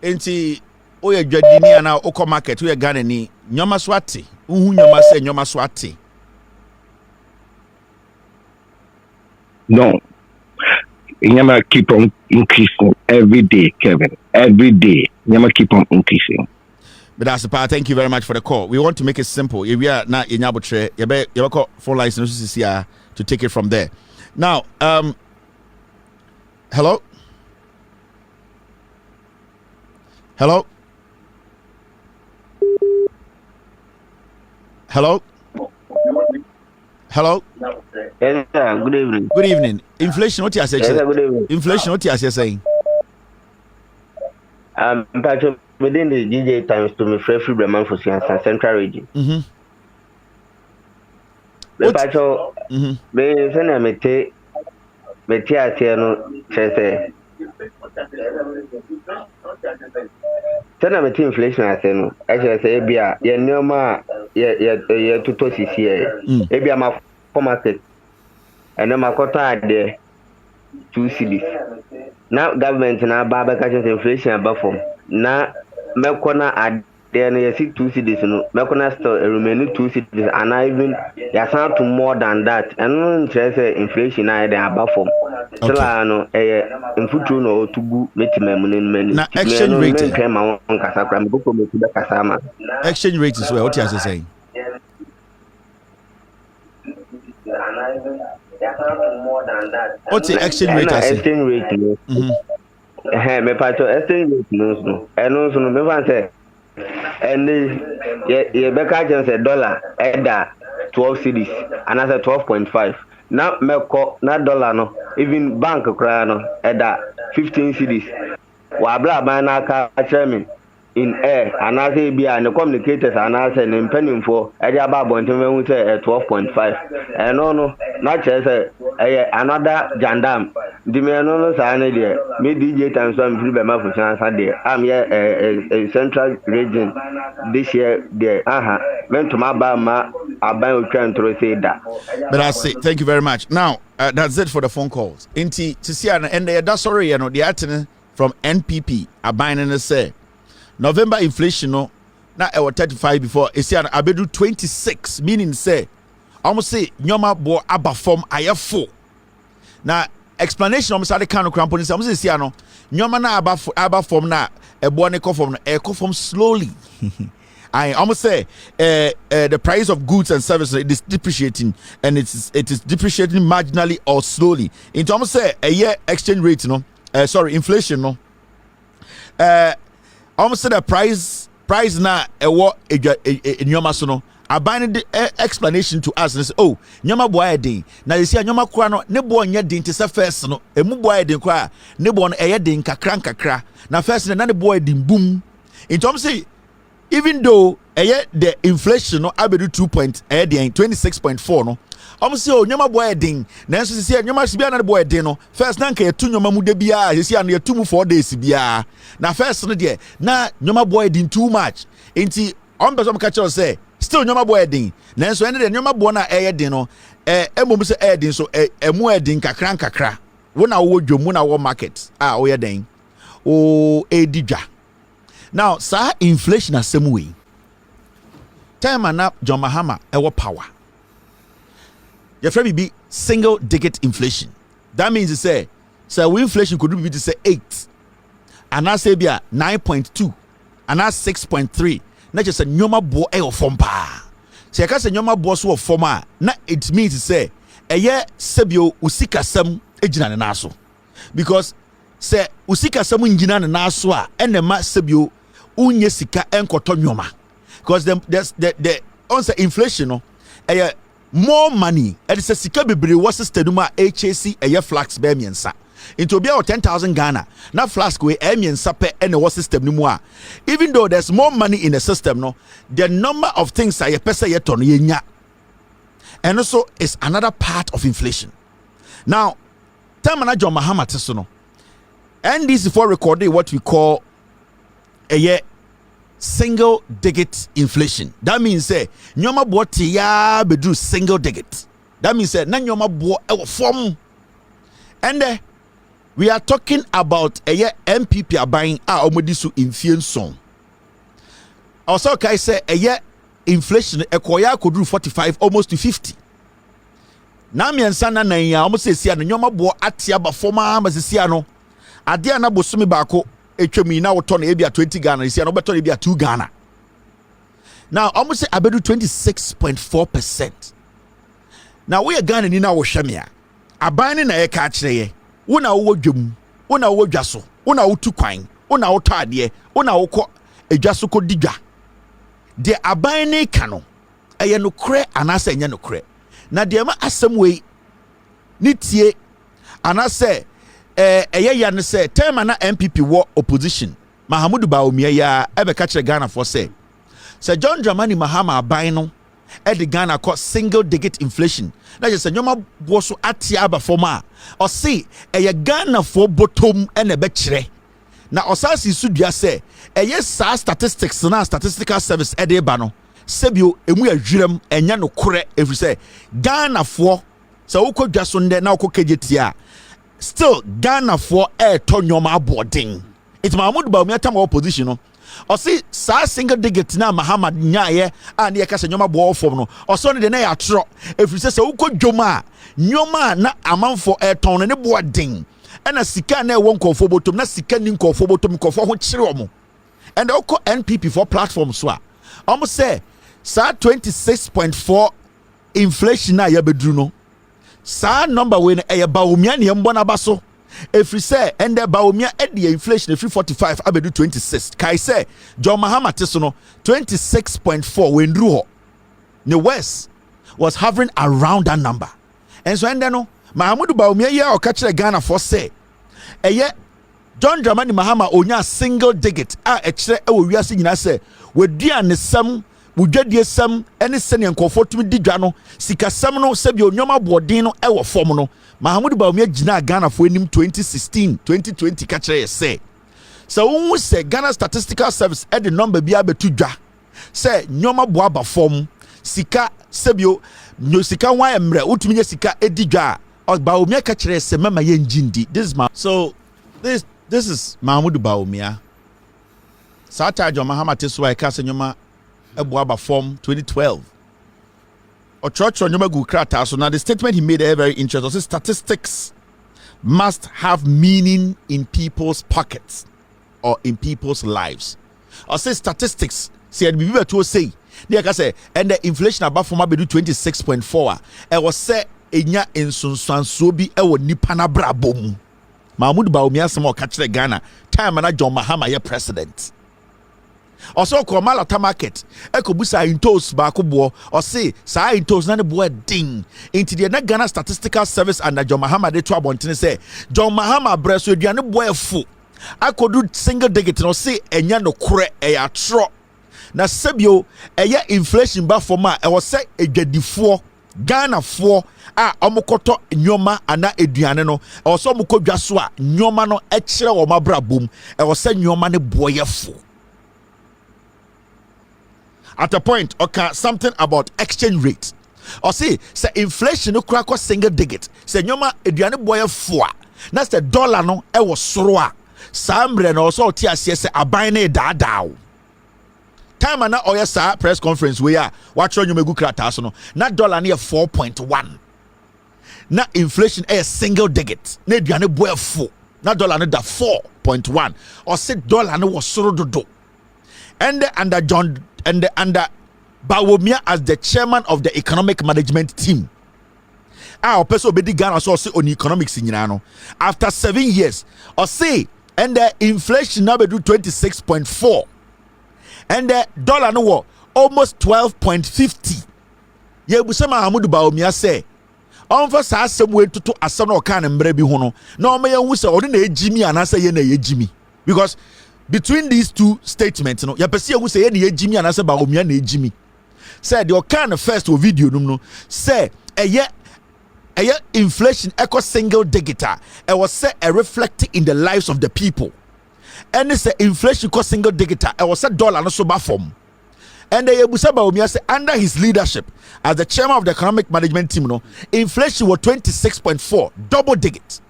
Enti oye dwadini ana okọ market we Ghana ni nyoma so ate uhu nyoma se nyoma so ate No. Nyama keep on increasing every day, Kevin. Every day. Nyama keep on increasing. But that's the part. Thank you very much for the call. We want to make it simple. If we are not in Yabutre, you call phone license to take it from there. Now, hello? Hello? Hello? Hello? Yes, sir. Good evening. Good evening. Inflation, what you saying? Yes, sir. Good evening. Inflation, what you saying? Within the DJ times to me free Bremen for Central region. The patcho, be send a mete atiano, say. Send a mete inflation ateno. Actually, say, Ebia, ye neoma, ye tuto CCA. Ebia ma market. And then my quota there 2 cities. Now government na baba catching inflation above from. Na mekona ad there na 2 cities no. Mekona still remaining 2 cities and I even to more than that. And no interest inflation na there above from. So no in future no to go many. Na exchange rate. Exchange rate is what you saying. What's the exchange rate? Exchange rate. Me pato exchange rate no. And also no me fan say. And ye beka just $1 either 12 cedis and as 12.5. Now me ko na dollar no. Even bank cry no either 15 cedis. Wa bla ban na ka chairman in air and I say be and the communicators and I say in penny for about 12.5 and no not just another jandam the man no sign there me DJ times I'm free by my for chance there I'm here a central region this year there went to my bar I buy trying to say that. But I say thank you very much. Now that's it for the phone calls. Inti to see and that's sorry you know the attendant from NPP are buying and say November inflation no na e 35 before e see an abedu 26 meaning say almost say nyoma bo aba form ayefo na explanation almost say kan crampo say almost see ano nyoma na aba form na e bo ne form no e form slowly I almost say the price of goods and services it is depreciating and it is depreciating marginally or slowly into almost say a year exchange rate no inflation no almost said the price na what nyoma so no abandon the explanation to us and say oh nyoma boy din na you see nyoma kura no ne boy nya din te se first no emu boy din kura ne boy no eye din kakra na first na ne boy din boom in terms say even though the inflation no abedu 26.4 no almost say oh nyoma boy din na so say nyoma sibia na boy din no first na nka etu nyoma mu de bia you see an etu mu 4 days bia na first no de na nyoma boy din too much enti on person catch us say still nyoma boy din na so ene de nyoma boy na din no emom say din so emu din kakra wo na wo dwom na wo market wo ye den o edidwa now sa inflation asem we time na John Mahama ewo power your friend be single digit inflation. That means to say we inflation could be to say 8 and I say be 9.2 and I 6.3. Not just a nyoma bo e form pa. So I can say nyoma bo so form na it means to say a year sebio usika sam ejina na naso because say usika sam njina na naso a enema sebio unye sika enkoto nyoma because there's the on say inflation no more money and it's a sika bebre was system ma HAC a flax be miensa into be 10,000 Ghana na flask we miensa pe and was system no more even though there's more money in the system no the number of things I pesa ye ton ye nya and also it's another part of inflation. Now time na John Mahama teso no and this for recording what we call a single digit inflation. That means say nyoma bo te ya bedu single digit. That means say na nyoma bo e form. And we are talking about a year NPP are buying omodisu inflation. Also kai say a year inflation ekoya could do 45 almost to 50. na miensa na nan ya omo sesia no nyoma bo atia ba forma ma sesia no ade na bosumi baako etwemi na woto na ebia 20 Ghana sesia no beto na ebia 2 Ghana. Now omo say abedu 26.4%. Now we Ghana ni na wo hweme a aban ni na ye ka kire ye wo na wo dwam wo na wo dwaso wo na wo tu kwan wo na wo to ade wo na wo kɔ edwaso kɔ digwa de aban ni ka no eye no kre anasa enye no kre na de ma asem wei ni tie anase eye ya ne se tema na NPP wo opposition Mahama Bawumia ya ebe ka kire Ghana for say John Dramani Mahama aban no the Ghana called single digit inflation. That is a nyoma boso atia aba forma. Or see a Ghana for bottom and a betre. Now osasi sudya say a yes statistics na statistical service bano. Sebio emu ya jurem enya no kure every say Ghana for so uko jasonde na uko kejetia. Still Ghana for to nyoma boarding. It's Mahama Bawumia time opposition no. Or see, sa single digit na Mahama nyaye and ye kasa nyoma bo form no. Or so ne na ya tro. If you say so uko joma, nyoma na amanfo ton ne boarding. And a sika na won konfo botom na sika ni konfo botom konfo ho kire omo. And uko NPP for platform so a. Omo say sa 26.4 inflation na ya bedru no. Sa number we na e Bawumia ne mbona baso. If we say and the Bawumia at the inflation if 45 abedu 26 kai say John Mahama tesono 26.4 when ruho the West was hovering around that number. And so and then no Mahama Bawumia ya o catch Ghana for say John Dramani Mahama onya single digit a kire e wo wiase nyina say we dua ne sam wudwadie sam ene sene nkofo tumi digwa no sika sam no sebi onyoma boden no e wo fom no Mahama Bawumia gina Ghana for enim 2016 2020 ka kire say so won say Ghana Statistical Service e the number bia betu dwa say nyoma bo aba fom sika sebio nyo sika wan emre utumi nya sika edigwa Bawumia ka kire say mama ye njindi this is Mahama Bawumia Sata John Mahama teso e ka say nyoma Eba form 2012. Or church on Krata. So now the statement he made is very interesting. So statistics must have meaning in people's pockets or in people's lives. Or say statistics. See, I'd be able to say, like I say, and the inflation about form be do 26.4. I was say enya in Sunsansobi ewo nipana brabom. Mahama Bawumia samo catch the Ghana. Time and John Mahama ye president. Also Komala market ekobusa intos baako bo or say sa intos na ne bo ding into the Ghana Statistical Service and John Mahama de to abontene say John Mahama breso aduane bo afu akodu single digit no say enya no kore eya tro na sebio eya inflation ba for ma e wo say edwadifo Ghana for a omokoto nyoma ana aduane no e wo so omokodwa so a nyoma no e kire wo mabrabom e wo say nyoma ne bo afu. At a point, okay, something about exchange rate. Or see, say inflation no crack or single digit. Say nyoma eduane boy four. That's the dollar no e was sroa. Sambre no so tia say abine da daw. Time na oya sa press conference we are watch on nyoma gu krata so no. Na dollar near 4.1. Na inflation e single digit. Na eduane boy four. Na dollar no da 4.1. Or say dollar no was soro dodo. And under John and under Bawumia as the chairman of the economic management team. Our person be Ghana so say on economics in no. After 7 years, or say and the inflation now be do 26.4. And the dollar no almost 12.50. Ye busa Mahama Bawumia say on for sa asem we to asem no kan mbre bi ho no. Na o me yan hu say odi na ejimi anasa ye na ejimi because between these two statements, you know, you perceive who say any Jimmy and I say Bawumia na Jimmy. Said your kind of first video, no, say a year inflation echo single digit. I was say a reflecting in the lives of the people. And it's a inflation cost single digit. I was a dollar no so form. And the Yebusa Bawumia say under his leadership as the chairman of the economic management team, no, inflation was 26.4, double digit.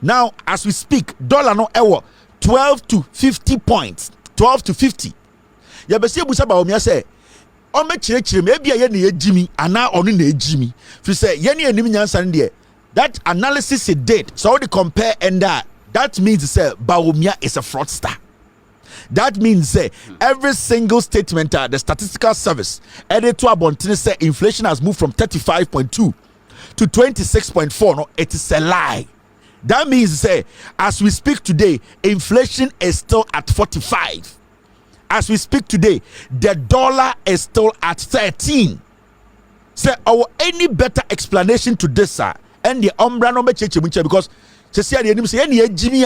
Now, as we speak, dollar no ever 12 to 50 points. 12 to 50. Ya besi Yebusa Bawumia say o me chire me bia ye na ejimi ana onu na ejimi fi say ye na enim nyansa ne that analysis it did so they compare and that means say Bawumia is a fraudster. That means say every single statement the statistical service added to Abontine say inflation has moved from 35.2 to 26.4. No, it is a lie. That means say as we speak today, inflation is still at 45. As we speak today, the dollar is still at 13. Say our any better explanation to this and the umbra no because say the enemy say any Jimmy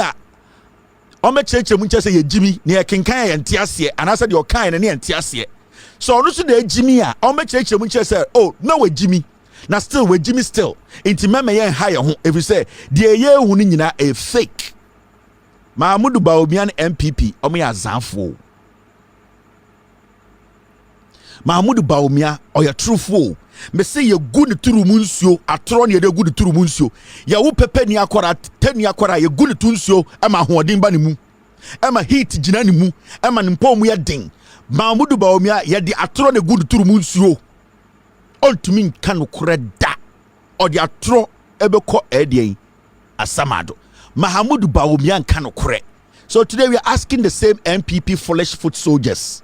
Ome cheche munche say ye Jimmy ne kenkan ye ntiase and I said your kind ne ntiase so ono so de Jimmy a ome cheche munche say oh no we Jimmy na still we Jimmy still inti meme ye ha ye ho if you say de ye hu ni nyina a fake Mahama Bawumia NPP ome ya zanfo Mahama Bawumia oya truthful me say ye good turu munsuo atro ne de good turu munsuo ya wo pepe ni akora tani akora ye good tunsuo ama hoodin ba ne mu ama heat gina ne mu ama ne mpom ye den Mahama Bawumia ye de atro ne good turu munsuo ontumi nka no koreda o de atro ebekọ edien asamado Mahama Bawumia nka no kore. So today we are asking the same NPP foolish foot soldiers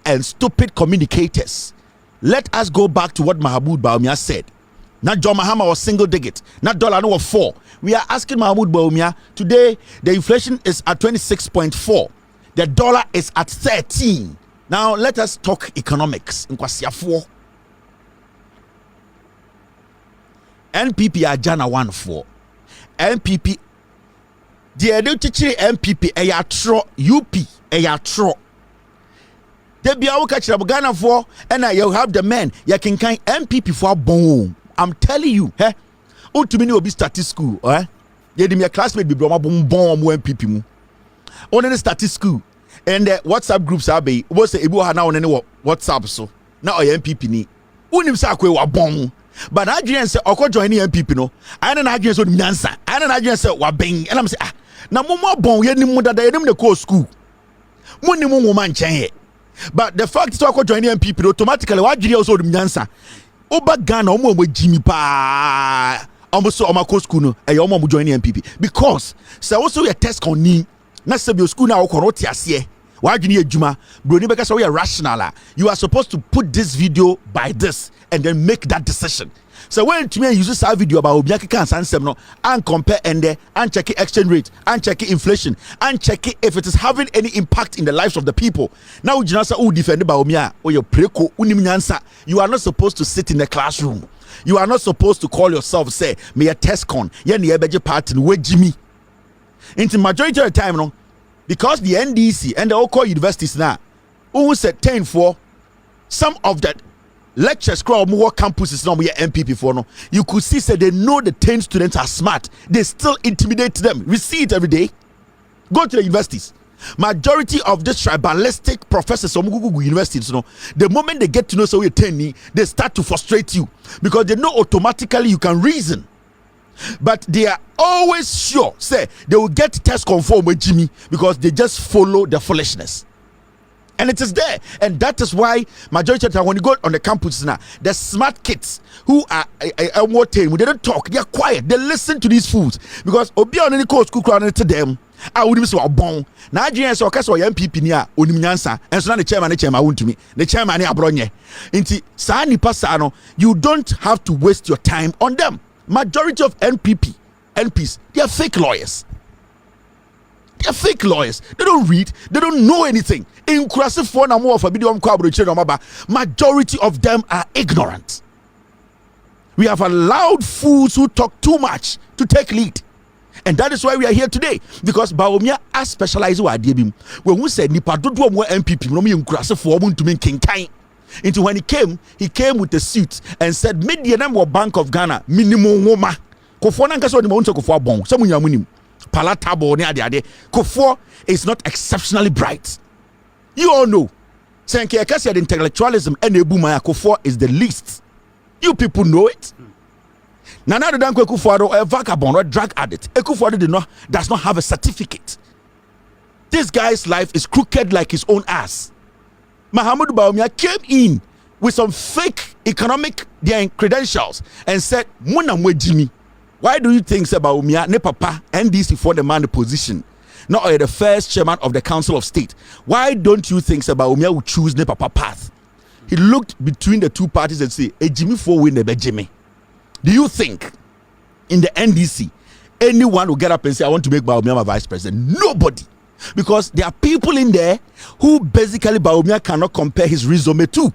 and stupid communicators. Let us go back to what Mahama Bawumia said. Not John Mahama was single digit. Not dollar no was 4. We are asking Mahama Bawumia today. The inflation is at 26.4. The dollar is at 13. Now let us talk economics. NPP are Jana 1-4. NPP. The education NPP a tro UP a tro. They be our catch up Ghana for and you have the men you can kind NPP for bon. I'm telling you, eh? Oh, to me, will be static school, eh? You me a classmate be bon NPP mu. On any static school and the WhatsApp groups are be what's the Ibu now on any WhatsApp so now I NPP ni. Unim sa kwe wa bon. But Nigerian say oko join NPP no. I don't Nigerian so nyansa. I don't Nigerian say wa beng. And I'm say ah na mo bon ye ni mu dada ye ni the call school. Mo ni mo man chen. But the fact is, I join NPP automatically. Why do you also do nyansa? Oba Ghana, omo Jimmy pa. Almost so omo school no. I omo join NPP because so also your test on ni. Na se bi school na okoroti ase. Why do you juma? Bro, ni because we are rational. You are supposed to put this video by this and then make that decision. So when to me use this video about obiaki kan sansem no and compare and check exchange rate and check inflation and check if it is having any impact in the lives of the people. Now you say oh defend Bawumia or your preko unim nyansa. You are not supposed to sit in the classroom. You are not supposed to call yourself say me a test con. Ye ni ebeje party we Jimmy. Into majority of the time no because the NDC and the local universities now who said 10 for some of that lectures crowd more campuses now we are NPP for no. You could see say they know the 10 students are smart. They still intimidate them. We see it every day. Go to the universities. Majority of these tribalistic professors from Google universities, you know, the moment they get to know so we're 10, they start to frustrate you because they know automatically you can reason. But they are always sure say they will get test conform with Jimmy because they just follow the foolishness. And it is there. And that is why majority of the time when you go on the campus now, the smart kids who are more tame, they don't talk, they are quiet, they listen to these fools. Because Obi on any course school crowd to them, I would be so bon. Nigerians so case or MPP near Unimyansa, and so now the chairman won't to me. The chairman abronye. Inti Sani Pasano, you don't have to waste your time on them. Majority of NPs, they are fake lawyers. They're fake lawyers. They don't read. They don't know anything. Majority of them are ignorant. We have allowed fools who talk too much to take lead. And that is why we are here today. Because Bawumia are specialized with idea. When we said Nipa do more NPP, no me nkrase for to make kinkai. Into when he came with a suit and said, "Media number Bank of Ghana minimum woma." Kofo na nkaso ni mo nso kofo abon. Some nyamunim. Palatable near the idea. Kofo is not exceptionally bright. You all know. Saying the intellectualism and Ebumaya Kofo is the least. You people know it. Nana Danko Kufado, a vagabond or drug addict. Ekufado does not have a certificate. This guy's life is crooked like his own ass. Mahama Bawumia came in with some fake economic credentials and said, Muna Jimmy. Why do you think about Umia ne papa NDC for the man the position? Not the first chairman of the Council of State. Why don't you think about Umia would choose ne papa path? He looked between the two parties and say, "A Jimmy for win the Jimmy." Do you think in the NDC anyone will get up and say, "I want to make Bawumia my vice president"? Nobody, because there are people in there who basically Bawumia cannot compare his resume to.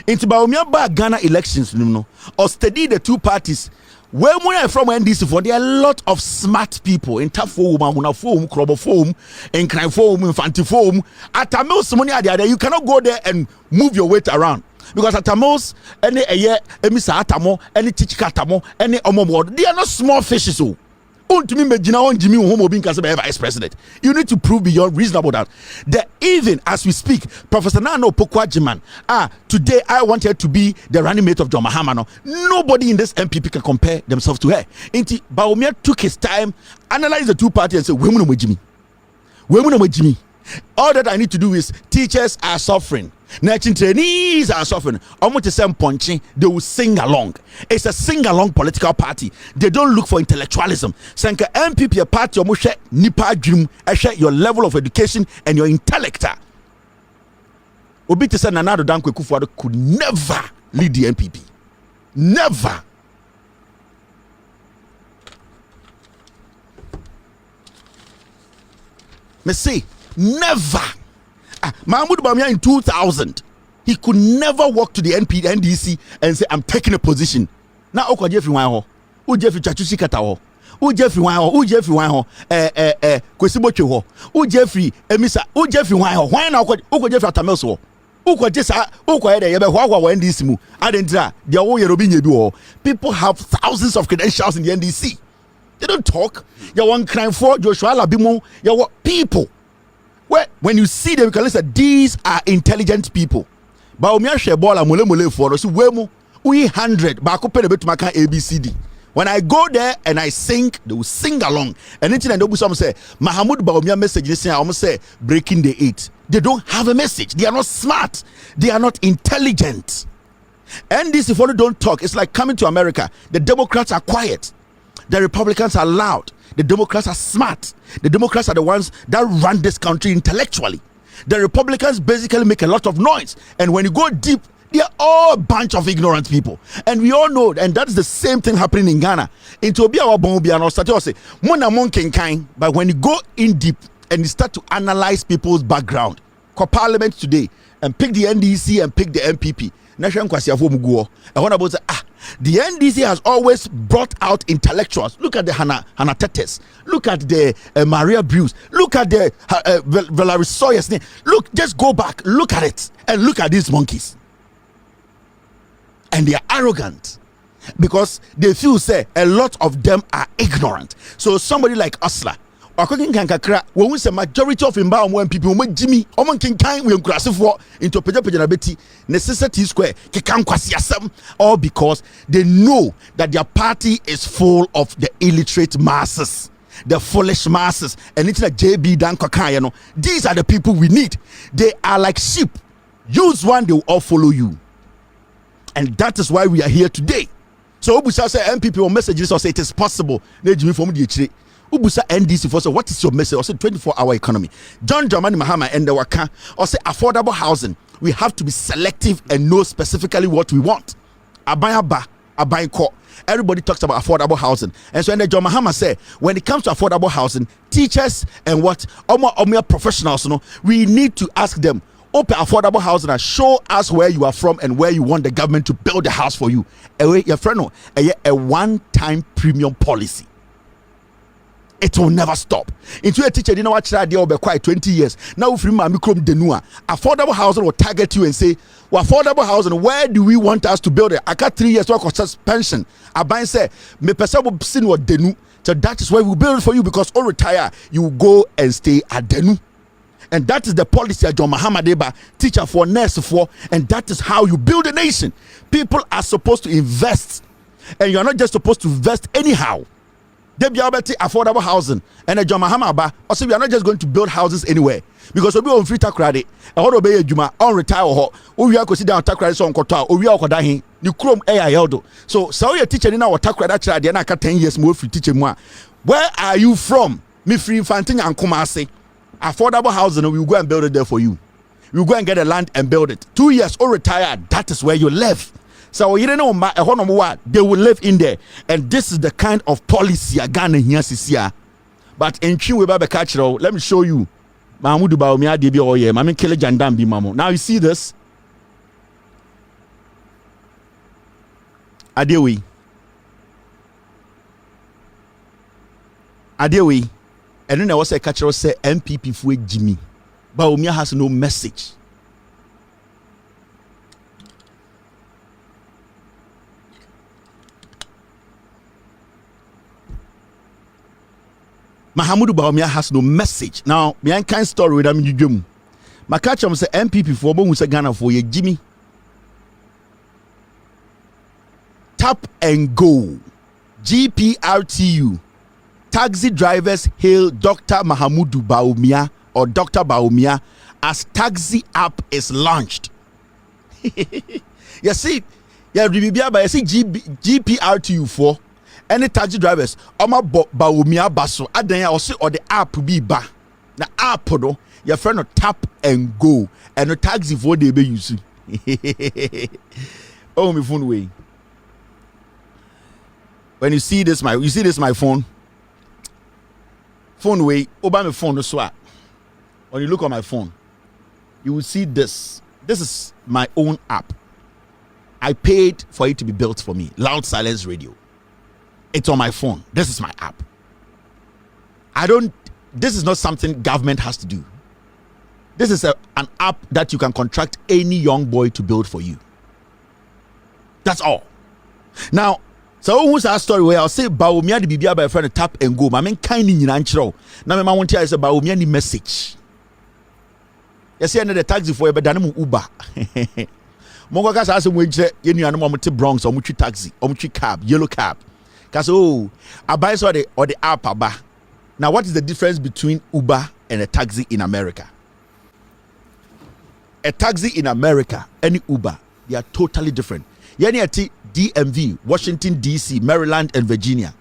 Into Bawumia ba Ghana elections, or study the two parties. Where we are from NDC for, there are a lot of smart people in tough form, crop form, and crime form, infanty form. At a most money are there, you cannot go there and move your weight around. Because at a most, any emisa atamo, any chichikatamo, any omomo, they are not small fishes. So, vice president. You need to prove beyond reasonable doubt that even as we speak, Professor Nano Pokwajiman, today I wanted to be the running mate of John Mahama. Nobody in this NPP can compare themselves to her. Inti Bawumia took his time, analyzed the two parties and said, "Women with Jimmy. All that I need to do is teachers are suffering. Nursing trainees are suffering. Almost the same punching, they will sing along. It's a sing-along political party. They don't look for intellectualism. Sanka NPP a party almost nipa dream, your level of education and your intellect. Obi to say Nana Dankwe Kufuor could never lead the NPP. Never. Me say never. Mahmoud Bawumia in 2000, he could never walk to the NDC and say, "I'm taking a position." Now, Oko Jeffrey Wanho, who Jeffrey Chachushi Kataho, who Jeffrey Wanho, Kwesibo Cheho, who Jeffrey Emisa, who Jeffrey Wanho, why now Oko Jeffrey Atamelso, Oko Jessa, Oko Ede, Yabawa, NDC, Adentra, the Owo Yerobin Yedu. People have thousands of credentials in the NDC. They don't talk. You want crime for Joshua Labimo, you want people. Well, when you see them, you can listen. These are intelligent people. Bawumia shebola mole for us. We 100. Bawku pay the bit to make ABCD. When I go there and I sing, they will sing along. And anything and some say Mahmoud Bawumia message. Listen, I almost say breaking the 8. They don't have a message. They are not smart. They are not intelligent. And this if only don't talk. It's like coming to America. The Democrats are quiet. The Republicans are loud. The Democrats are smart. The Democrats are the ones that run this country intellectually. The Republicans basically make a lot of noise. And when you go deep, they are all a bunch of ignorant people. And we all know, and that's the same thing happening in Ghana. Into Obi Awabonbi and Ostati say, Mona Monken kind, but when you go in deep and you start to analyze people's background, call Parliament today and pick the NDC and pick the NPP. National Kwasiafo Muguo. And what about the NDC has always brought out intellectuals. Look at the Hannah Tetes. Look at the Maria Bruce. Look at the Valerie Sawyer's name. Look, just go back. Look at it. And look at these monkeys. And they are arrogant. Because they feel, say, a lot of them are ignorant. So somebody like Osler, when we say majority of Mba people, Jimmy, we into Pejapejabeti, necessity square, all because they know that their party is full of the illiterate masses, the foolish masses, and it's like JB Dan Kakayano. These are the people we need. They are like sheep. Use one, they will all follow you. And that is why we are here today. So Obusa say NPP will message this or say it is possible. Ubusa NDC for so what is your message? I said 24-hour economy. John Dramani Mahama and the Waka or say affordable housing. We have to be selective and know specifically what we want. Abayaba, Abayko. Everybody talks about affordable housing. And so John Mahama said, when it comes to affordable housing, teachers and what Omo professionals, we need to ask them, open affordable housing and show us where you are from and where you want the government to build a house for you. Your friend, a one-time premium policy. It will never stop. Into a teacher, you know what, they will be quite 20 years. Now, if you denua, affordable housing will target you and say, well, affordable housing, where do we want us to build it? I got 3 years work of suspension. I buy and say, me person will see what denu. So that is why we build it for you, because all retire, you will go and stay at denu. And that is the policy of John Mahama Deba, teacher for, nurse for, and that is how you build a nation. People are supposed to invest, and you are not just supposed to invest anyhow. They be able to affordable housing, and a John Mahama Ba also we are not just going to build houses anywhere. because obi on free takrade e ho do be adwuma on retire ho owi akosi down takrade so onkoto a owi akoda he ni krom e ayeldo so you teacher ni na takrade akira de na aka 10 years mo free teacher mu a where are you from me free infantin ankoma ase affordable housing we will go and build it there for you. You go and get a land and build it. 2 years or retired, that is where you live. So you don't know what they will live in there. And this is the kind of policy Ghana here. But in Chiweba, let me show you. Mahmudu Baumia Debi Oye, Mami Kele Jandam Bi Mamo. Now you see this. Adewi. And then I was a catcher say NPP for Jimmy. Baumia has no message. Mahamudu Baumia has no message. Now, me an kind story with them you. My catcher say NPP for who say Ghana for ye Jimmy. Tap and go. GPRTU. Taxi drivers hail Dr. Mahamudu Baumia or Dr. Baumia as taxi app is launched. You see, GPRTU for any taxi drivers. Oma Baumia baso adanya also or the app be ba. Na app no your friend no tap and go and no taxi for they be use. Oh my phone way. When you see this my phone. Phone way, over my phone, no swap. When you look on my phone, you will see this. This is my own app. I paid for it to be built for me. Loud Silence Radio. It's on my phone. This is my app. This is not something government has to do. This is an app that you can contract any young boy to build for you. That's all. Now, so who's our story where I'll say Baumia the Bibia by a friend tap and go. I mean kind in antro. Now my want to say Baumia the message. You see another taxi for but than Uber. Mongo kasa ase mo je yenu anu mo te Bronx or muchi taxi or muchi cab, yellow cab. Kasa I buy so the app aba. Now what is the difference between Uber and a taxi in America? A taxi in America and Uber, they are totally different. Yani ati DMV, Washington DC, Maryland and Virginia.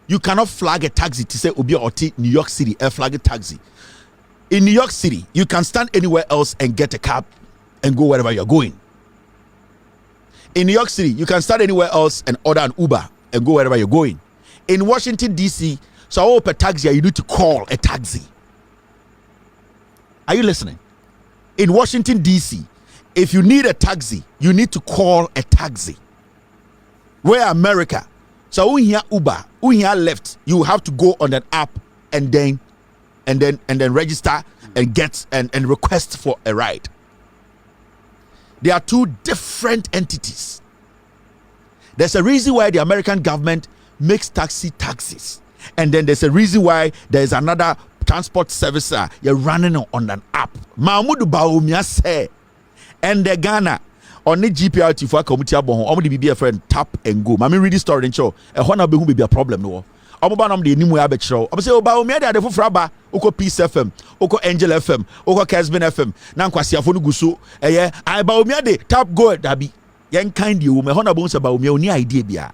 You cannot flag a taxi to say Obi Oti New York City, a flag a taxi. In New York City, you can stand anywhere else and get a cab and go wherever you're going. In New York City, you can stand anywhere else and order an Uber and go wherever you're going. In Washington DC, so I open a taxi, you need to call a taxi. Are you listening? In Washington DC, if you need a taxi, you need to call a taxi. Where America, so when here Uber, when here Lyft, you have to go on an app and then register and get and request for a ride. They are two different entities. There's a reason why the American government makes taxis, and then there's a reason why there's another transport service you're running on an app. Mahmudu Baumia say, and the Ghana on the GPRT for committee abon omo de bibia friend tap and go. Mami read the story and show e ho na be hu be a problem no. Omo ba nom de nimu ya be kire. Omo say o ba o me de foforo ba oko Peace FM, oko Angel FM, oko Kesben FM. Na nkwasiafo no guso eye I ba o me de tap go da bi. Yen kind you me ho na bo se ba o me oni idea bia.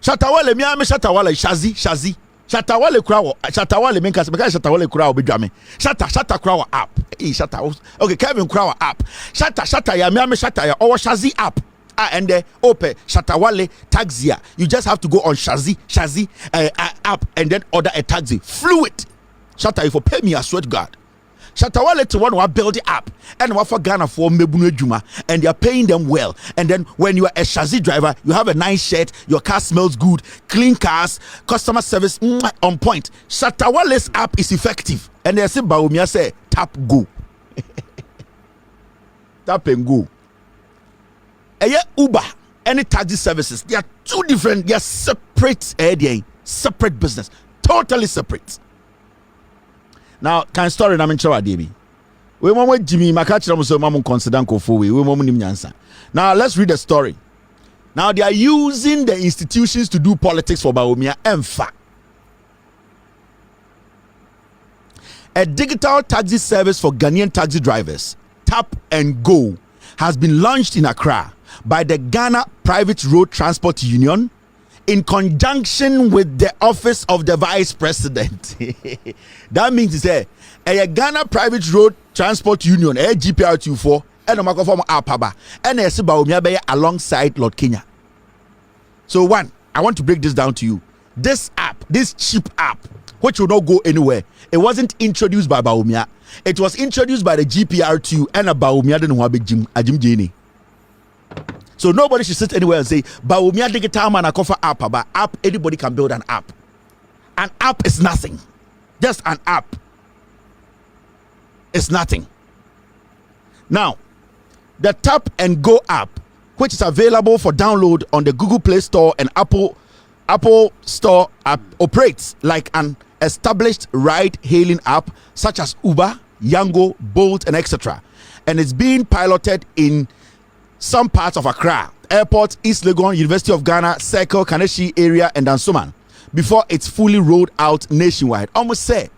Shatawale mi ame shatawale shazi. Shatawale krawo, Shatawale menkas because Shatawale krawo be dwame. Shata krawo app. Shata. Okay, Kevin krawo app. Shata ya me shata ya or Shazi app. And open Shatawale taxia. You just have to go on Shazi app and then order a taxi. Fluid. Shata if you pay me, I swear to God. Shatawale to one who build the app and what for Ghana for Mebunu Juma and they are paying them well. And then when you are a Shazi driver, you have a nice shirt, your car smells good, clean cars, customer service on point. Shatawale's app is effective. And they say Baumia say tap go. Tap and go. Uber, any taxi services, they are two different, they are separate separate business, totally separate. Now, can story na menchawa debi. We mama Jimmy makachira mo so mama consider nkofo we mama nim nyansa. Now, let's read the story. Now, they are using the institutions to do politics for Baumia emfa. A digital taxi service for Ghanaian taxi drivers, Tap and Go, has been launched in Accra by the Ghana Private Road Transport Union in conjunction with the Office of the Vice President. That means to say, a Ghana Private Road Transport Union, a GPR24, and a microphone Apaba, and a Sibaumia alongside Lord Kenya. So, one, I want to break this down to you. This app, this cheap app, which will not go anywhere, it wasn't introduced by Baumia. It was introduced by the GPR2 and a Baumia didn't want to Jim Jini. So nobody should sit anywhere and say, Baumia digital man akofa app, but app, anybody can build an app. An app is nothing. Just an app. It's nothing. Now, the Tap and Go app, which is available for download on the Google Play Store and Apple Store, operates like an established ride-hailing app such as Uber, Yango, Bolt, and etc. And it's being piloted in some parts of Accra, Airport, East Legon, University of Ghana, Circle, Kaneshi area, and Dansoman before it's fully rolled out nationwide. Almost say,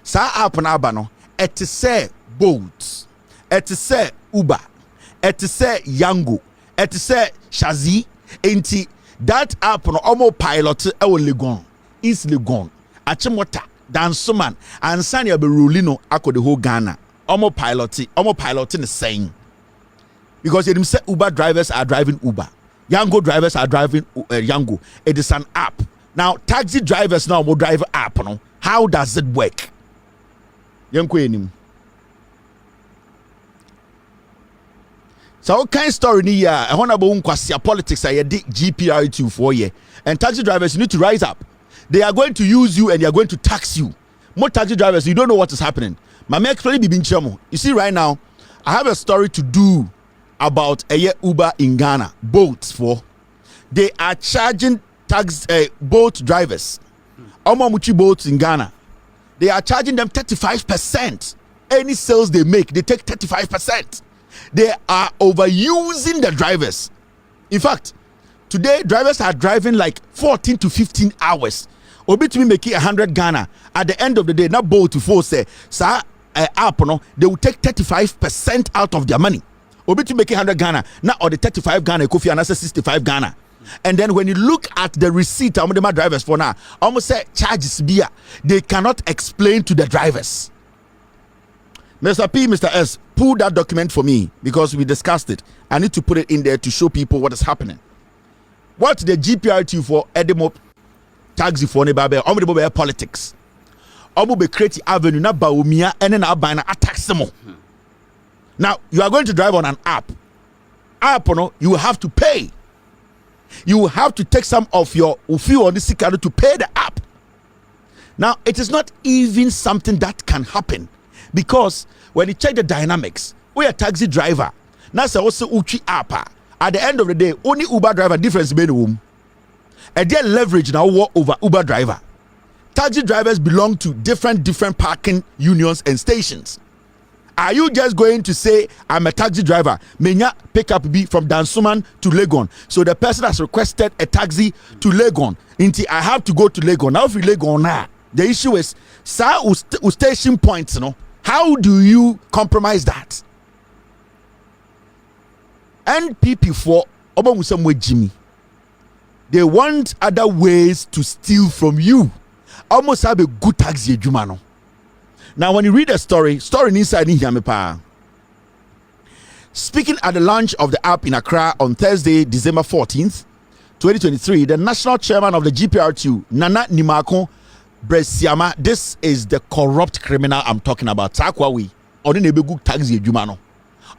sa app na abano, et say Bolt, et say Uber, et say Yango, et say Shazi, enti that app no almost pilot ewo Legon, East Legon, Achimota, Dansoman, and Sanya be Rulino ako the whole Ghana. Almost piloting the same. Because it say Uber drivers are driving Uber, Yango drivers are driving Yango. It is an app. Now taxi drivers now will drive app. No, how does it work? Yanko enim. So what kind of story ni ya? I want about unkwasiya politics. I did GPR2 for year. And taxi drivers, you need to rise up. They are going to use you and they are going to tax you. More taxi drivers, you don't know what is happening. My make really be chamo. You see right now, I have a story to do about a Uber in Ghana. Boats for they are charging boat drivers. Omamuchi boats in Ghana. They are charging them 35%. Any sales they make, they take 35%. They are overusing the drivers. In fact, today drivers are driving like 14 to 15 hours. Obi to me making 100 Ghana. At the end of the day, not boat to force say, sir, app no, they will take 35% out of their money. Obi to make 100 Ghana, now or the 35 Ghana, Kofi and 65 Ghana. And then when you look at the receipt, I'm the drivers for now, almost say charges beer, they cannot explain to the drivers. Mr. P, Mr. S, pull that document for me because we discussed it. I need to put it in there to show people what is happening. What the GPR2 for Edemo taxi for Nebabe, Omnibo politics. Omo be create avenue na Baumia and then Abana attack some. Now you are going to drive on an app. No, you have to pay. You have to take some of your ufi on the security to pay the app. Now it is not even something that can happen because when you check the dynamics, we are taxi driver. Now say also uchi app. At the end of the day, only Uber driver difference between whom. And their leverage now war over Uber driver. Taxi drivers belong to different parking unions and stations. Are you just going to say I'm a taxi driver? Menya pickup be from Dansoman to Legon. So the person has requested a taxi to Legon. Until I have to go to Legon. Now if you Legon now, the issue is station points, you know. How do you compromise that? NPP for Obamusamwe Jimmy. They want other ways to steal from you. Almost have a good taxi Jumano. Now, when you read the story inside in Yamepa. Speaking at the launch of the app in Accra on Thursday, December 14th, 2023, the national chairman of the GPR2, Nana Nimako Bresiama, this is the corrupt criminal I'm talking about. Takwawi, or the good taxi Jumano,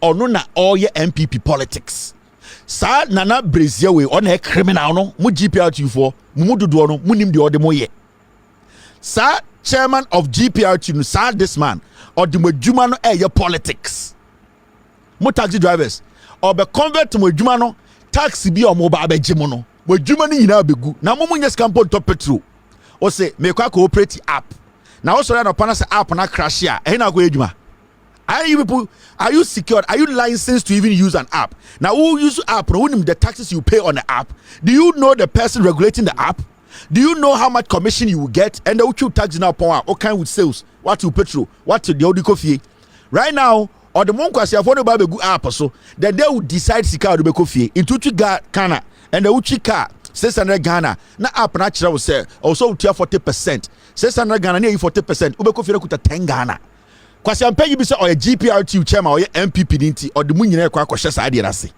or no na all your NPP politics. Sa Nana Bresiawe on a criminal no, mu GPR2 for Mumuduano, Munim de Odemoye. Sa chairman of GPR2, sa this man, or the Mujumano your politics. Mo taxi drivers, or be convert to Mujumano, taxi be or mobile be Jimono. Mujumani ina be good. Now Mumunyas campo top petrol. Or say, make a cooperative app. Now also run upon us app and a crash here. Are you people, are you secured? Are you licensed to even use an app? Now who use app? The taxes you pay on the app. Do you know the person regulating the app? Do you know how much commission you will get? And the uchu tax now upon what kind with sales? What to petrol? What to the Odiko right now? Or the monk was affordable by the good app so then they will decide Sika to be coffee into Ghana and the Uchi car 600 Ghana. Na app natural will say also 40%. 600 Ghana near 40%. Ube coffee kuta 10 Ghana. Kwasi ampe you be say or a GPRT chairman or NPP dinti or the munye kwa shesa adi rasi.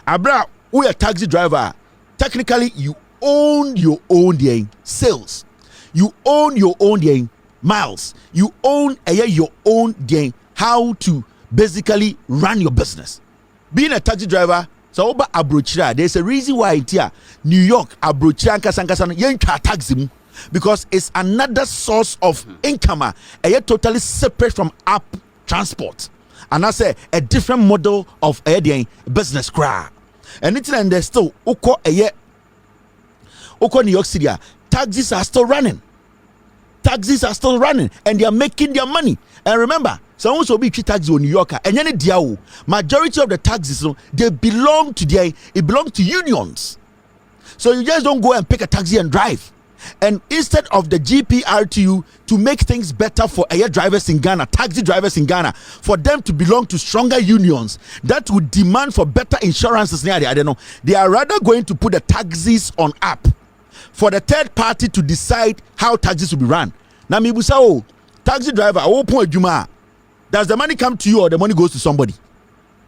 Abra, we a taxi driver. Technically, you own your own sales. You own your own miles. You own your own how to basically run your business. Being a taxi driver, so over abrochira, there's a reason why it's here. New York abrochira kasankasana yenka taxi because it's another source of income. Totally separate from app transport, and I say a different model of business craft. And it's and there's still Oko New York City, taxis are still running. Taxis are still running and they are making their money. And remember, someone will be taxi in New York and any diao. Majority of the taxis they belong to it belongs to unions. So you just don't go and pick a taxi and drive. And instead of the GPRTU to make things better for air drivers in Ghana, taxi drivers in Ghana, for them to belong to stronger unions that would demand for better insurances, I don't know. They are rather going to put the taxis on app for the third party to decide how taxis will be run. Now, me say, oh, taxi driver, does the money come to you or the money goes to somebody?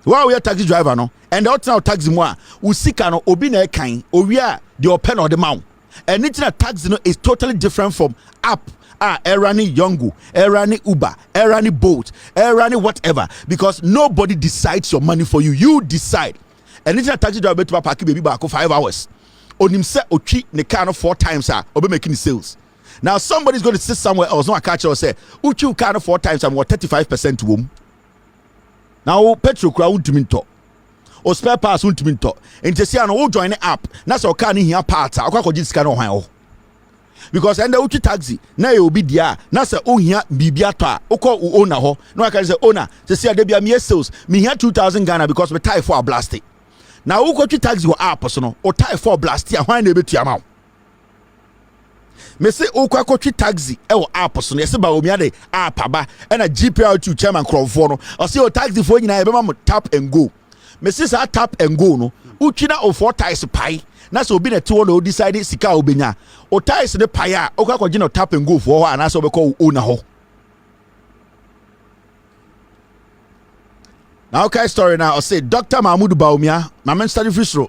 Well, we are taxi driver, no, and the outside taxi moi, usika no obi na kind, or we are the open or the mount. And internet taxi is totally different from app. Erani Yongo, Erani Uber, Erani Boat, Erani whatever. Because nobody decides your money for you. You decide. And internet taxi driver to park baby back 5 hours. On himself, Ochi ne car 4 times or be making sales. Now somebody's going to sit somewhere else. No, I catch or say, Uchi car 4 times and what 35% to whom. Now petrol crowd to minto. Or spare parts won't mean to. And to see an old join app, that's all can here parts. I'll call this kind of because and the Uchi taxi now you will be there. Nasa oh here bibiata oko owner ho. No, I can say owner to see a debia me sales me here 2,000 Ghana because me tie for a blasting. Now Uchi taxi or app personal or tie for blast here why never to your mouth. Me say Uchi taxi or app personal yes about me the app aba and a GPR2 chairman crowd for no or see your taxi for you now tap and go. Mrs. I tap and go no. Uchina or 4 ties pie. Na so be na 2 no decide sika obenya. O ties the pie. Oka ko gino tap and go for and aso be call owner ho. Now okay story now. I say Dr. Mahmoud Baumia, my man study free.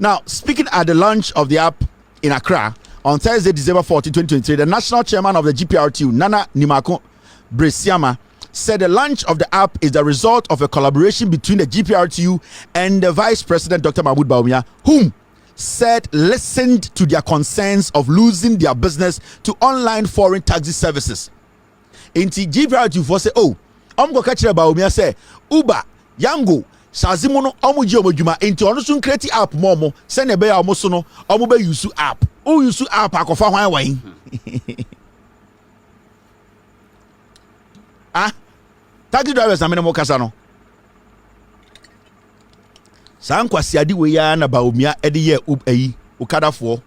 Now speaking at the launch of the app in Accra on Thursday, December 14, 2023, the national chairman of the GPRTU, Nana Nimako Bresiama, said the launch of the app is the result of a collaboration between the GPRTU and the Vice President Dr. Mahmoud Baumia, whom said listened to their concerns of losing their business to online foreign taxi services. Inti GPRTU for say, oh, I'm going to catch Baumia say, Uber, Yango, Shazimono, Omuji Omojuma, into Onusun create app momo, send a bear Mosono, Omube Yusu app. Oh, Yusu app, Akofa Wine. Ah? Taxi drivers na menemo kasa no. San kwasi adi we ya na Baumia ede ye ukadafo.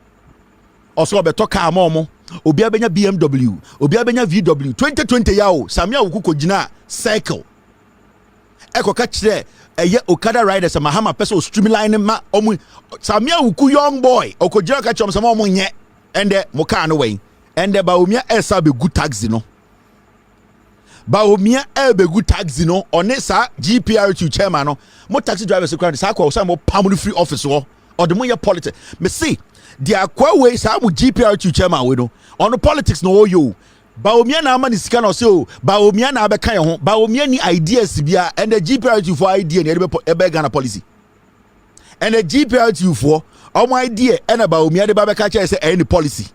Oso obeto car momo, obi abenya BMW, obi abenya VW 2020 ya o, Samia wuku gina cycle. Eko ka kire eye Okada riders Mahama person streamline ma omu Samia wuku young boy, okojira ka chom sama omu nye ende mo car no way. Ende Baumia esa be good taxi no. Baumia ebegu taxi no on sa GPRTU chairman no mo taxi drivers kwani sa kwa so mo pamulu free office wo or the mo politics me see dia kwa way sa mo GPRTU chairman we no on politics no yo Baumia na ama ni sika no so Baumia na abeka ye ho Baumia ni ideas bia and the GPRTU for idea na ebe Ghana policy and the GPRTU for all my idea and Baumia de babeka cha say any policy.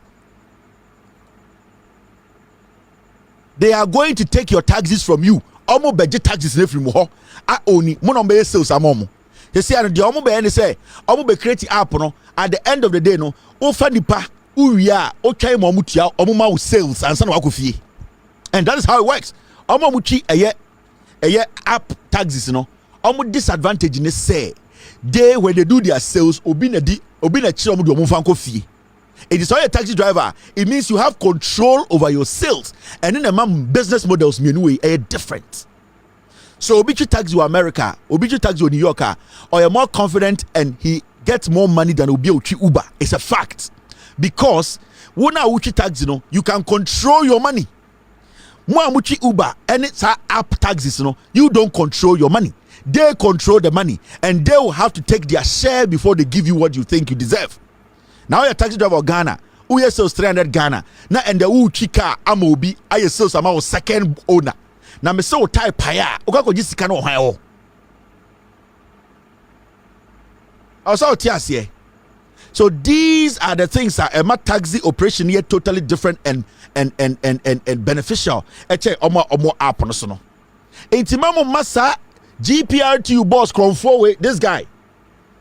They are going to take your taxes from you. Omo budget taxes ne from ho. Oni mo no be sales amomo. You see and the omo be say omo be create app no at the end of the day no ofa nipa uwia o twan mo mutua omo ma sales and na wakofie. And that is how it works. Omo muchi eye app taxes no. Omo disadvantage ne say they when they do their sales obi na di obi na kyerɛ mo de ɔmo mfa nkɔ fie. It is all a taxi driver. It means you have control over your sales. And in the business models, are different. So Obichi taxi to America, Obichi taxi to New Yorker, or you're more confident and he gets more money than Obi Uber. It's a fact. Because when Uchi taxi, you can control your money. Muamuchi Uber and it's our app taxis, you don't control your money. They control the money and they will have to take their share before they give you what you think you deserve. Now you're taxi driver of Ghana, who you sales 300 Ghana. Now and the Uchika Amobi, I sales amount second owner. Now me so type paya, ukako jisi kano hayo. Also tiasye. So these are the things that a taxi operation here totally different and beneficial. Eche omo app no so no. Intimamo massa GPRTU boss come forward. This guy,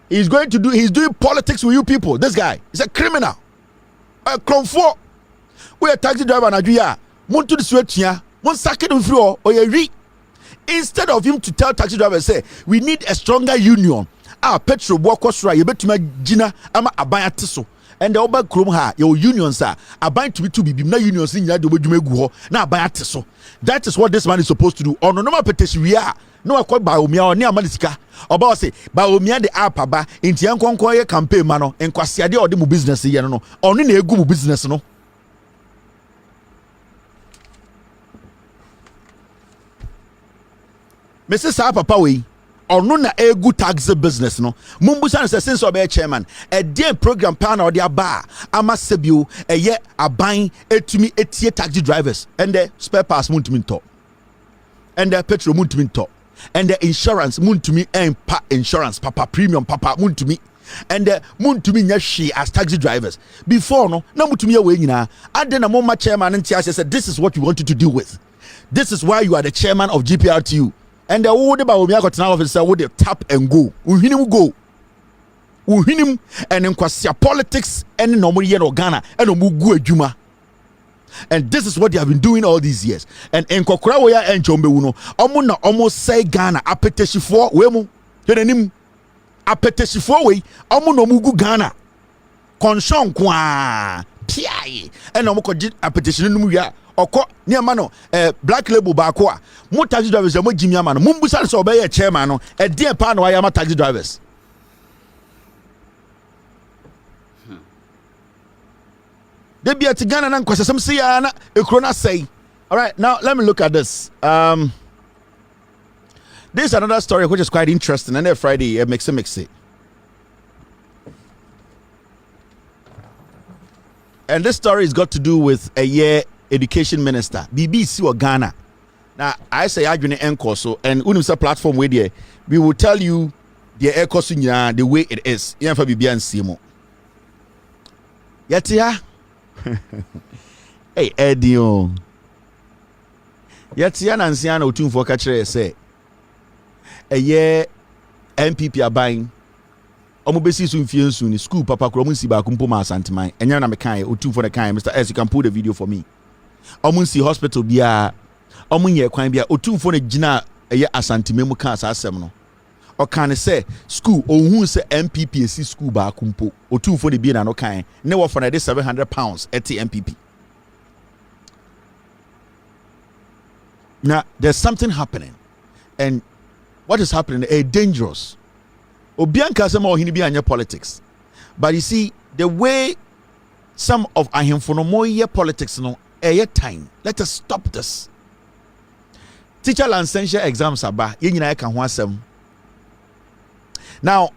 he's doing politics with you people. This guy is a criminal. Come for we a taxi driver na juya. Mun to the sweat here. Mun sack it through or you re. Instead of him to tell taxi driver say we need a stronger union. Petrol Bawku you bet to my Gina ama abaya tiso. And the oba krom ha your unions are abaya to be na unions in yadu gu na abaya tiso. That is what this man is supposed to do. On no normal petition we are no akwa Baomia or near Malisika. Oba say Baomia the app aba inti yankonko ye campaign mano enkwasiade ode mu business ye no. Oni na egu mu business no. Mrs. Papa we ono na egu taxi business no mumbusa say since obe chairman e dey program plan or dia bar ama sebio eye aban etumi etie taxi drivers and the spare parts muntumi to and the petrol muntumi to and the insurance muntumi empa insurance papa premium papa muntumi and the muntumi nya hwe as taxi drivers before no na muntumi ya we nyina ade na mo ma chairman ntia say this is what you wanted to deal with, this is why you are the chairman of GPRTU. And the would about me got now officer would tap and go. Uhinim go. Uhinim and in kwasia politics and normally yen Ghana and omugu ejuma. And this is what they have been doing all these years. And in Kokrawaya and Jombe Uno, Omuna almost say Ghana apeteshi for wemu. Yenim apeteshi for way, Omuno mugu Ghana. Konshon kwa piaye. And omoko apeteshi numuya. Oko ni amano black label Bawku a mo taxi drivers mo jimi amano mo mbusa so obey chairman no e dey pa no ayama taxi drivers. They be at Ghana na kwasem se ya na ekro na say. All right, now let me look at this. This is another story which is quite interesting, and every Friday mix it. And this story has got to do with a year education minister BBC or Ghana. Now I say adwene enko so and unimsa platform we there we will tell you the enko nya the way it is. Yemfa bibia nsimo. Yatia. Hey Edio. Yatia na nsia na otumfo ka kire say eye NPP aban omobesi so mfie nsu ni school papa kro mu si ba kumpo ma asanteman enya na mekan otumfo na kan Mr. S, you can pull the video for me. Omunsi hospital bia omunye kwan bia otumfo na gina eye asantime mu kan asasem no o kan say school ohun say NPP esi school ba kumpo otumfo de bia na no kan ne wo for na de £700 at NPP. Now there's something happening, and what is happening is dangerous. Obianka say mo hini bia anya politics, but you see the way some of ahemfo no mo ye politics no time. Let us stop this. Teacher licensure exams aba ye nyina ka ho asem. Now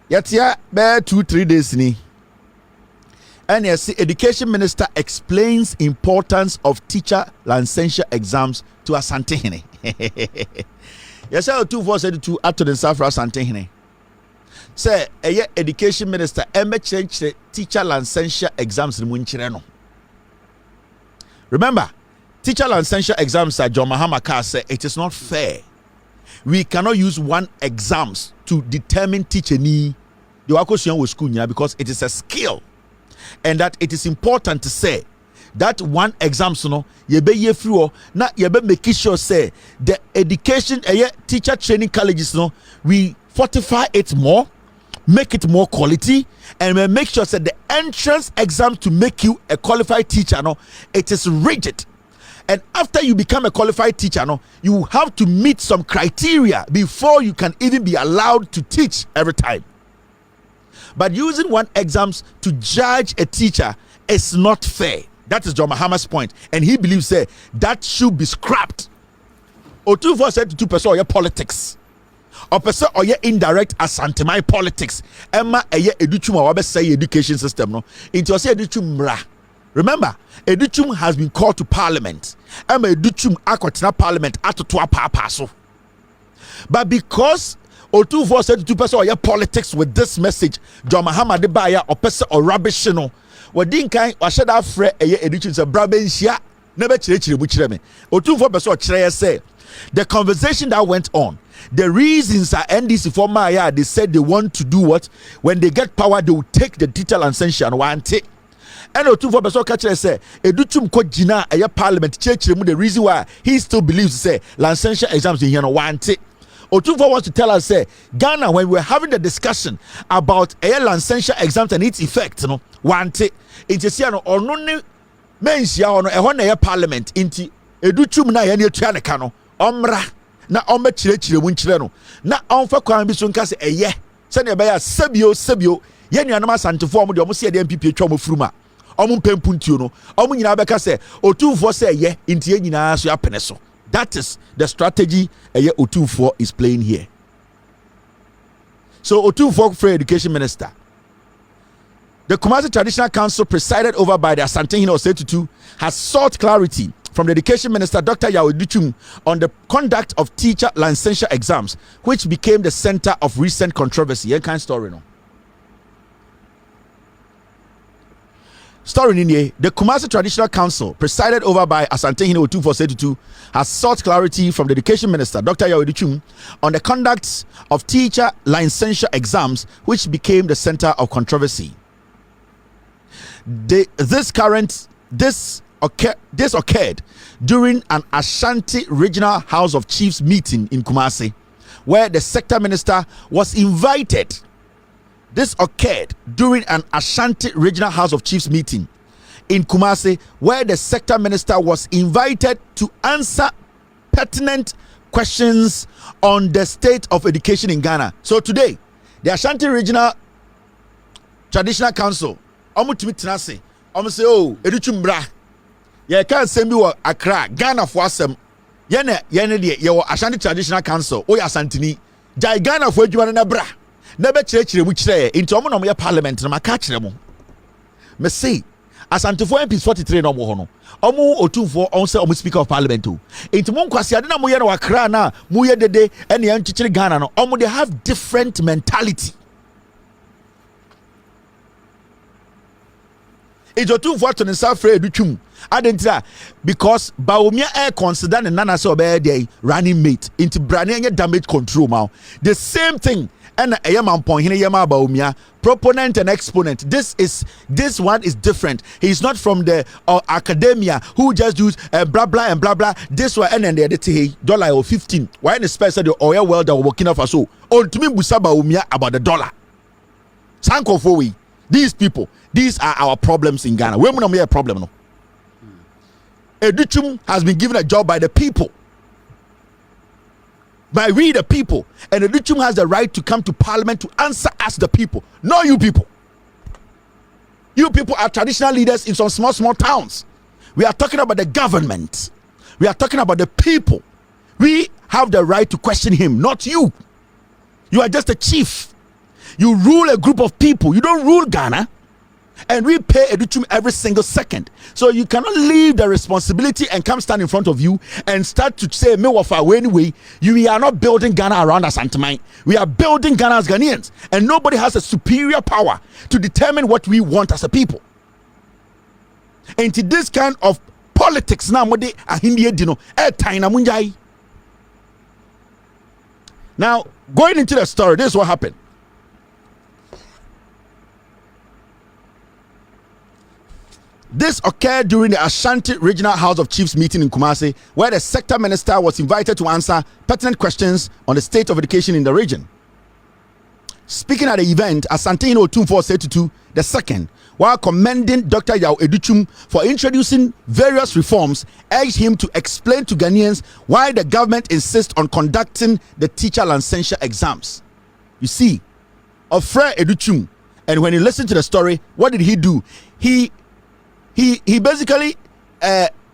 yatia be 2-3 days ni and yes, education minister explains importance of teacher licensure exams to Asantehene. Yes, 2472 ato den safra Asantehene. Say education minister change teacher licensure exams ni mu nkyere no. Remember, teacher licensure exams at John Mahama said it is not fair. We cannot use one exams to determine teacher ni the wakoshian with school because it is a skill, and that it is important to say that one exam no yebe ye free na yebe make sure say the education teacher training colleges no we fortify it more, make it more quality, and we make sure that the entrance exam to make you a qualified teacher, no, it is rigid. And after you become a qualified teacher, no, you have to meet some criteria before you can even be allowed to teach every time. But using one exams to judge a teacher is not fair. That is John Mahama's point, and he believes that should be scrapped. Otunfo said to 2% or your politics, or person or your indirect asantemai politics. Emma eye educhum or wabe say education system no. Into say educhum mra. Remember, educhum has been called to parliament. Emma educhum akotena parliament atotoa papa so. But because Otunfo said to 2% or your politics with this message, John Mahama de Baya or person or rubbish no. Wadin kai washada afre eye educhum se brabensia never chire buchire Otunfo person chire say the conversation that went on, the reasons are NDC for Maya, they said they want to do what? When they get power, they will take the detail and sanction one take. And Otunfo person catcher say educhum ko jina eye parliament church the reason why he still believes say licensure exams in here no one take. Otunfo wants to tell us say Ghana, when we're having the discussion about a licensure exams and its effect, no one take it is here no or no mensia or no a parliament inti educhum na ye tuane ka no omra na omba chire mu nchire no na onfa kwan bi so nka se eye se ne be ya sebio ye nuanam asantefo om de om se de NPP atwa mo furuma om mpempuntuo no om nyina be ka se Otunfo se eye nti ye nyina so apene so. That is the strategy eye Otunfo is playing here. So Otunfo for education minister, the Kumasi Traditional Council, presided over by the Asante Hino Osetutu, has sought clarity from the Education Minister, Dr. Yaw on the conduct of teacher licensure exams, which became the center of recent controversy. Any kind story, no? Story in here, the Kumasi Traditional Council, presided over by Asante Hino Osetutu, has sought clarity from the Education Minister, Dr. Yaw on the conduct of teacher licensure exams, which became the center of controversy. This occurred during an Ashanti Regional House of Chiefs meeting in Kumasi, where the sector minister was invited. This occurred during an Ashanti Regional House of Chiefs meeting in Kumasi, where the sector minister was invited to answer pertinent questions on the state of education in Ghana. So today, the Ashanti Regional Traditional Council omutimi tenase say oh educhum bra ye kan sembi wo Accra Ghana for asem ye de ye wo Ashanti Traditional Council o ya Asantini jai Ghana for adwuma na bra na be kire mu kire into omo no mo ye parliament na maka kire mo me say Asantefo MPs 43 no mo ho no omo Otunfo on say omo speaker of parliament o into mo nkwase ade na mo ye na Accra na mo ye dede ene yan kire Ghana no omo they have different mentality. Otunfo to himself free educhum adentra because Baumia air consider the nana so be running mate into brand damage control now. The same thing and a yaman point here yama Baumia proponent and exponent. This one is different. He's not from the academia who just use blah blah and blah blah. This one and then they $1 or 15. Why in the space the oil welder working off so on to me busa Baumia about the dollar. Sanko for we. These people, these are our problems in Ghana. We're not a problem. No. Educhum has been given a job by the people. By we the people. And Educhum has the right to come to parliament to answer us the people. Not you people. You people are traditional leaders in some small towns. We are talking about the government. We are talking about the people. We have the right to question him, not you. You are just a chief. You rule a group of people. You don't rule Ghana. And we pay educhum every single second. So you cannot leave the responsibility and come stand in front of you and start to say, me wafa anyway. We are not building Ghana around us, Antamai. We are building Ghana as Ghanaians. And nobody has a superior power to determine what we want as a people. And to this kind of politics now, now going into the story, this is what happened. This occurred during the Ashanti Regional House of Chiefs meeting in Kumasi, where the sector minister was invited to answer pertinent questions on the state of education in the region. speaking at the event, Asante Otumfuo said to the second, while commending Dr. Yao Educhum for introducing various reforms, urged him to explain to Ghanaians why the government insists on conducting the teacher licensure exams. You see, Ofre Educhum, and when you listen to the story, what did he do? He basically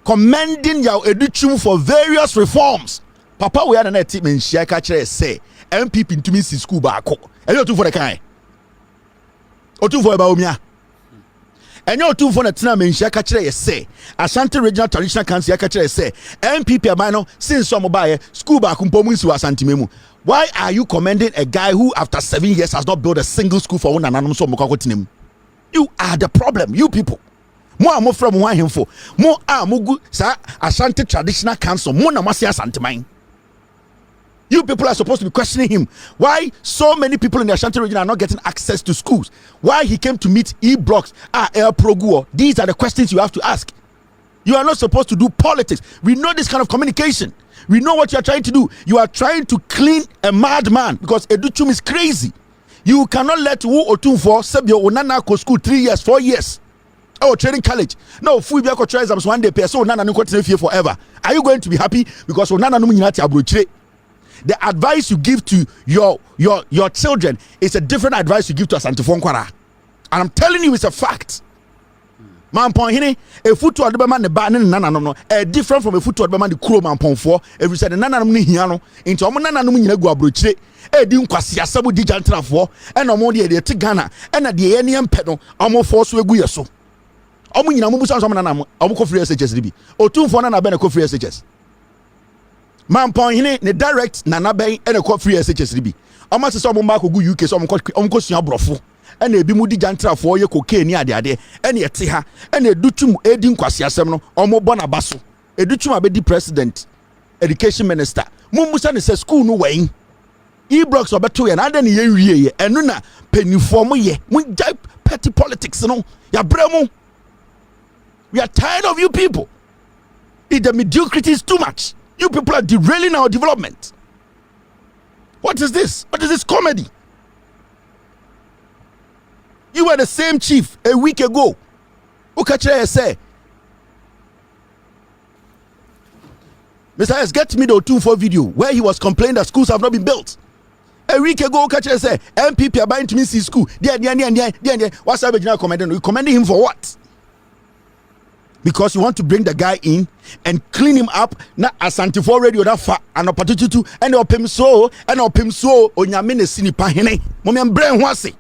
commending Yao Educhum for various reforms. Papa, we had an team in Shaka say NPP into me school Bawku. And you're two for the kind. Or two for Baumia. And you're two for the Tina in Shaka say Ashanti Regional Traditional Council Yaka say NPP Abano since some buy school Bawku Pomusu Ashanti Memu. Why are you commending a guy who after 7 years has not built a single school for one anonymous Mokako? You are the problem, you people. More from one him for more Mugu sa Ashanti Traditional Council, more Namasi Ashanti mine. You people are supposed to be questioning him. Why so many people in the Ashanti region are not getting access to schools? Why he came to meet E-Blocks, El Proguo? These are the questions you have to ask. You are not supposed to do politics. We know this kind of communication. We know what you are trying to do. You are trying to clean a madman because Educhum is crazy. You cannot let Wu Otumfuo Sebio Onana go school 3 years, 4 years. Oh, training college. No, full be try exams one day. So Onana no continue here forever. Are you going to be happy because Onana no munyati abrochire? The advice you give to your children is a different advice you give to Asante Fonkwara. And I'm telling you, it's a fact. Man point hini a foot to adeba ne ba ne nana no different from a foot to adeba the kuro man pon for every said nana no ni hia no into omo nana no nyina gu abrochire di nkwase asabu di jantrafo e no mo de te Ghana e na de ye ne empe no omo for so egu yeso omo nyina mo busa so nana mo omo ko free SHS bi Otumfuo nana be na ko free SHS man point hini ne direct nana ben e na ko free SHS bi omo se so omo ma ko gu UK so omo ko sua brofo ena ebi mu di jantrafo ye cocaine ni ade ena yete ha ena Educhum edi nkwase asem no omo bo na baso Educhum abedi president education minister mummusa ne se school no wen E-Blocks obeto ye na ade ne ye wie ye eno na penifo mo ye mu petty politics no ya bremu. We are tired of you people. The mediocrity is too much. You people are derailing our development. What is this? What is this comedy? You were the same chief a week ago. Ukachere say, Mr. S, get me the Otumfuo video where he was complaining that schools have not been built. A week ago, Ukachere say, NPP are buying to me see school. What's up? You commending him for what? Because you want to bring the guy in and clean him up. Na Asante for radio that fa an opportunity to and opim so onyame ne sini pa hene. Mo me brain ho ase.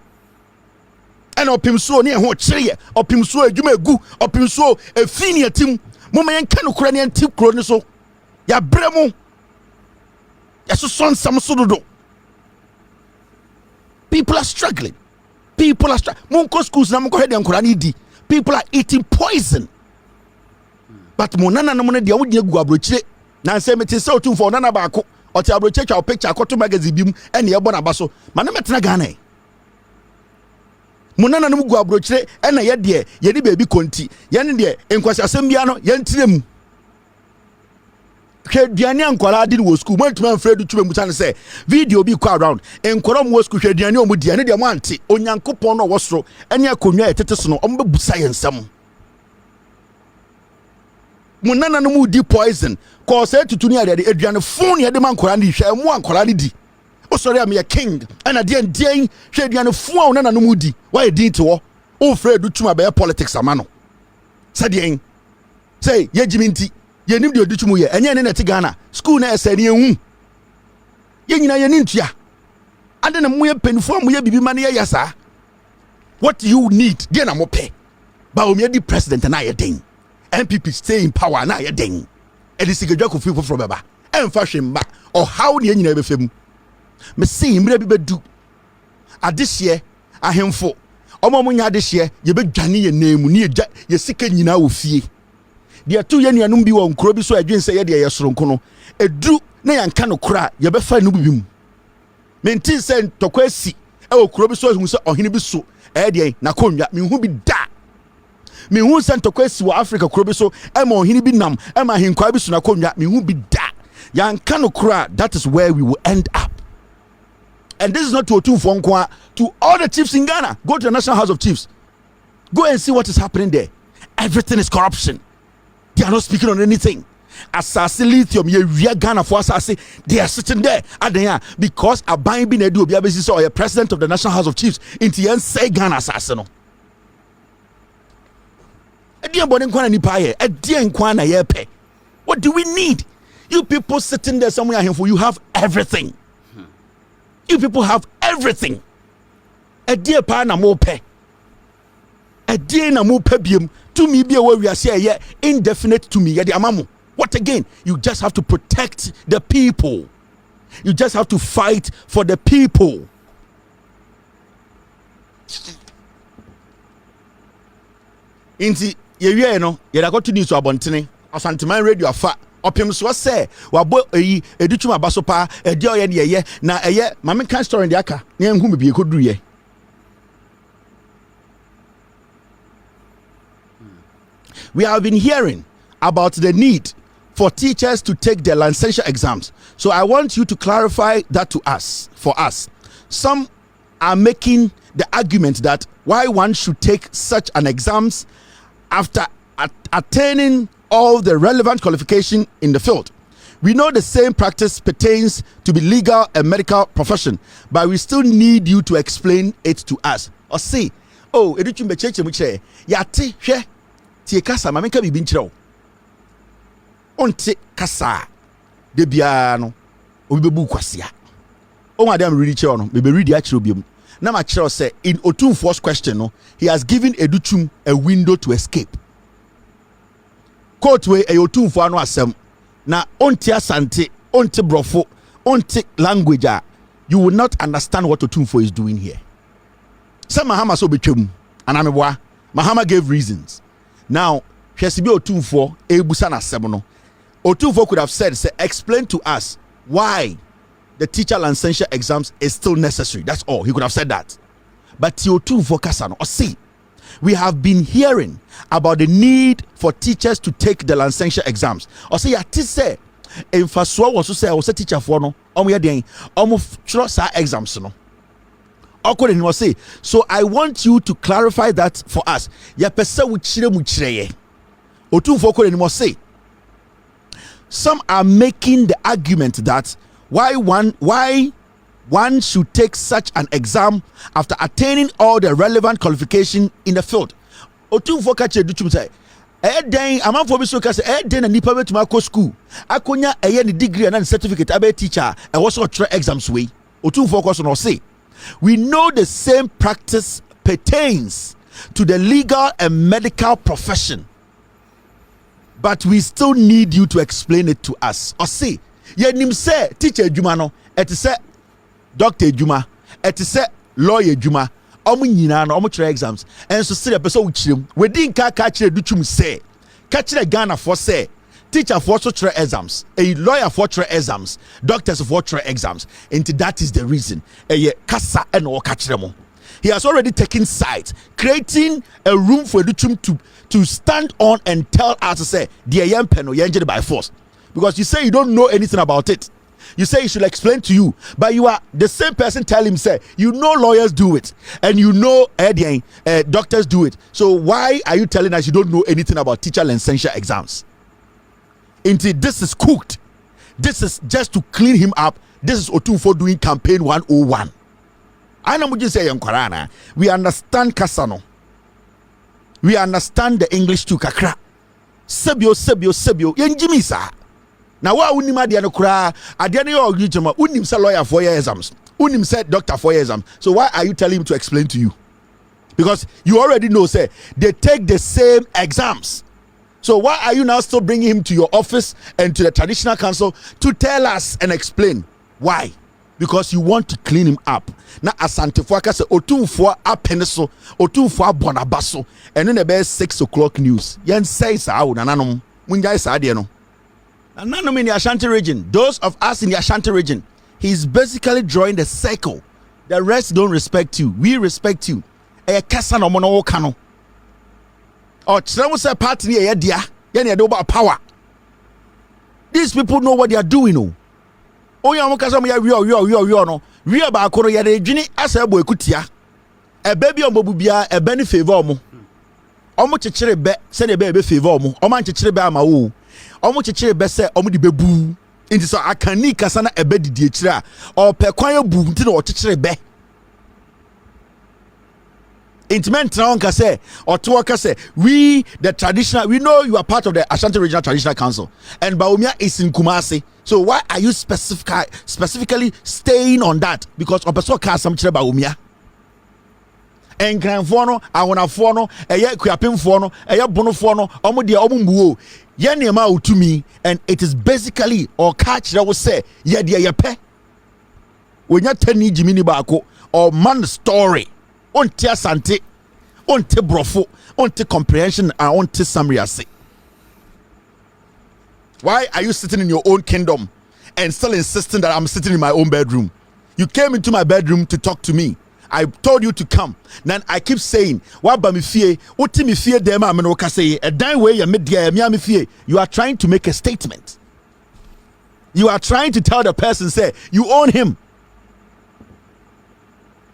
And opim so ne ho kire opim so adwuma egu opim so efini atim mo me enka no kura ne anti kro ne so ya bremu ya so son sam so dodo. People are struggling. Mo ko schools na mo ko hede nkura ne di. People are eating poison. But monana no de awudi egu abrochire na nse meti se Otumfuo nana Bawku oti abrochire twa picture akoto magazine bim ene ye bo na baso mana metena Ghana monana no gu abrochire ene ye de ye di baby konti ye ne de enkwasi asem bia no ye ntirem ke duane ankwala di wo school mo ntuma mfredu tube muta ne se video bi kwa around enkwara mo school hwe duane o mu di ene de mo ante onyankopon no wo soro ene akonwa etete so no o mbe busa ye nsam munana no mu di poison cause tutuni ade aduane fun ye de man kwara ni hwe mu ankwara ni di o sorry am ye king and adien hwe aduane fun a unana no mu di why di to wo o fredu tuma be politics amano sadien say ye jiminti ye nim de odutumu ye enye ne na te Ghana school na ese ne ehu ye nyina ye nintua ade na mu ye penifo mu ye bibi ma ne ye yasa. What you need dey na mo pe ba o me di president na ye den NPP stay in power na ye den e di sigedwa ko free from baba emfa hwemba or how ne nyina be fam me see mre bi bedu adehye ahemfo omo nya adehye ye bedwane ye nemu ne ye sika nyina wo fie de atu ye nuanum bi wo nkro bi so adwen se ye de ye soronko no edu na yanka no kora ye be fa no bibim menti se ntokwasi e wo kro bi so hu se ohene bi so e de na konwa me hu bi da me hu se ntokwasi wo Africa kro bi so e ma ohene bi nam e ma henkwa bi so na konwa me hu bi da yanka no kora. That is where we will end up. And this is not to Otumfuo Nkwa, to all the chiefs in Ghana. Go to the National House of Chiefs. Go and see what is happening there. Everything is corruption. They are not speaking on anything. Assassin Lithium, we are Ghana for assassin. They are sitting there because Aban bin Edu Obiabesi or a president of the National House of Chiefs into the say Ghana assassin. What do we need? You people sitting there somewhere here for you have everything. You people have everything. A dear pa na mo pe. A dear na mo pe biem. To me be where we are saying indefinite to me. What again? You just have to protect the people. You just have to fight for the people. Inti ye no ye da go to news abontene Asanteman radio afa opem so say wabo eyi edutuma baso pa edi oye ne ye na eye mame kan story ndi aka na enhu me bi ekodu ye. We have been hearing about the need for teachers to take their licensure exams. So I want you to clarify that to us, for us. Some are making the argument that why one should take such an exams after attaining all the relevant qualification in the field. We know the same practice pertains to the legal and medical profession, but we still need you to explain it to us. Or say, oh, educhum becheche muche, yate hwe tie kasa ma menka bibi nkyerɛw. Onte kasa de bia no obi bebu kwasia. O ma dem read kyerɛw no, be read ya kyerɛw biom. Na ma kyerɛw say in Otumfuo's question no, he has given Educhum a window to escape. Court way e Otumfuo no asem. Na onte asante, onte brofo, onte language you will not understand what Otumfuo is doing here. Some Mahama so betwem anameboa. Mahama gave reasons. Now, Hwesibi Otumfuo ebusa na asem no. Otumfuo could have said, say, explain to us why the teacher licensure exams is still necessary. That's all. He could have said that. But Otumfuo kasano or see, we have been hearing about the need for teachers to take the licensure exams. Or say, say, in Faswa was to say, I was a teacher for no, ya den, trust our exams no. Awkward was say, so I want you to clarify that for us. Ya pesa uchire muchireye. Otumfuo could anymore say. Some are making the argument that why one should take such an exam after attaining all the relevant qualification in the field. Otumfuo ka che duchum say den amanfo bi so ka say den na nipa betuma akọ school akonya ni degree and certificate abe teacher e wo so try exams way. Otumfuo ko so no say we know the same practice pertains to the legal and medical profession, but we still need you to explain it to us. Or say ye nim say teacher adwuma no et say doctor adwuma et say lawyer adwuma omo nyina no omo try exams and so say person wo kirem we din ka kire duchum say ka kire Ghana for say teacher for so try exams, a lawyer for try exams, doctors for try exams, and that is the reason kasa and o ka kire mo. He has already taken sides, creating a room for Duchum to stand on and tell us to say, dear young penno, you're by force. Because you say you don't know anything about it. You say he should explain to you, but you are the same person telling him, say, you know lawyers do it, and you know doctors do it. So why are you telling us you don't know anything about teacher licensure exams? Indeed, this is cooked. This is just to clean him up. This is Otumfuo doing campaign 101. I know what you say, Yankorana. We understand Kasano. We understand the English too, kakra. Sebio. Yenjimisa. Now, what unima diano kura? Adiani yo ujima. Unim sa lawyer 4 year exams. Unim said doctor 4 year exams. So why are you telling him to explain to you? Because you already know, say they take the same exams. So why are you now still bringing him to your office and to the traditional council to tell us and explain why? Because you want to clean him up. Na asantefo aka say Otumfuo apeneso, Otumfuo abonabaso, and then about 6 o'clock news. Yen say sa o nananom, munjai sa de no. Nananom in the Ashanti region, those of us in the Ashanti region, he's basically drawing the circle. The rest don't respect you. We respect you. E kasa no mo no woka no. Oh, Chinamo say party ni e dia, yen e do about power. These people know what they are doing, oh. Oh, yeah, no. we ba akoro ya de dwini asa bo ekutia ebe bi omobu bia ebe ni favor omo omo chechire be se de be favor omo omo anchechire be ama wo omo chechire be se omo di bebu nti so akani kasa na ebe didi echire a ope kwan ebu nti na o chechire be intimate now can say or to work say we the traditional we know you are part of the Ashanti Regional Traditional Council and Bawumia is in Kumasi, so why are you specifically staying on that? Because of person can some Bawumia and Granfono I want a fono a ye Kuapim fono a ye bono fono omudia omumbuo ye niema to me, and it is basically or catch that will say ye dia ye pe when you tell me Jimmy Bawku or man story. Onti asante, onti brofo, onti comprehension, and onti summary. Why are you sitting in your own kingdom and still insisting that I'm sitting in my own bedroom? You came into my bedroom to talk to me. I told you to come. Then I keep saying, "What ba mi fie? Oti mi fie dem ameno kase a dan way ya media mi fie." You are trying to make a statement. You are trying to tell the person, say you own him.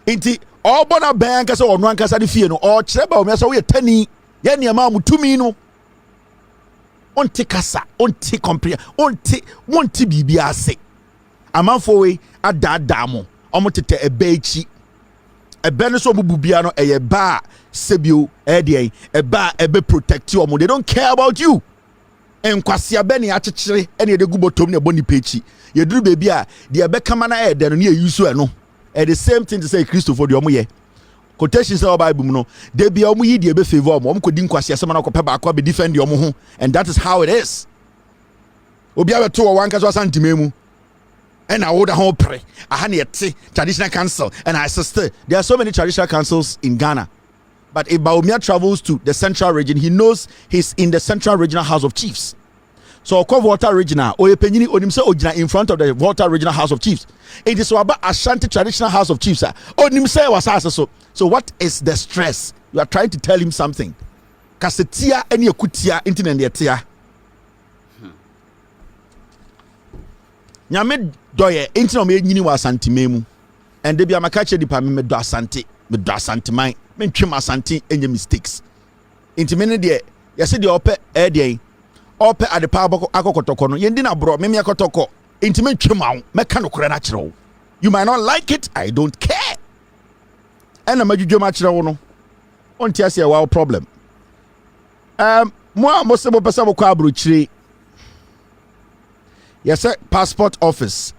Inti. All bona bank so on one kasa de fie no or cheba o me so we tani ye niam mutumi no onti kasa onti compare onti bibia ase amanfo we adada mo omotete ebechi ebe no so bububia no eye ba sebio de eba ebe protect you. They don't care about you. Enkwase be ne achechire ene de gubotom ne boni pechi ye duru bebi a de ebe kama na e de no ne yusu eno. And the same thing to say Christopher the omuye quotation say Bible no they be omu yi de be favor omu ko di nkwase asema na ko pe ba ko be defend the omu ho, and that is how it is. Obi abeto wo wanka so santimemu and I would ho pre aha na yete traditional council and I sister there are so many traditional councils in Ghana, but if Bawumia travels to the central region he knows he's in the Central Regional House of Chiefs. So Volta Regional or Penyini Onimse Ojina in front of the Volta Regional House of Chiefs. It is about Ashanti Traditional House of Chiefs. Onimse was so what is the stress? You are trying to tell him something. Kasetia any kutia internet. Nyame doye internet me nyini wa Asante memu. And they be amakache di pa me do Asante man. Me twem Asante enye mistakes. Intimene de yase de ope de ope at the power akokotoko no yendi na bro me akotoko intime twemawo meka no kore na kire. You might not like it, I don't care. And amajudwo ma kire wo no onti ase wa problem. Mo se bo pesa bo kwa abrochire. Yes passport office.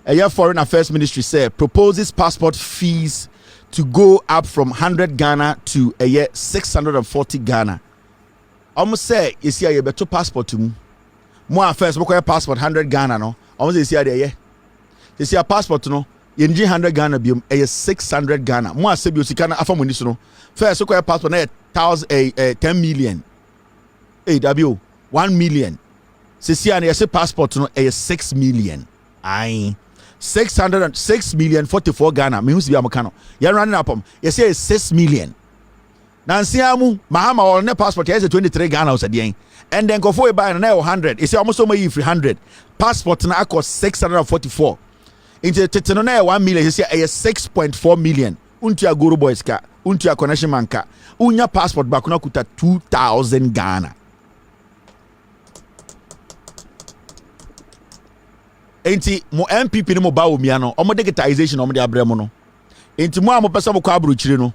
A Foreign Affairs Ministry said proposes passport fees to go up from 100 Ghana to 640 Ghana. Almost say you see a better passport to more first book passport 100 Ghana no almost you see there you see a passport no you 100 Ghana be 600 Ghana more say you can afamoni so no first book passport na 10 million AW 1 million see and you say passport no 6 million aye 606 million 44 Ghana me who see am kano you running up you say 6 million. Nansiamu Mahama or ne passport has 23 Ghana or said and then go for a buy and 100. It's almost only 300 passport na cost 644 into the 1 million. You see a 6.4 million. Untia Guru Boys ka untia connection manka unya passport bakuna kuta 2,000 Ghana. Enti mo NPP ni mo Bawumia no omo digitization omo de abremo no enti mo amopesa mo kwa abrochire no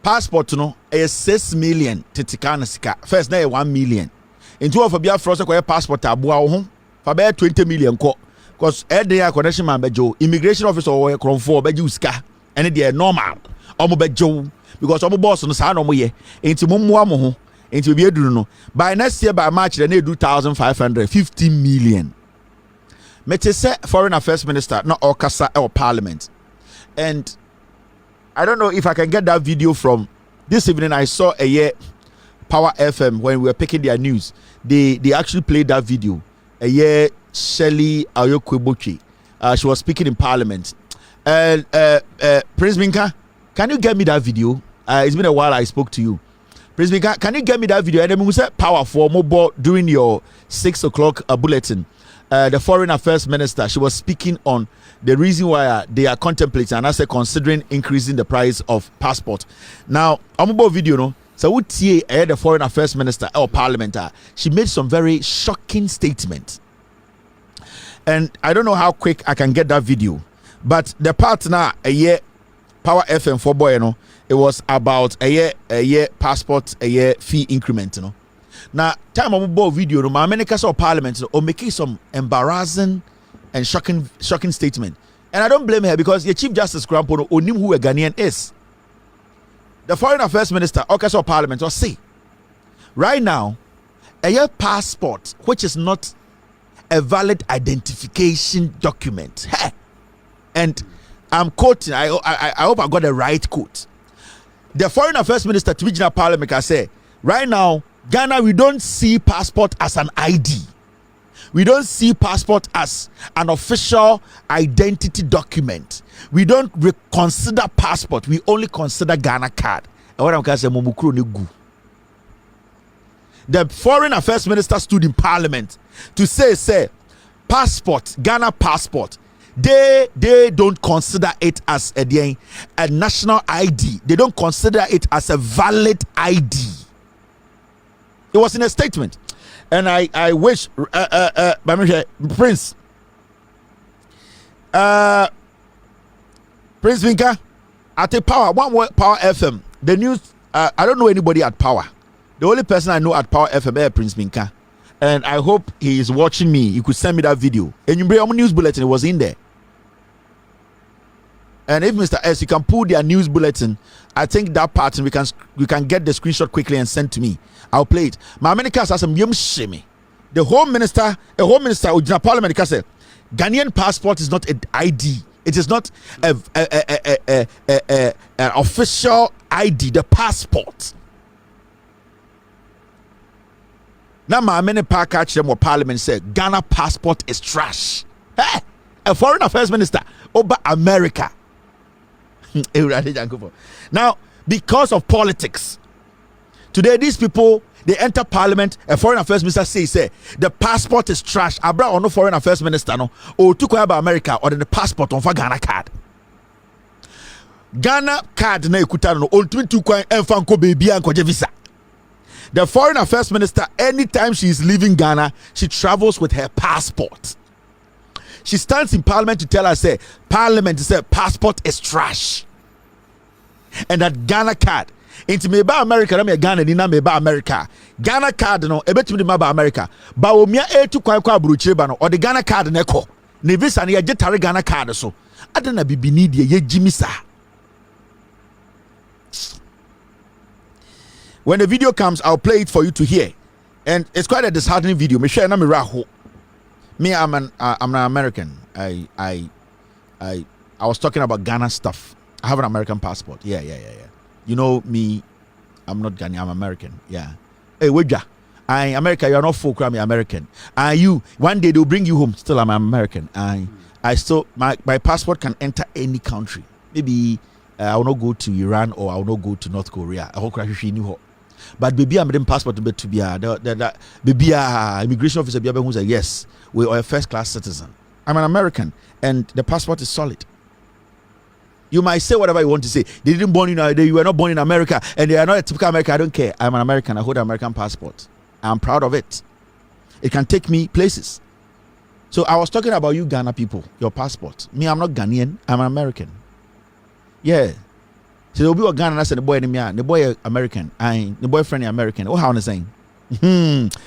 passport no 6 million titikana sika first na 1 million into of bia for say passport aboa wo ho fa be 20 million ko cause area connection man bejo immigration officer or kronfo bejo sika and they normal omo bejo because omo boss no sa no mo ye into mommoa mo ho into be eduru no by next year by March they do 2,550 million. Mete say Foreign Affairs Minister not Okasa or Parliament, and I don't know if I can get that video from this evening. I saw a Power FM when we were picking their news. They actually played that video. Shelley Ayokwebochi. She was speaking in Parliament. Prince Minka, can you get me that video? It's been a while I spoke to you. Prince Minka, can you get me that video? And then we said Power for mobile during your 6 o'clock bulletin. the foreign affairs minister, she was speaking on the reason why they are contemplating and I said considering increasing the price of passport. Now, I'm video no. So what the foreign affairs minister or parliament, she made some very shocking statements. And I don't know how quick I can get that video, but the part now a year Power FM for boy, you know, it was about a year passport, a year fee increment, you know. Now, time of both video, no, my many of parliament or making some embarrassing and shocking statement. And I don't blame her because the Chief Justice Grampo onim who a Ghanaian is. The Foreign Affairs Minister, of Parliament, or say, right now, a year passport, which is not a valid identification document. And I'm quoting, I hope I got the right quote. The Foreign Affairs Minister to Regional Parliament can say, right now, Ghana, we don't see passport as an ID. We don't see passport as an official identity document. We don't consider passport. We only consider Ghana card. And what I'm going to say, the Foreign Affairs Minister stood in Parliament to say, passport, Ghana passport, they don't consider it as a national ID. They don't consider it as a valid ID. It was in a statement. And I wish Prince Vinka at Power Power FM. The news I don't know anybody at Power. The only person I know at Power FM is Prince Vinka. And I hope he is watching me. You could send me that video. And you bring news bulletin, it was in there. And if Mr. S, you can pull their news bulletin, I think that part and we can get the screenshot quickly and send to me. I'll play it. My America has some yum shimmy. The Home Minister, Ujina Parliament, say Ghanaian passport is not an ID. It is not an official ID. The passport. Now, my many catch them or Parliament said Ghana passport is trash. Hey, a Foreign Affairs Minister over America. Now, because of politics, today these people they enter Parliament. A Foreign Affairs Minister say the passport is trash. Abra or no Foreign Affairs Minister no or to about America or the passport on for Ghana card. Ghana card na ekuta no ultimate to kwan enfanko baby and visa. The Foreign Affairs Minister, anytime she is leaving Ghana, she travels with her passport. She stands in Parliament to tell us, Parliament said passport is trash. And that Ghana card, into meba America, na me Ghana ni na meba America. Ghana card no, ebetumi di maba America. Ba omia etu kwa aburuchire ba no, or the Ghana card na ko. Ne visa na ye jetare Ghana card so. Adana bibini die ye jimisa. When the video comes, I'll play it for you to hear. And it's quite a disheartening video. Me share na me raho. Me, I'm an American. I was talking about Ghana stuff. I have an American passport. Yeah. You know me, I'm not Ghanaian, I'm American. Yeah. Hey, Weja, America, you are not folk, I'm American. You, one day they'll bring you home. Still, I'm American. I still, my passport can enter any country. Maybe I will not go to Iran or I will not go to North Korea. I hope I knew. But baby, I'm the passport to be the baby immigration officer who said yes, we are a first-class citizen. I'm an American, and the passport is solid. You might say whatever you want to say. They didn't born you were not born in America, and they are not a typical American. I don't care. I'm an American. I hold an American passport. I'm proud of it. It can take me places. So I was talking about you Ghana people, your passport. Me, I'm not Ghanaian. I'm an American. Yeah. So they'll be a Ghana and I said the boy the boy American. The boyfriend American. Oh, how am I saying?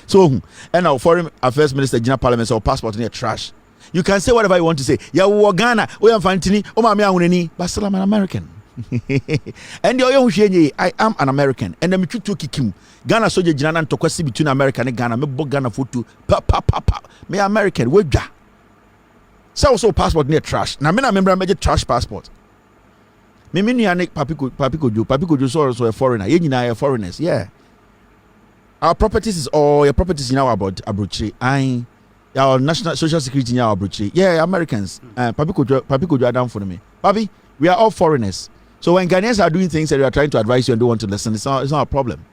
So and our Foreign Affairs Minister, General Parliament, or passport in trash. You can say whatever you want to say. Yeah, we Ghana. We am Fantini. Oh, my but still I'm an American. And I am an American. And I'm to Kim. Ghana soldier Janan to question between America and Ghana. Me book Ghana photo. Me American. Where ja? So passport near trash. Now me na member major trash passport. Me papi kojo so a foreigner. You are foreigners. Yeah. Our properties is all your properties in our abroad. Our national social security in our abroad. Yeah, Americans. Papi kojo down for me. Papi, we are all foreigners. So when Ghanaians are doing things that we are trying to advise you and don't want to listen, it's not a problem.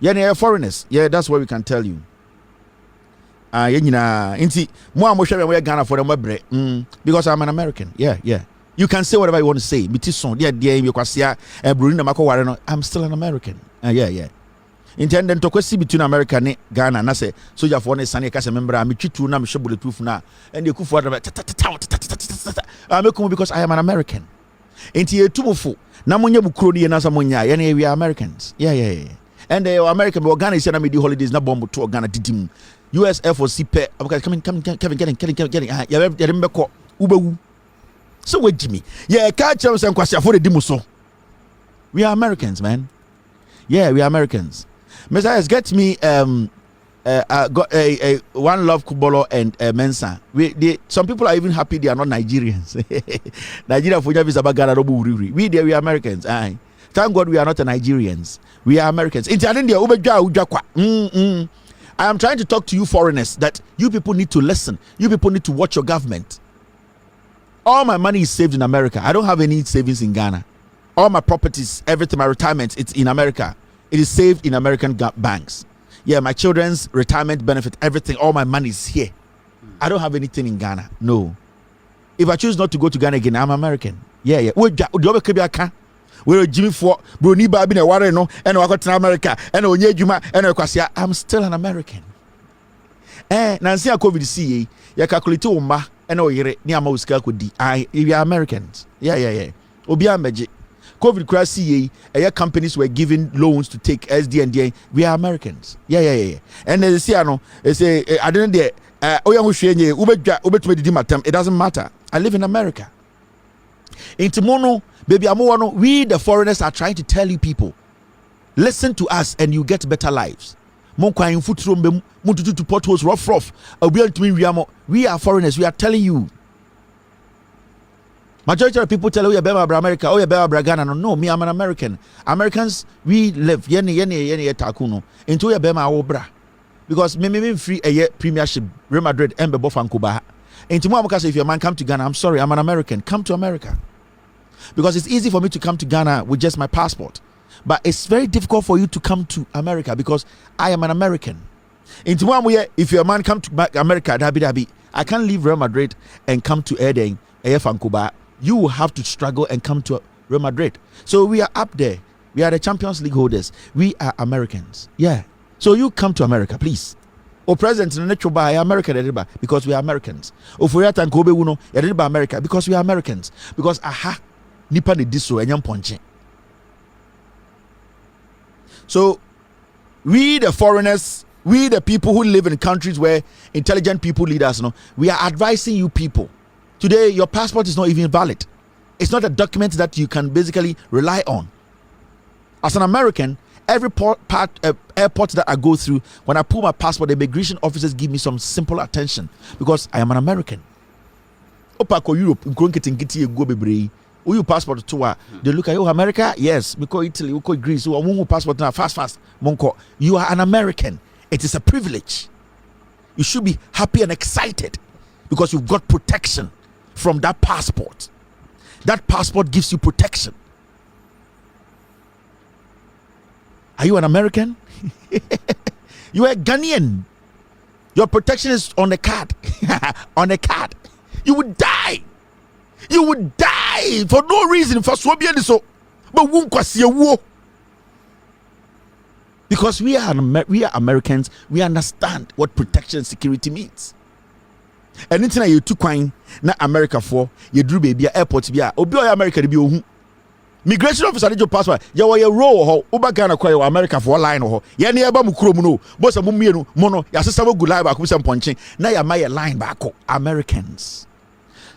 Yeah, they are foreigners. Yeah, that's what we can tell you. Yenina, inti, mo share Ghana for the because I'm an American. Yeah. You can say whatever you want to say. Mitison, dear, you kwasia, Brunina Mako Wareno. I'm still an American. Yeah. Intended to question between America and Ghana, and I say, so you have one Sunny Casa member, I'm to na Michelle bulletproof now, and you could for because I am an American. Ain't you too full? Namunya Bukrodi and Asamunya, and we are Americans. Yeah. And they are American, but Ghana is the holidays, not bomb to Ghana Titim. US Air Force CP, coming, getting, you remember Uber. So wait, Jimmy. Yeah, catch us and question for the Dimuso. We are Americans, man. Yeah, we are Americans. Messiah, get me got a one love Kubolo and Mensa. Some people are even happy they are not Nigerians. Nigeria for is about Ghana. We there, we are Americans. Aye. Thank God we are not Nigerians. We are Americans. I am trying to talk to you foreigners that you people need to listen. You people need to watch your government. All my money is saved in America. I don't have any savings in Ghana. All my properties, everything, my retirement, it's in America. It is saved in American banks. Yeah, my children's retirement benefit, everything, all my money is here. I don't have anything in Ghana. No. If I choose not to go to Ghana again, I'm American. Yeah. We're Jimmy for Bruni Babi and Warren and Wakatan America and Onyejuma and Okwasia. I'm still an American. Nancy COVID CA, ya calculate umba and oyere ni amauska kudi. We are Americans. Yeah. Obia magic. COVID crisis, companies were giving loans to take SD and DA. We are Americans. Yeah. And they say, I didn't dare. It doesn't matter. I live in America. In Timono, baby, we the foreigners are trying to tell you people, listen to us and you get better lives. We are foreigners. We are telling you. Majority of people tell you about America, Ghana. No, me, I'm an American. Americans, we live takuno into your bema obra. Because me free a year premiership, Real Madrid, and Bofankuba. Into Momokas, if your man come to Ghana, I'm sorry, I'm an American. Come to America. Because it's easy for me to come to Ghana with just my passport. But it's very difficult for you to come to America because I am an American. Into one if your man come to America, I can't leave Real Madrid and come to Eden, Fankuba. You will have to struggle and come to Real Madrid. So we are up there. We are the Champions League holders. We are Americans. Yeah. So you come to America, please. O president in the natural by America because we are Americans. O Furiata and Kobe Uno, by America because we are Americans. Because nipa de diso and ponche. So we the foreigners, we the people who live in countries where intelligent people lead us, we are advising you people. Today, your passport is not even valid. It's not a document that you can basically rely on. As an American, every airport that I go through, when I pull my passport, the immigration officers give me some simple attention because I am an American. Opako Europe, you passport to they look at you, America? Yes, we call Italy, we call Greece, we passport now, fast. Monko, you are an American. It is a privilege. You should be happy and excited because you've got protection from that passport. That passport gives you protection. Are you an American? You are a Ghanaian. Your protection is on the card. On the card. You would die. You would die for no reason. For so but because we are Americans, we understand what protection and security means. And anything you took coin na America for you drew baby airport be obi America de be ohun migration officer dey your passport you were row ho uba Ghana kwa America for line ho ye na eba mu krom no boss mu mienu mo no ya sesa go live back some ponche na ya my line back Americans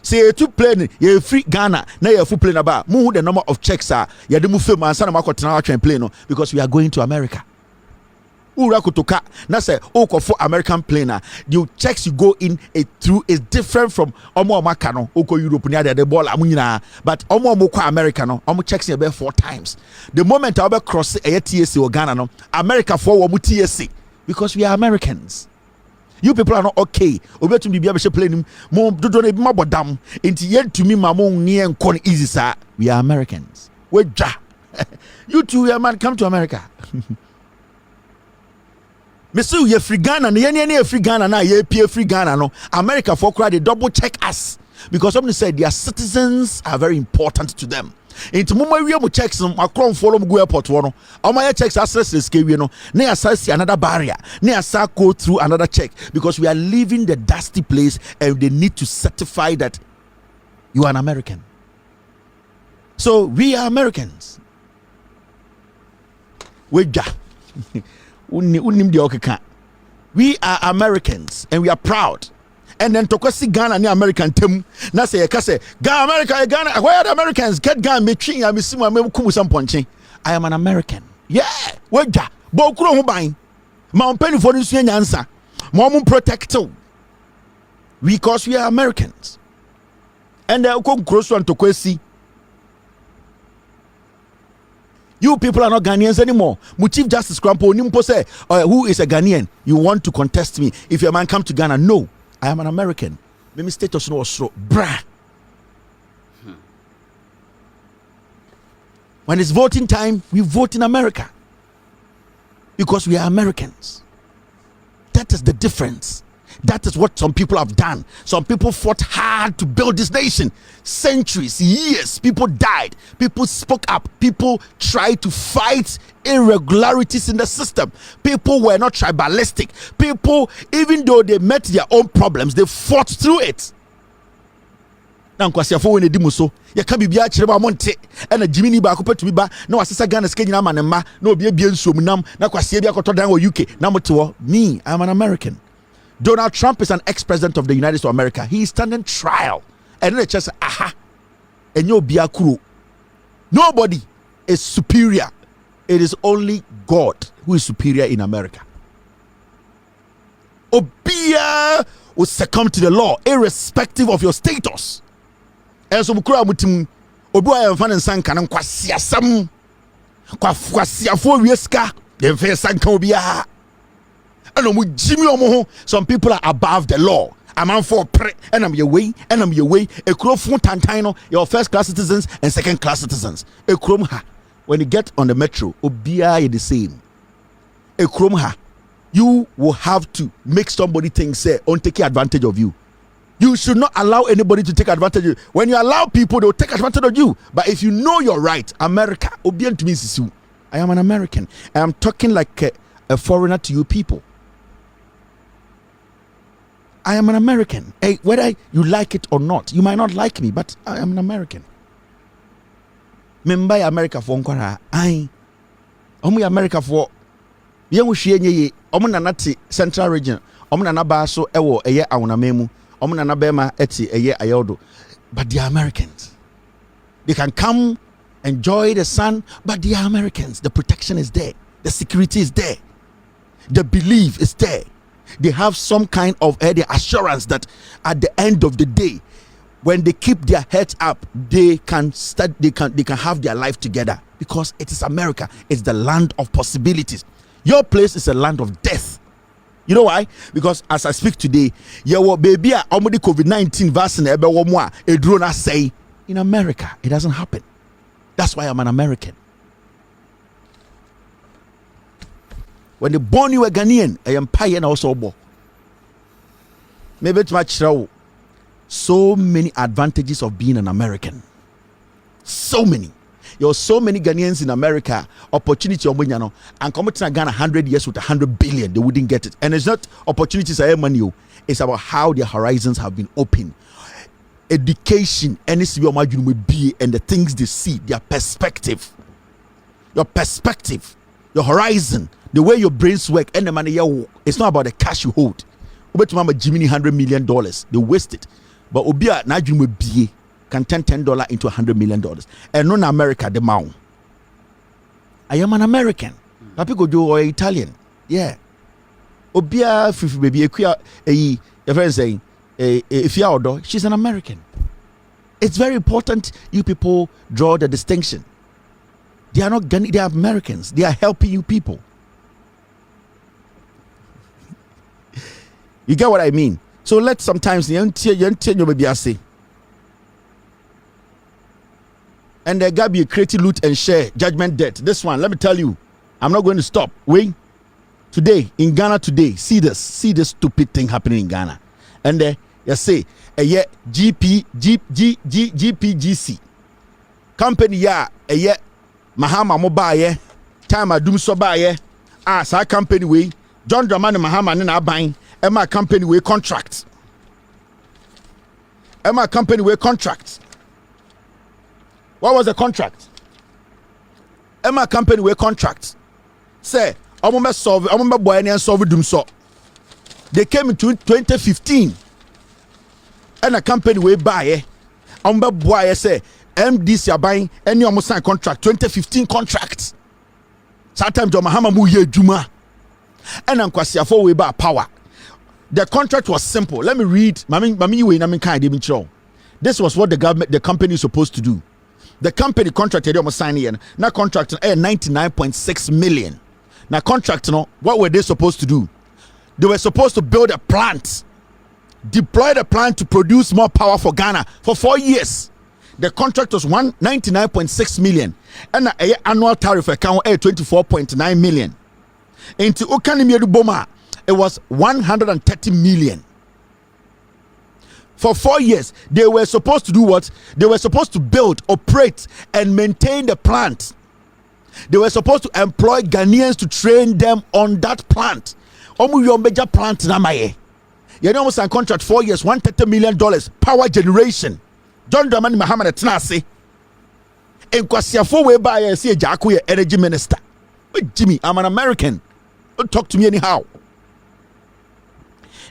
say you took plane you free Ghana na you full plane about mu the number of checks are you dey mu film and sana makotena train plane no because we are going to America. Ura kutoka na say for American plane the checks you go in through is different from omo maka no oko Europe near the ball amunyina but omo kwa America no omo checks about 4 times. The moment I cross TSA or Ghana no America for omo TSA because we are Americans. You people are not okay. Obe to be able to plane mo dodo na bi mabodam enti yen to me mamo nie nkon easy sir. We are Americans. We ja. You two man come to America. Me say you free Ghana, ye free Ghana na ye pay free Ghana no. America for cry they double check us because somebody said their citizens are very important to them. Into mama we mo checks no akron follow go airport no. Oma checks access risk we no. Na assess another barrier. Na assess go through another check because we are leaving the dusty place and they need to certify that you are an American. So we are Americans. We are Americans and we are proud. And then to see Ghana and American team, na say Ghana America, Ghana, where are the Americans? Get Ghana, me chin, I miss my some punching. I am an American. Yeah, Waja, Bawku no buying. Mount Penny for this answer. Mom protect because we are Americans. And they'll come close one to Kwesi. You people are not Ghanaians anymore. My Chief Justice Krampo Nimpo say, who is a Ghanaian? You want to contest me? If your man come to Ghana, no. I am an American. Maybe status no so brah. When it's voting time, we vote in America. Because we are Americans. That is the difference. That is what some people have done. Some people fought hard to build this nation. Centuries, years, people died. People spoke up. People tried to fight irregularities in the system. People were not tribalistic. People, even though they met their own problems, they fought through it. Now, Kwasiafo when they so ya ka bibia kire ba monte e na Jimmy ba akopatu bi ba na wasesa Ghana ska nyina manema na obi abia nsuom nam na kwasia bi akoto dan wo UK na motewo. Me, I'm an American. Donald Trump is an ex-president of the United States of America. He is standing trial. And then they just say, aha. And you'll be a crew. Nobody is superior. It is only God who is superior in America. Obia will succumb to the law, irrespective of your status. And so, Mukura Mutim, Obua and Fan and Sankan and Kwasiasam, Kwasiafo Wieska, the first Sankan Obia. Some people are above the law. I'm on for pre and I'm your way and I'm your way. A crow from Tantino, your first class citizens and second class citizens. A cromha. When you get on the metro, Obia the same. A cromha. You will have to make somebody think say on taking advantage of you. You should not allow anybody to take advantage of you. When you allow people, they'll take advantage of you. But if you know your right, America, Obian to me is you. I am an American. I am talking like a foreigner to you people. I am an American. Hey, whether you like it or not, you might not like me, but I am an American. Member America for Nkora. I America for Yang Shienye, Omunanati Central Region, Omunanabaso, Ewo, a year Aunamemu, Omunanabema, Eti, a year Ayodo. But they are Americans. They can come, enjoy the sun, but they are Americans. The protection is there, the security is there, the belief is there. They have some kind of the assurance that at the end of the day, when they keep their heads up, they can have their life together because it is America. It's the land of possibilities. Your place is a land of death. You know why? Because as I speak today, your baby already COVID-19 vaccine a drone say in America it doesn't happen. That's why I'm an American. When they born you a Ghanaian, I am paying also bo. Maybe it's much so many advantages of being an American. So many. There are so many Ghanaians in America, opportunity and come to Ghana 100 years with 100 billion, they wouldn't get it. And it's not opportunities are money, it's about how their horizons have been opened. Education, and the things they see, their perspective. Your perspective, your horizon. The way your brains work and the money it's not about the cash you hold. But mama Jimmy $100 million, they waste it. But Obia na dream be can turn $10 into $100 million. And non America the mount. I am an American. People do or Italian. Yeah. Obia fifi baby a friend saying if you she's an American. It's very important you people draw the distinction. They are not Ghanaian, they are Americans. They are helping you people. You get what I mean? So let's sometimes and there gotta be a creative loot and share judgment debt. This one, let me tell you, I'm not going to stop. Wait, today in Ghana today, see this stupid thing happening in Ghana. And you say GPGC company Mahama Mobile time adum so buy sa company way John Dramani Mahama na buying Emma company way contract. What was the contract? Emma company way contract. Say Omumba boy and solve dum so. They came in 2015 and a company way buy Omumba boy say MDC are buying any almost sign contract 2015 contract. Sometimes John Mahama mu ye juma and Ankwasi for way by power. The contract was simple. Let me read. This was what the company is supposed to do. The company contracted almost signing in. Now contract 99.6 million. Now contract, what were they supposed to do? They were supposed to build a plant, deploy the plant to produce more power for Ghana for 4 years. The contract was 199.6 million, and the annual tariff account 24.9 million. Into Ukanimi Boma, it was 130 million. For 4 years, they were supposed to do what? They were supposed to build, operate, and maintain the plant. They were supposed to employ Ghanaians to train them on that plant. Your major plant namaye. You know almost a contract 4 years, $130 million power generation. John Dramani Mahama Tenase. In Kwasiafo we buy a Jaku energy minister. But Jimmy, I'm an American. Don't talk to me anyhow.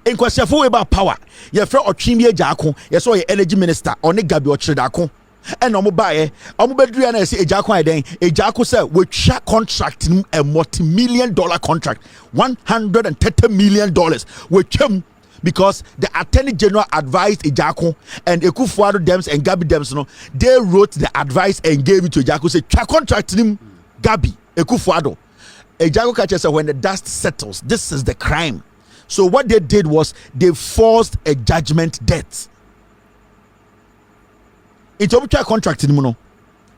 In Kwasiafo we buy power. Your friend Ochimie Jaku, you saw your energy minister on the Gabi Ochidako. And no buy Omubedriana say Jaku then a Jaku said we share contract a multi-million-dollar contract, $130 million. With him. Because the Attorney General advised Ejako and Ekufuado Dems and Gabi Dems, they wrote the advice and gave it to Ejako. Say, contract him, Gabi, Ekufuado. Ejako catches said, when the dust settles, this is the crime. So what they did was they forced a judgment debt. It's Obucha contracting him.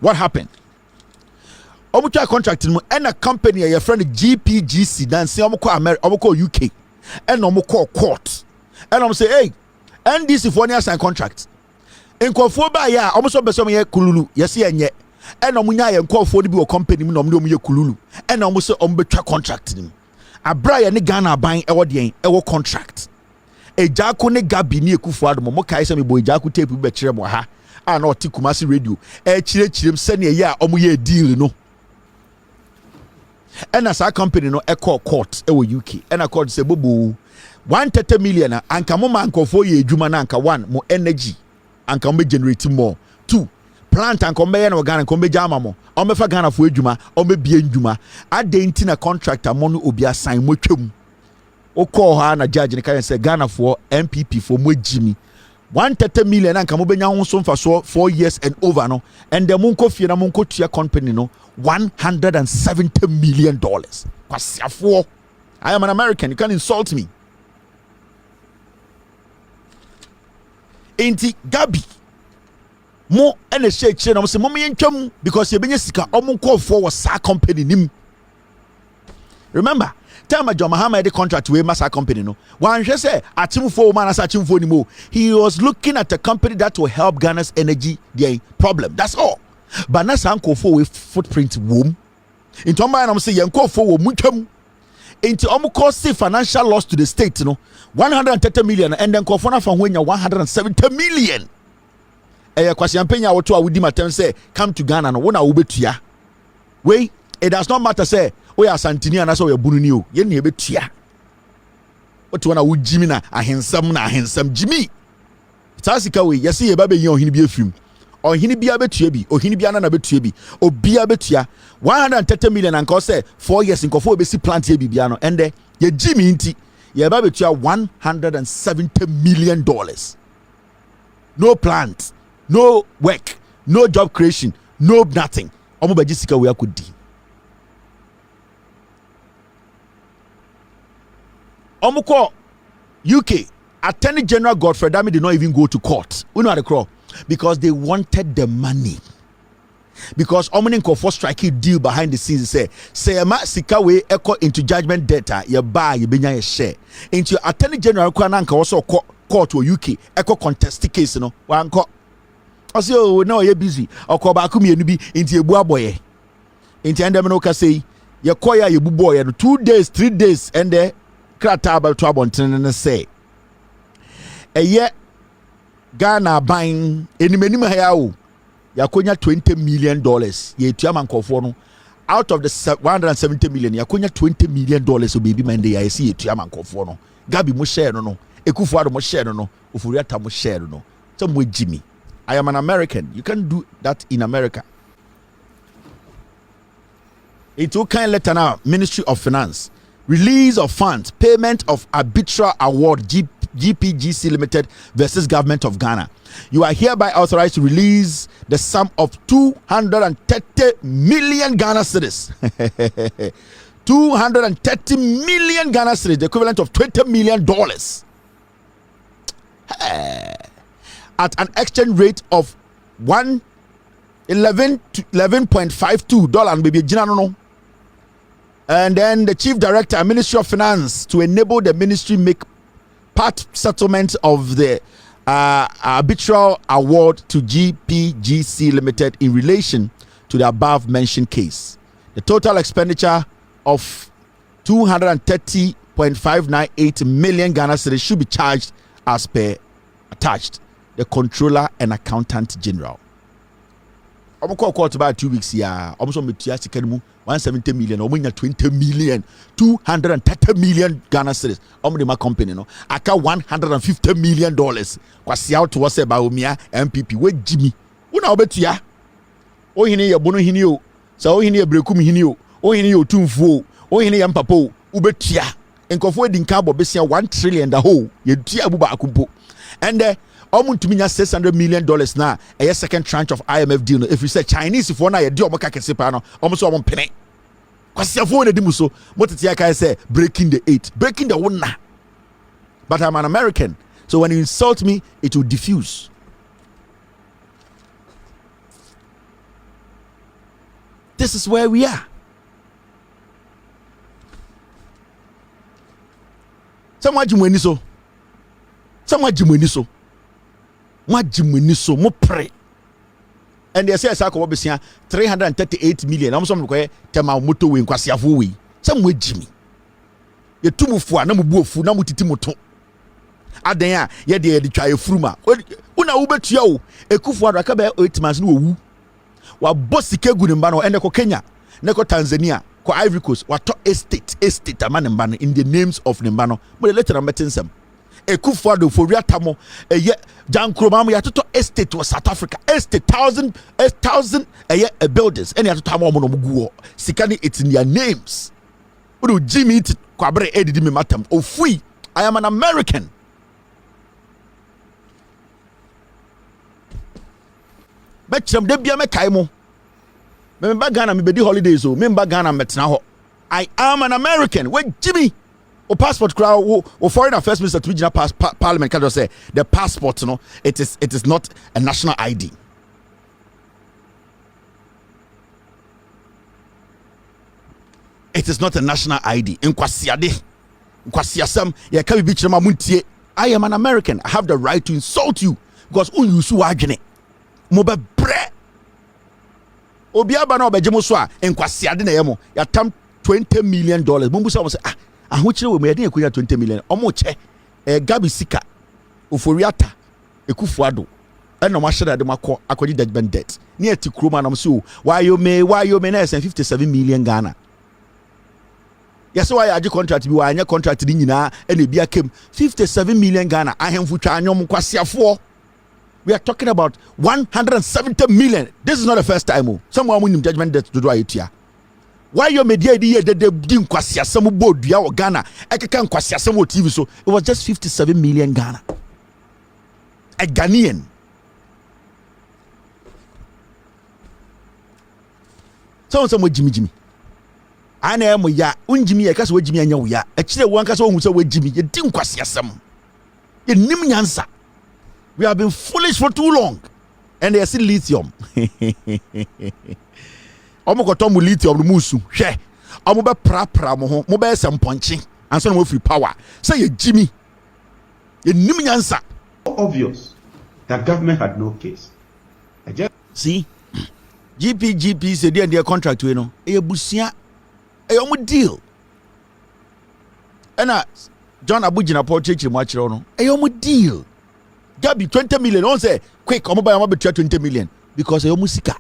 What happened? Obucha contracting him and a company, your friend GPGC, then say Omoko UK and Omoko court. And I'm say, hey, NDC for any sign contract. In Kofoba, yeah, almost so besom ye kululu, yes, and yet. And Omunya and call for the company, no kululu. And almost ombetra contract him. A Brian Ghana buying our contract. A Jaco ne Gabi near Kufuado, Momoka is a boy Jaco tape with Betremwaha, and or Tikumasi radio. A chim send a ya omuye deal, no. And as our company no echo court UK and a court say bubu 130 million anka mo manko 4 year juma na anka 1 mo energy anka mo generate more 2 plant anka mo be na Ghana ko be jama mo o me fa Ghana fo adwuma o me bie ndwuma adenti na contractor mo no obi assign mo twam o call ha na judge ne kan say Ghana for NPP for mo jimi 130 million anka mo benya ho so mfa so 4 years and over no and the monko fie na monko tua company no $170 million. Kwasiafo. I am an American. You can't insult me. Enti Gabi. Mo ene shake na mo se mo mentwam because ye benya sika omonko for was sa company nim. Remember, tell my John Mahama the contract with Massa company no. One say atimfo man as atimfo nimo. He was looking at a company that will help Ghana's energy the problem. That's all. But na sanko for with footprint wom. Into my am say yanko for wo mutwam. Into omo cause financial loss to the state no. 130 million and then kofona for when 170 million. Kwasi ampenya woto a wudi matem say come to Ghana no wona wo betua. Wait, it does not matter say we are Santini and so we bununi o. Ye ne betua. Woto na wo jimi na ahensam Jimmy. Tasika we yesi ye ba be yin ohini bi afim. Ohini bia betua bi ohini bia na betua bi obia betua 130 million and cause say 4 years nkofo be si plant ye bibia no ende ye Jimmy nti ye ba betua $170 million. No plant, no work, no job creation, no nothing. Omo ba jisika we akodi. Omo ko UK Attorney General Godfrey Dami did not even go to court. We know how to crawl. Because they wanted the money. because omni for strike deal behind the scenes say ma sika we echo into judgment data ye buy ye benya ye share into attorney general kwa na nka also court or UK echo contest case no wanko ose o na ye busy okọ Bawku mienu bi into ebu aboye into endem no ka say ye koya ye bubo ye no 2 days 3 days and the krata about to abonten ne say eye Ghana buying enimeni ha o yakonya $20 million ye tuama nkofo no out of the 170 million yakonya $20 million so baby man dey ya see ye tuama nkofo no Gabi mo share no Ekufuado mo share no Ofuriata mo share no so mo Jimmy I am an American. You can't do that in America. It will kind letter now, Ministry of Finance. Release of funds, payment of arbitral award GPGC Limited versus Government of Ghana. You are hereby authorized to release the sum of 230 million Ghana cedis. 230 million Ghana cedis, the equivalent of $20 million. At an exchange rate of $11 to $11.52 maybe no. And then the Chief Director, Ministry of Finance, to enable the ministry make part settlement of the arbitral award to GPGC Limited in relation to the above mentioned case. The total expenditure of 230.598 million Ghana cedis should be charged as per attached. The Controller and Accountant General. I'm call court about 2 weeks here. I'm so metia sikanimu 170 million. I'm 20 million, 230 million Ghana cedis. I'm the my company no. Aka $150 million. Kwasi out to us about Mia NPP. Where Jimmy? Una obetia. O hini ya bono hini o. Sa o hini ya brekum hini o. O hini yo tumfuo. O hini ya mpapo. Ubetia. Enkofo edinkabo besia 1 trillion da ho. Ye tia abuba akumpo. And almost to me $600 million now. A second tranche of IMF deal. If you say Chinese, if one I do almost one penny. Because your phone edimuso, what did I say? Breaking the 8, breaking the 1. But I'm an American, so when you insult me, it will diffuse. This is where we are. Someone Jimweniso. Someone Jimweniso. So mo pray and they say sako obesia 338 million am some ko tema moto we nkwasiafo we some we Jimmy ye tumufu na mubuofu na mutiti moto adan a ye de twa efuruma una wo betua o ekufu ado aka be 8 months no wu wa bosike gu ne mba no ene ko Kenya ne ko Tanzania ko Ivory Coast wa to estate amane mba no in the names of ne mba no mo le letter metensem Ekufuado for Riatamo, a year, Jan Kromam, Yatoto estate was South Africa, estate 1,000 a year buildings, any other time Monomuguo, Sikani, it's in their names. Udu Jimmy Quabre Eddie me matam, oh free, I am an American. Betcham Debia Mekaimo. Member Ghana, me be holidays, oh, member Ghana Metnaho. I am an American. Wait, Jimmy. O passport crowd or foreign affairs minister to regional parliament can just say the passport no it is not a national ID. It is not a national ID. In Kwasiasam ya kabi bichirama muntie. I am an American. I have the right to insult you because unyusu wagene. Mobe bre. Obiaba na obejemo so a in Kwasiade na yemo ya tam $20 million. Mumbusa mo say ahochire we me dey akunya 20 million omo che Gabi Sika Oforiata Ekufuado and no mashada de makọ akọji judgment debt near ti kroma na so why you me na 57 million Ghana. Yes, why aji contract bi why anya contract ni nyina and ebia kem 57 million Ghana ahemfu twa anyom kwasiafo. We are talking about 170 million. This is not the first time. Someone win judgment debt to do it. Why your media de din kwasiasam bodua o Ghana ekeka kwasiasam o TV so it was just 57 million Ghana. A Ghanaian. So mo Jimmy ana em ya unjimi ya kasa wo Jimmy anya wo ya e kire wo ankasa wo hu so wo Jimmy ye din kwasiasam ye nim nyansa. We have been foolish for too long. and they see lithium. Omo ko tomu lithium musu. Hwe. Omo be pra mo ho. Mo be sem ponchi. Anso no free power. Say ye Jimmy. Ye nim nyansa. Obvious that government had no case. I just see GP said their contract we no. E busia. E omo deal. And John Abujina portrait mo achiro no. E omo deal. Gabi 20 million. On say quick omo buy omo betray 20 million because e omo sika.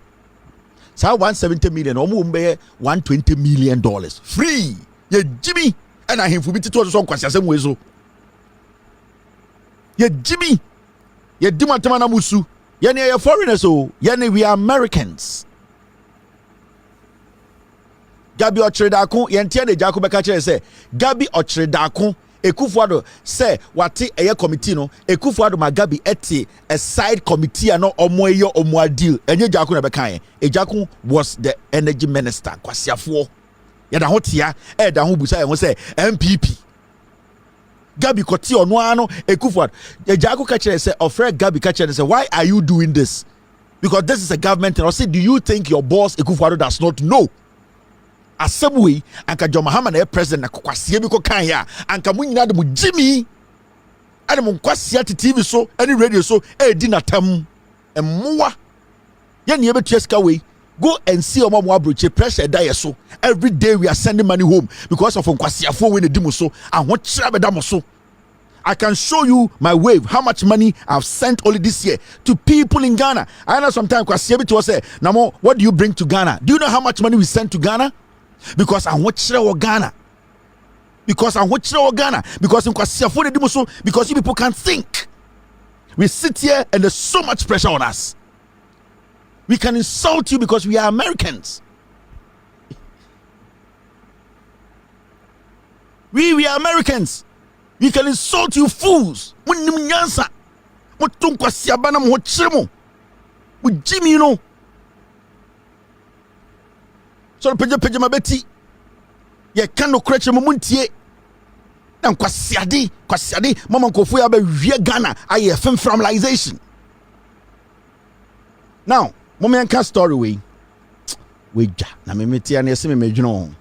So 170 million omo mbe $120 million free. Ye Jimmy and I him for biti to so kwasi asem we so. Ye Jimmy ye dimatama na musu. Ye ne ye foreigners so. Ye ne we are Americans. Gabi Ochredakun ye ntia de Jaku beka kire say Gabi Ochredakun Ekufuado say wate eye committee no Ekufuado Magabi eti a side committee no omo eyo omo deal enye Jaku na beka ye Ejaku was the energy minister kwasiafo ya da hotia da ho busa ye say NPP Gabi koti ono ano Ekufuado Ejaku ka kire say ofre Gabi ka kire say why are you doing this because this is a government and I say do you think your boss Ekufuado does not know Asabwe anka John Mahama na president na kwasiye bi ko kan ya anka munyina de mu Jimmy ade mu kwasiye TV so any radio so di natam emmoa ye ne betua sika we go and see omo abroche pressure die so every day we are sending money home because of kwasiyafo we ne di mu so ahwo kira be da mo so I can show you my wave how much money I've sent only this year to people in Ghana. I know sometimes kwasiye bi to say namo what do you bring to Ghana? Do you know how much money we sent to Ghana? Because I want to Ghana. Because in Kwasiafo de so because you people can't think. We sit here and there's so much pressure on us. We can insult you because we are Americans. We are Americans. We can insult you fools. With Jimmy, you know. So peje mabeti ye kan no kreche mumuntie na kwasiade mama nkofu ya be wie Ghana aye femframalization now moment can story we ja na me metia na ese me medwuno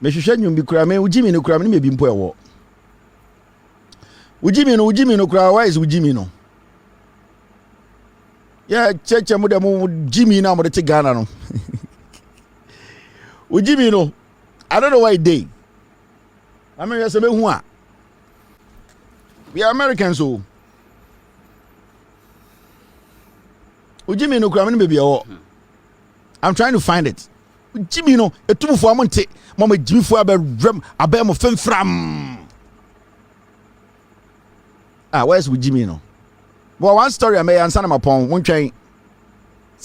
me hwehwe nwum bi kura me ujimi no kura me bi mpo ewo ujimi no kura why is ujimi no ya cheche mu de mu Jimmy na mo de Ghana no Ujimi no, I don't know why they. I mean, we are Americans, so Ujimi no, I'm trying to find it. Ujimi no, a two for monte, Mama Jimmy for a bem of from. Where's Ujimi no? Well, one story I may answer my upon one train.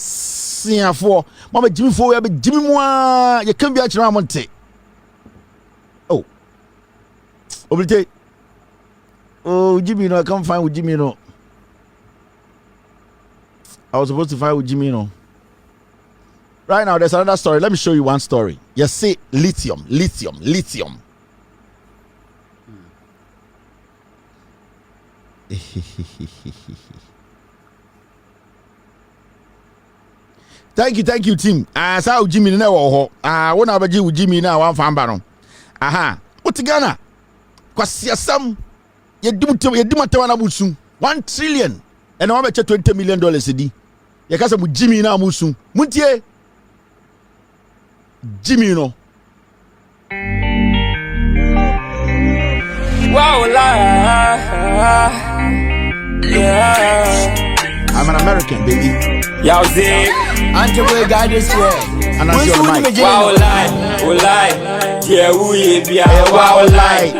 For Mama Jimmy for Jimmy moi you can be at Ramonte. Oh Jimmy no I can't find with Jimmy no. I was supposed to find with Jimmy no. Right now there's another story. Let me show you one story. You see lithium. Thank you, team. Sao Jimmy na wo ho. Wona abaji wo Jimmy na wan famba no. Aha. Otigana. Kwasiasam. Yedimata na busu. 1 trillion. And na wabeche $20 million di. Ye kasa mu Jimmy na musu. Muntie. Jimmy no. Wow, yeah. I'm an American, baby. Yo, Zig. Auntie, we got this here. And I see your mic. Wow, lie. Yeah, we be a wow, lie.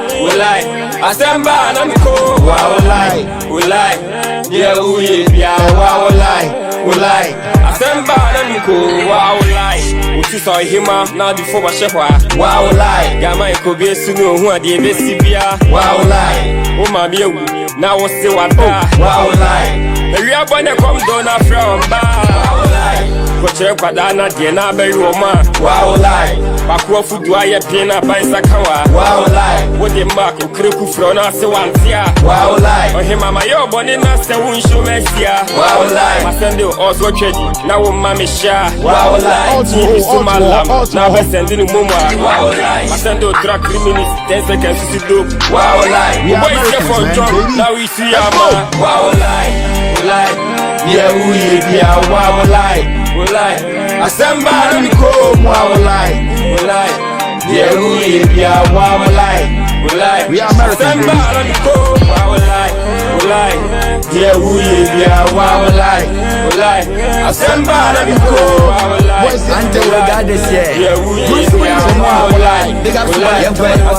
Assemble, I'm cool. Wow, lie. Yeah, we be a wow, lie. Assemble, I'm cool. Wow, lie. Uti saw him now before my chef. Wow, lie. Gama, you could be a sunu who are the Besibia. Wow, lie. Oh, my dear. Now what's the what? Wow, lie. We are going to come down from bar. Wow, lie. Coach Padana, Diana, Berry Woman. Wow, lie. Bawku food why pina bansa kawa. Wow lie. What the mark ukreku frona se wantia. Wow lie. Oh him mama yo boni na se won show mesia. Wow lie. Masendo also trade. Na wo mama sha. Wow lie. TV so malam. Na be sending mumwa. Wow lie. Masendo track criminals 10 seconds to dope. Wow lie. We are Americans, man, now we see our man. Wow lie. Yeah, we are wow lie. I stand by them go wow lie. Yeah, we are wow lie. We are Americans. Stand by them go wow lie. Yeah, we are wow lie. I stand by them go wow lie. Until we got this year. Yeah, we are wow lie. Big up for I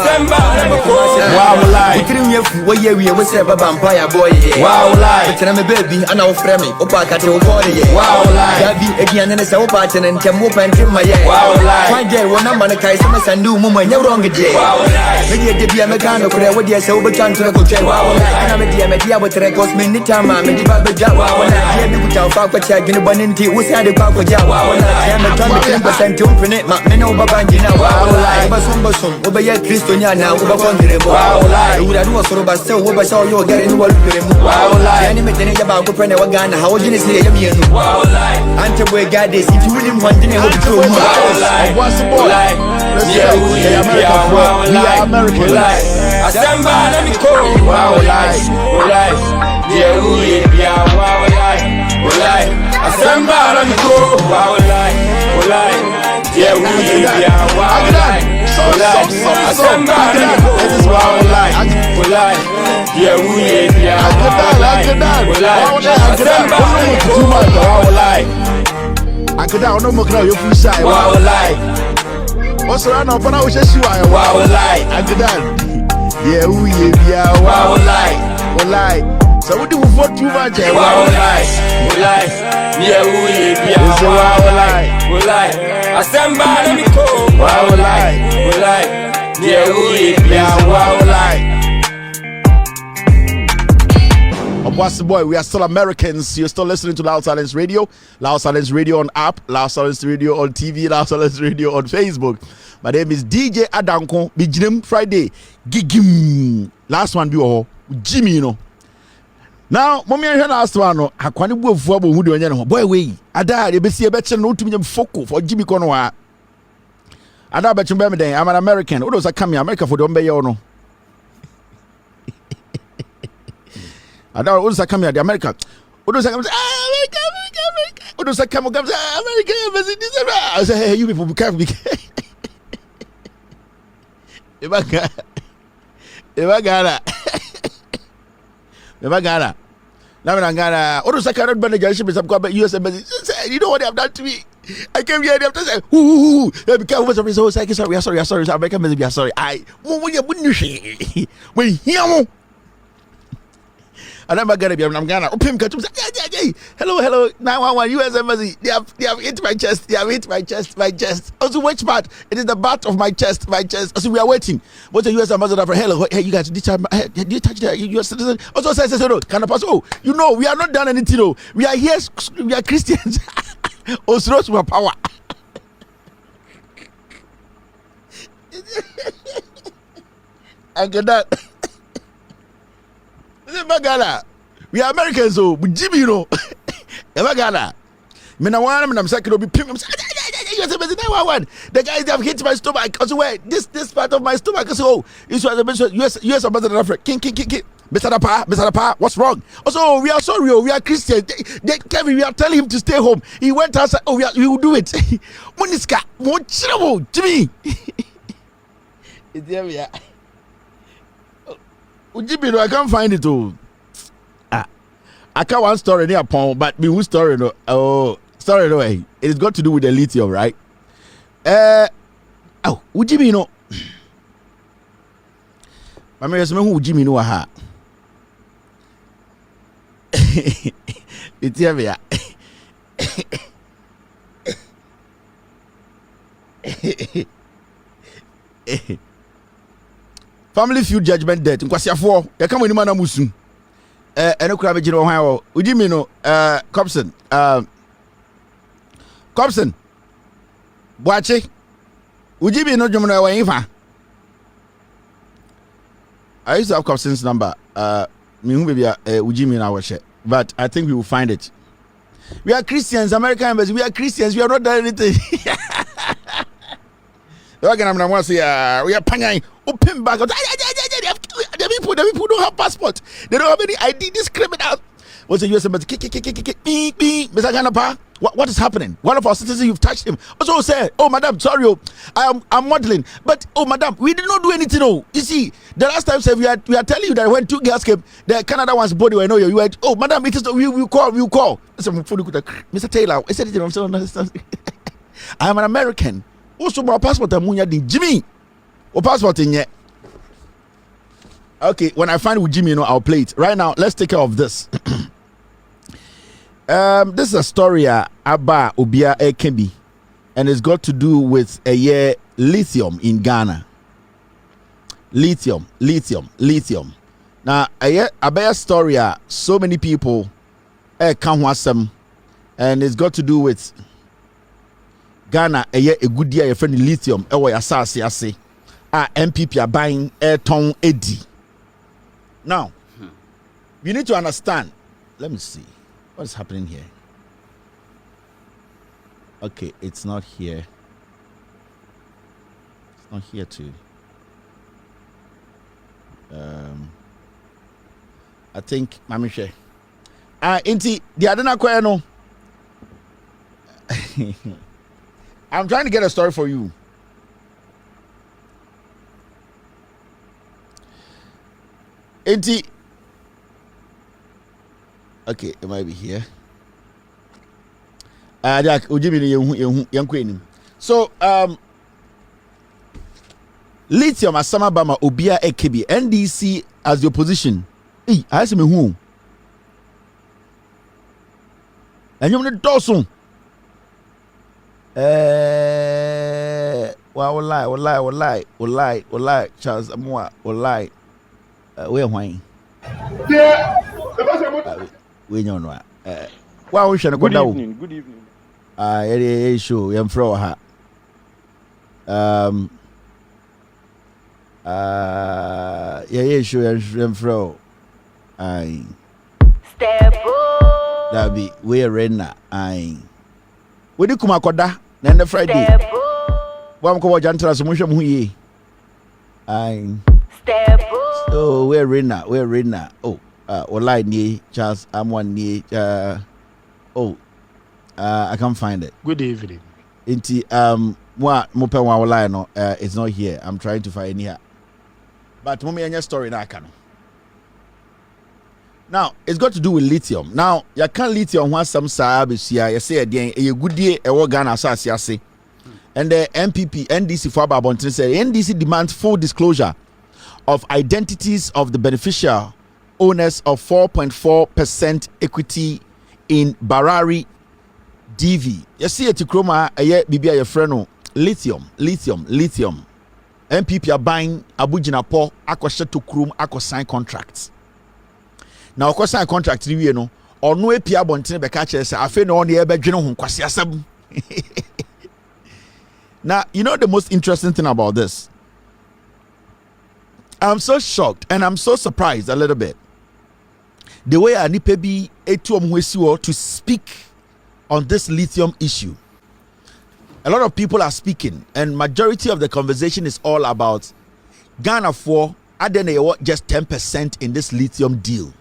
stand by them go wow lie. We couldn't have what year we was a vampire boy. Wow lie. But I'm a baby and I'll frame me. Opa cat your body. Wow lie. Gabi again and it's a pattern and can move and trim my year. Wow lie. One day when I'm on a Kai Summers and do Mumma, you're wrong again. Wow lie. Maybe a debut Americano could have what you're so but chance to go check. Wow lie. I'm a dear media with records many time. I'm a debug job. Wow lie. I'm a good job. Fuck what you're going to run into. Who's had a Bawku job? Wow lie. I'm a 10% to open it. Mano Babangina. Wow lie. Basum, obey Christonia now. Wow lie. You would have also about so what I saw you getting what you wow lie. Animating about to print our gun. How would you say? Wow lie. Until we got this, if you wouldn't want to know what to do. Wow lie. What's the boy? Yeah, we are Americans. I stand by them go. Wow lie. Yeah, we are wow lie. I stand by them go. Wow lie. Yeah, we are wow lie. I stand by them go. Wow lie. Yeah, we are wow lie. I could down no more now. You feel shy. Wow lie. What's around up and I was just you. Wow lie. I could down. Yeah, we are wow lie. So what do we vote too much? Wow lie. Yeah, we are wow lie. I stand by them go. Wow lie. Yeah, we are wow lie. What's the boy? We are still Americans. You're still listening to Loud Silence Radio. Loud Silence Radio on app, Loud Silence Radio on TV, Loud Silence Radio on Facebook. My name is DJ Adanko. Bijim Friday. Gigim. Last one be oh Jimmy, you know. Now, mommy and last one no akwani bu afu abo hu de onye no boy we. Ada e be see e be che no tumi nyam foko for Jimmy kono wa. Ada be chimbe me den. I'm an American. Odo say come here America for don be ye no. Ada odo come here the America. Odo say come America. Odo say come America. I say hey you people be careful. Ebagara. Now I'm gonna. Odo say cannot manage ship is up by US embassy. You know what they have done to me? I came here to say, ooh, be careful with so sorry. American embassy be sorry. I when here. And I'm gonna open hello 911 US embassy. They have hit my chest. My chest. Also, which part? It is the part of my chest. Also, we are waiting. What's the US ambassador for? Hello, hey, you guys, did you touch the US citizen? Also says no. Can I pass? Oh, you know, we are not done anything. No, we are here. We are Christians. Also, super power. I get that. Bagala. We are Americans, so Jimmy, you know. Bagala. I'm second to be pimp. The guys have hit my stomach. Also, wait, this part of my stomach. So, this was the US ambassador of King. Mr. Pa, what's wrong? Also, we are sorry, we are Christians. Kevin, we are telling him to stay home. He went outside. Oh, we will do it. Moniska, Jimmy. It's there we are. Jimmy, no, I can't find it. I can't one story near Pong, but me who story no. Oh, story no way. It is got to do with the lithium, right? Jimmy no. My man, who Jimmy no aha. It's here we are. Family feud judgment debt. Nkwasiafo, ya kama ni mana musu. Eno kura bejiro hwan wo. Ujimi no Cobson. Boache. Ujimi no jumna wa ifa. I used to have Cobson's number. Me who maybe Ujimi na washe. But I think we will find it. We are Christians, American embassy. We are Christians. We are not done anything. We are panyai. Open back. The people don't have passport. They don't have any ID. This criminal. What's the US embassy? What is happening? One of our citizens, you've touched him. Also say, oh madam, sorry, I'm modeling. But oh madam, we did not do anything. Oh, you see, the last time we are telling you that when 2 girls came, the Canada one's body were no you went, oh madam, it is we call. Mr. Taylor, I said it. I am an American. Also, my passport Jimmy. Or passport in yet. Okay, when I find with Jimmy, I'll play it. Right now, let's take care of this. This is a story about Obia Ekebi, and it's got to do with lithium in Ghana. Lithium. Now, a better story. So many people can't watch them, and it's got to do with Ghana. A good year, your friend lithium. NPP are buying ton 80. Now, you need to understand. Let me see. What's happening here? Okay, it's not here. It's not here too. I think Mamishe. Inti the Adana Kweno. I'm trying to get a story for you. Inti. Okay, it might be here. So, Lithium Asamabama Obia Ekebi NDC as the opposition. I asked me who. And you're the Dawson. Lie. Charles Amwa, lie. Where wine? We know no. Wow, we shall go down. Good evening. Show yam fro ha. Show yam fro. Step. That be we renna. We do kuma koda na the Friday. Wa mko jantra so mohwem hu yi. Step. So we renna. Oh. Olai ni Charles Amwan ni I can't find it. Good evening. Inti mope wa olai no it's not here. I'm trying to find here. But mommy anya story na aka no. Now, it's got to do with lithium. Now, you can't lithium one some sabesia, you say again a good day e wo Ghana asase. And the NPP NDC for Babontin said NDC demands full disclosure of identities of the beneficial owners of 4.4% equity in Barari DV. You see it Kroma bibia your friend lithium. NPP are buying Abujinapo akoshe to Krum ako sign contracts. Now ako sign contract ni no or no epia bontene be ka kire say afi no on e be dwene ho kwase asam. Now, you know the most interesting thing about this? I'm so shocked and I'm so surprised a little bit. The way Anipebi Etuomwesiwo to speak on this lithium issue. A lot of people are speaking, and majority of the conversation is all about Ghana for just 10% in this lithium deal.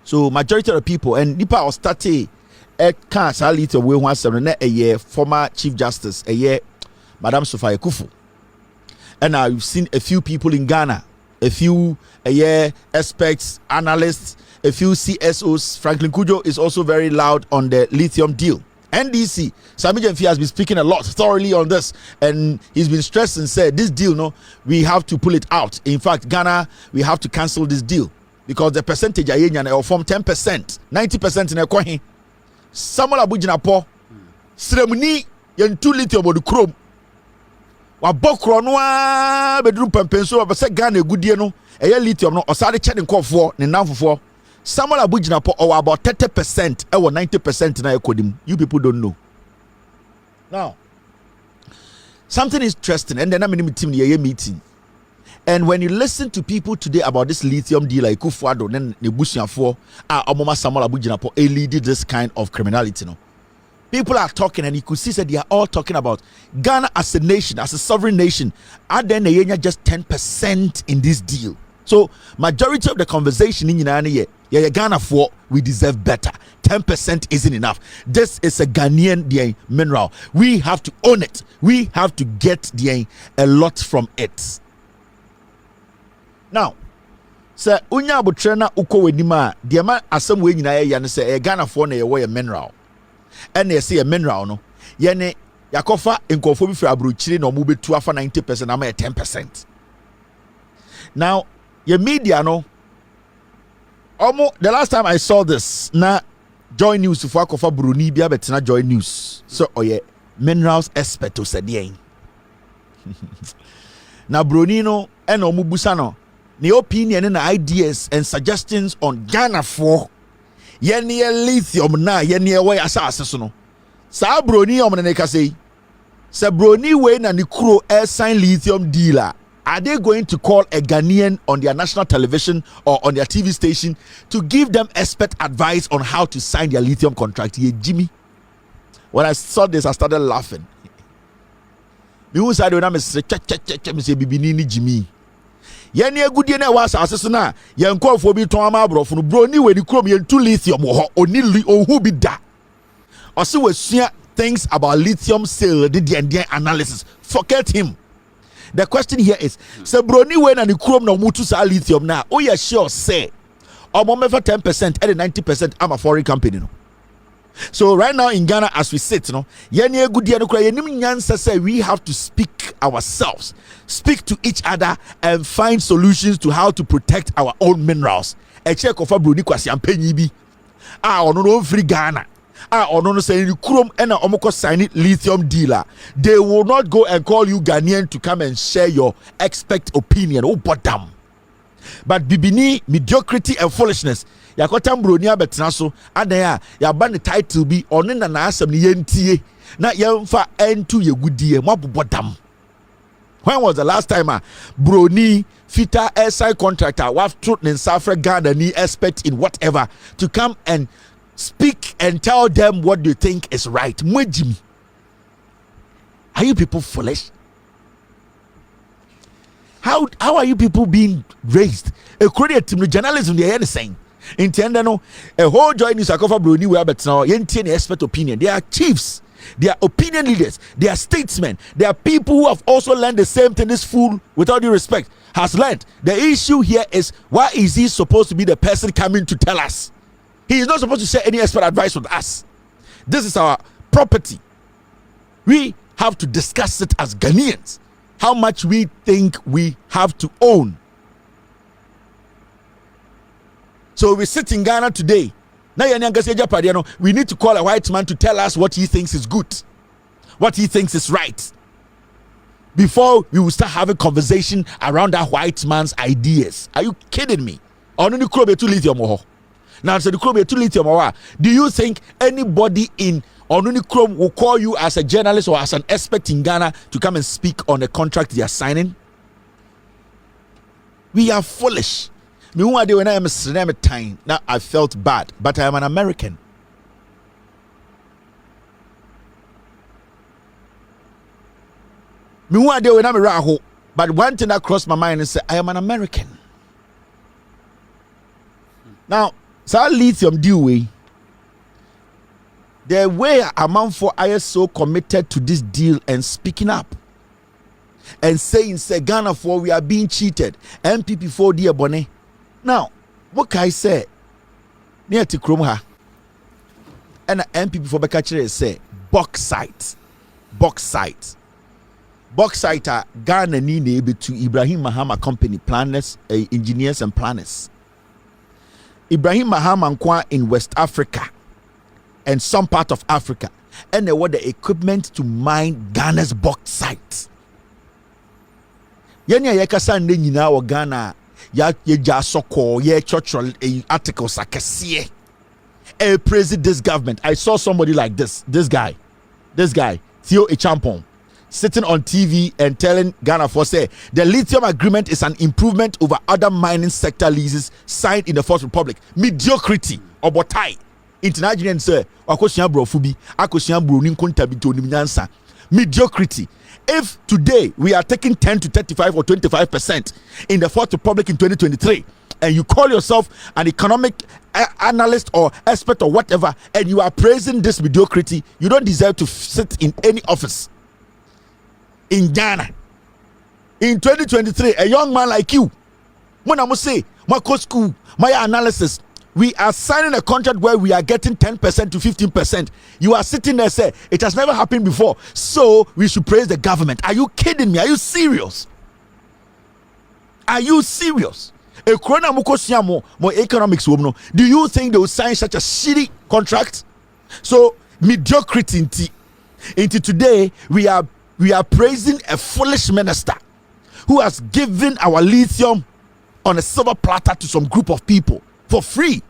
So majority of the people and Nipa or State can't lithium we want a year former Chief Justice a year Madam Sophia Kufu. And now you've seen a few people in Ghana, a few experts, analysts, a few CSOs. Franklin Kujo is also very loud on the lithium deal. NDC, Sami Jemfi has been speaking a lot thoroughly on this, and he's been stressed and said this deal, no, we have to pull it out. In fact, Ghana, we have to cancel this deal because the percentage will form 10%, 90% in a coin. Samuel Abujinapo, Sremuni, Yentu lithium or the chrome. Wabokro no bedru pempenso be se Ghana gudie no eye lithium no osare chede nkofo ne namfofo Samuel Abujinapo or about 30% or 90% na ekodim. You people don't know. Now, something interesting, and then I'm in a meeting. And when you listen to people today about this lithium deal, like Kufuado, then Nebusian for Omoma Samuel Abujinapo, leaded this kind of criminality. No, people are talking, and you could see that they are all talking about Ghana as a nation, as a sovereign nation. Are then just 10% in this deal? So majority of the conversation in Ghana for we deserve better. 10% isn't enough. This is a Ghanaian mineral. We have to own it. We have to get a lot from it. Now, sir, unya butrena uko wenima diama asem we nyina ya ne say Ghana for na ye wo mineral. And they say a mineral no. Ye ne yakofa nkofo bi fra abrochiri na omo betu afa 90% ama 10%. Now, your media no the last time I saw this na Joy News for akofa Bruni bia betina Joy News. So minerals expert to say dey. Na Bruni no e na omo busa no the opinion and ideas and suggestions on Ghana for yenye lithium na yenye way asase no sa broni omnene say broni way na ni kuro sign lithium dealer. Are they going to call a Ghanaian on their national television or on their TV station to give them expert advice on how to sign their lithium contract? Yeah, Jimmy. When I saw this, I started laughing. Me say bibini Jimmy. Yeni agudie na wa asase so na ye nkofo bi ton ama abrofo no bro ni we ni krom ye ntu lithium ho oni ohu bi da ose wasua things about lithium sale the analysis. Forget him. The question here is say bro ni we na ni krom na mutu sa lithium na o ye sure say omo mefa 10% and 90% am a foreign company no. So right now in Ghana as we sit no yeni agudie no kra yenim nyansa say we have to speak ourselves, speak to each other and find solutions to how to protect our own minerals. A check of a bruni kwasi ampenyi bi ono no free Ghana ono no say ni krom ena omoko sign lithium dealer. They will not go and call you Ghanaian to come and share your expert opinion. Oh bottom. But bibini mediocrity and foolishness yakotam broni abetena so adan ya ba ne title bi ono na asem ne yentie na yemfa entu yegudie mabobodam. When was the last time broni fita SI contractor waf truth in Safra Ghana ni expert in whatever to come and speak and tell them what they think is right? Mwejimi, are you people foolish? How are you people being raised? A credit to journalism they are saying. Intend no a whole joint news akofa broni we but now yentie ne expert opinion. They are chiefs, they are opinion leaders, they are statesmen, they are people who have also learned the same thing this fool, with all due respect, has learned. The issue here is why is he supposed to be the person coming to tell us? He is not supposed to share any expert advice with us. This is our property. We have to discuss it as Ghanaians, how much we think we have to own. So we sit in Ghana today. Now we need to call a white man to tell us what he thinks is good, what he thinks is right, before we will start having conversation around that white man's ideas. Are you kidding me? Now, so the do you think anybody in Onunikrom will call you as a journalist or as an expert in Ghana to come and speak on a contract they are signing? We are foolish. Me one day when I am a time, now I felt bad, but I am an American. Me one day when I'm a Raho, but one thing that crossed my mind is I am an American. Now, so lithium deal way. The way a man for I is so committed to this deal and speaking up and saying, say Ghana for we are being cheated. NPP for dear Bonnet. Now, what can I say? Near to Kromha and NPP for Becatcher say bauxite. Bauxite are Ghana need to Ibrahim Mahama company planners, engineers and planners. Ibrahim Mahama Nkwa in West Africa and some part of Africa, and they want the equipment to mine Ghana's bauxite. Yenya yekasa nde nyina wo Ghana ya yeja soko ye churchill articles akese praise this government. I saw somebody like this guy Theo Echampong sitting on TV and telling Ghana for say the lithium agreement is an improvement over other mining sector leases signed in the Fourth Republic. Mediocrity or botai. International say akosua brofubi akosua broni kontabito onimnyansa. Mediocrity. If today we are taking 10 to 35 or 25% in the Fourth Republic in 2023, and you call yourself an economic analyst or expert or whatever, and you are praising this mediocrity, you don't deserve to sit in any office in Ghana. In 2023, a young man like you, when I must say, my school, my analysis, we are signing a contract where we are getting 10% to 15%. You are sitting there say it has never happened before, so we should praise the government. Are you kidding me? Are you serious? Are you serious? A corona mukosiamo more economics woman. Do you think they will sign such a shitty contract? So mediocrity into today we are praising a foolish minister who has given our lithium on a silver platter to some group of people for free,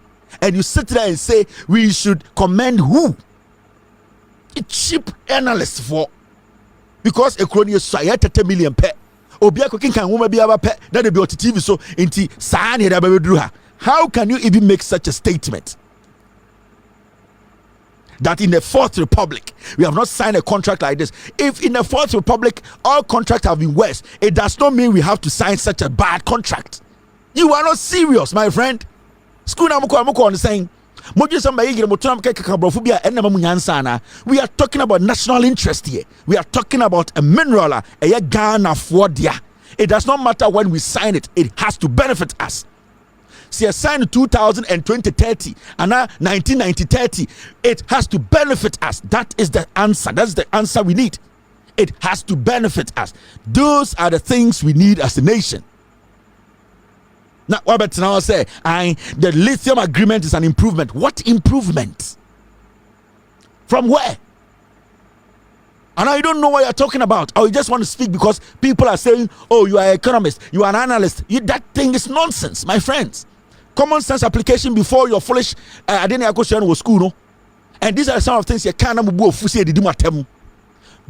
and you sit there and say we should commend who? A cheap analyst for, because a crony is 30 million pe obia cooking can woman be aba pe that be on TV so inti saani da be. How can you even make such a statement that in the Fourth Republic we have not signed a contract like this? If in the Fourth Republic all contracts have been worse, it does not mean we have to sign such a bad contract. You are not serious, my friend. School na muko on saying we are talking about national interest here. We are talking about a mineral, a Ghana for dia. It does not matter when we sign it, it has to benefit us. See, a sign 2020-30 and now 1990-30, it has to benefit us. That is the answer. That's the answer we need. It has to benefit us. Those are the things we need as a nation. Now, what now say, the lithium agreement is an improvement. What improvement? From where? And I don't know what you're talking about. Or you just want to speak because people are saying, oh, you are an economist, you are an analyst. That thing is nonsense, my friends. Common sense application before your foolish I didn't go to school, no? And these are some of the things you can't move fusi di matem.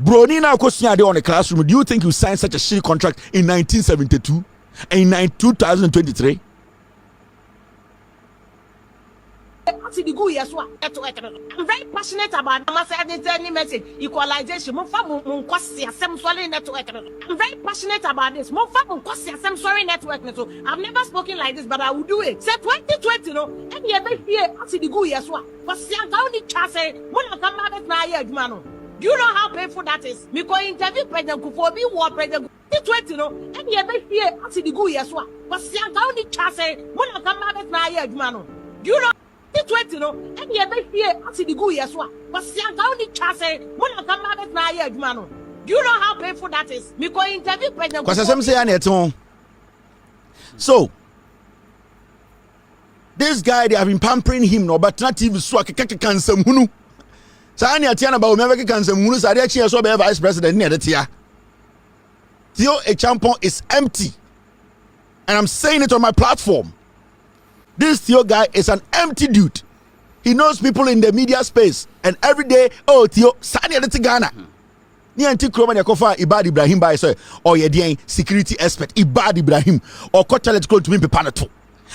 Broni na question on the classroom. Do you think you signed such a shitty contract in 1972 and in 2023? I'm very passionate about any message equalization. I'm very passionate about this. I've never spoken like this, but I will do it. Say 2020, no, and you ever hear the go yes what? Do you know how painful that is? Because interview President Kufuor, war President 2020, no, and you ever hear the go yes what? Do you know? 20 no and you ever hear the go yes what was do you know how painful that is? Because interview President so this guy, they have been pampering him, no, but not even so cancer hunu. Sani atiana ba omega cancer hunu sari achi so be vice president near the tia. Theo Echampo is empty. And I'm saying it on my platform. This Theo guy is an empty dude. He knows people in the media space, and every day, oh Theo, Sani adeti Ghana. Ni anti kroma ne kofa Ibad Ibrahim by say, or ye security expert Ibad Ibrahim or Kotalet called to me pepanato.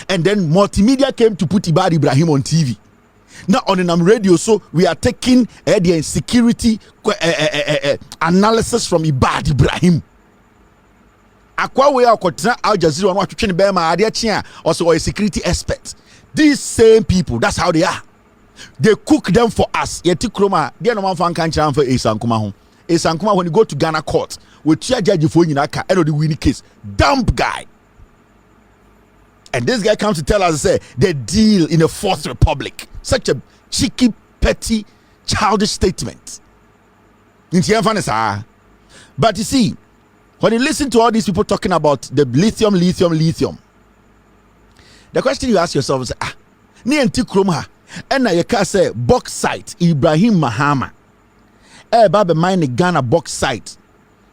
And then multimedia came to put Ibad Ibrahim on TV. Now on the radio, so we are taking the security analysis from Ibad Ibrahim. Akwa we are kontra Al Jazeera on what to train Bema Adiachia also a security expert. These same people, that's how they are. They cook them for us. Yeti kroma, they no man fan kan chan for Esankuma ho. Esankuma when you go to Ghana court, we chia judge for nyinaka end of the winning case. Dump guy. And this guy comes to tell us say the deal in the Fourth Republic. Such a cheeky, petty, childish statement. But you see, when you listen to all these people talking about the lithium, the question you ask yourself is, ni enti kroma and na yeka say bauxite Ibrahim Mahama baba mine Ghana bauxite.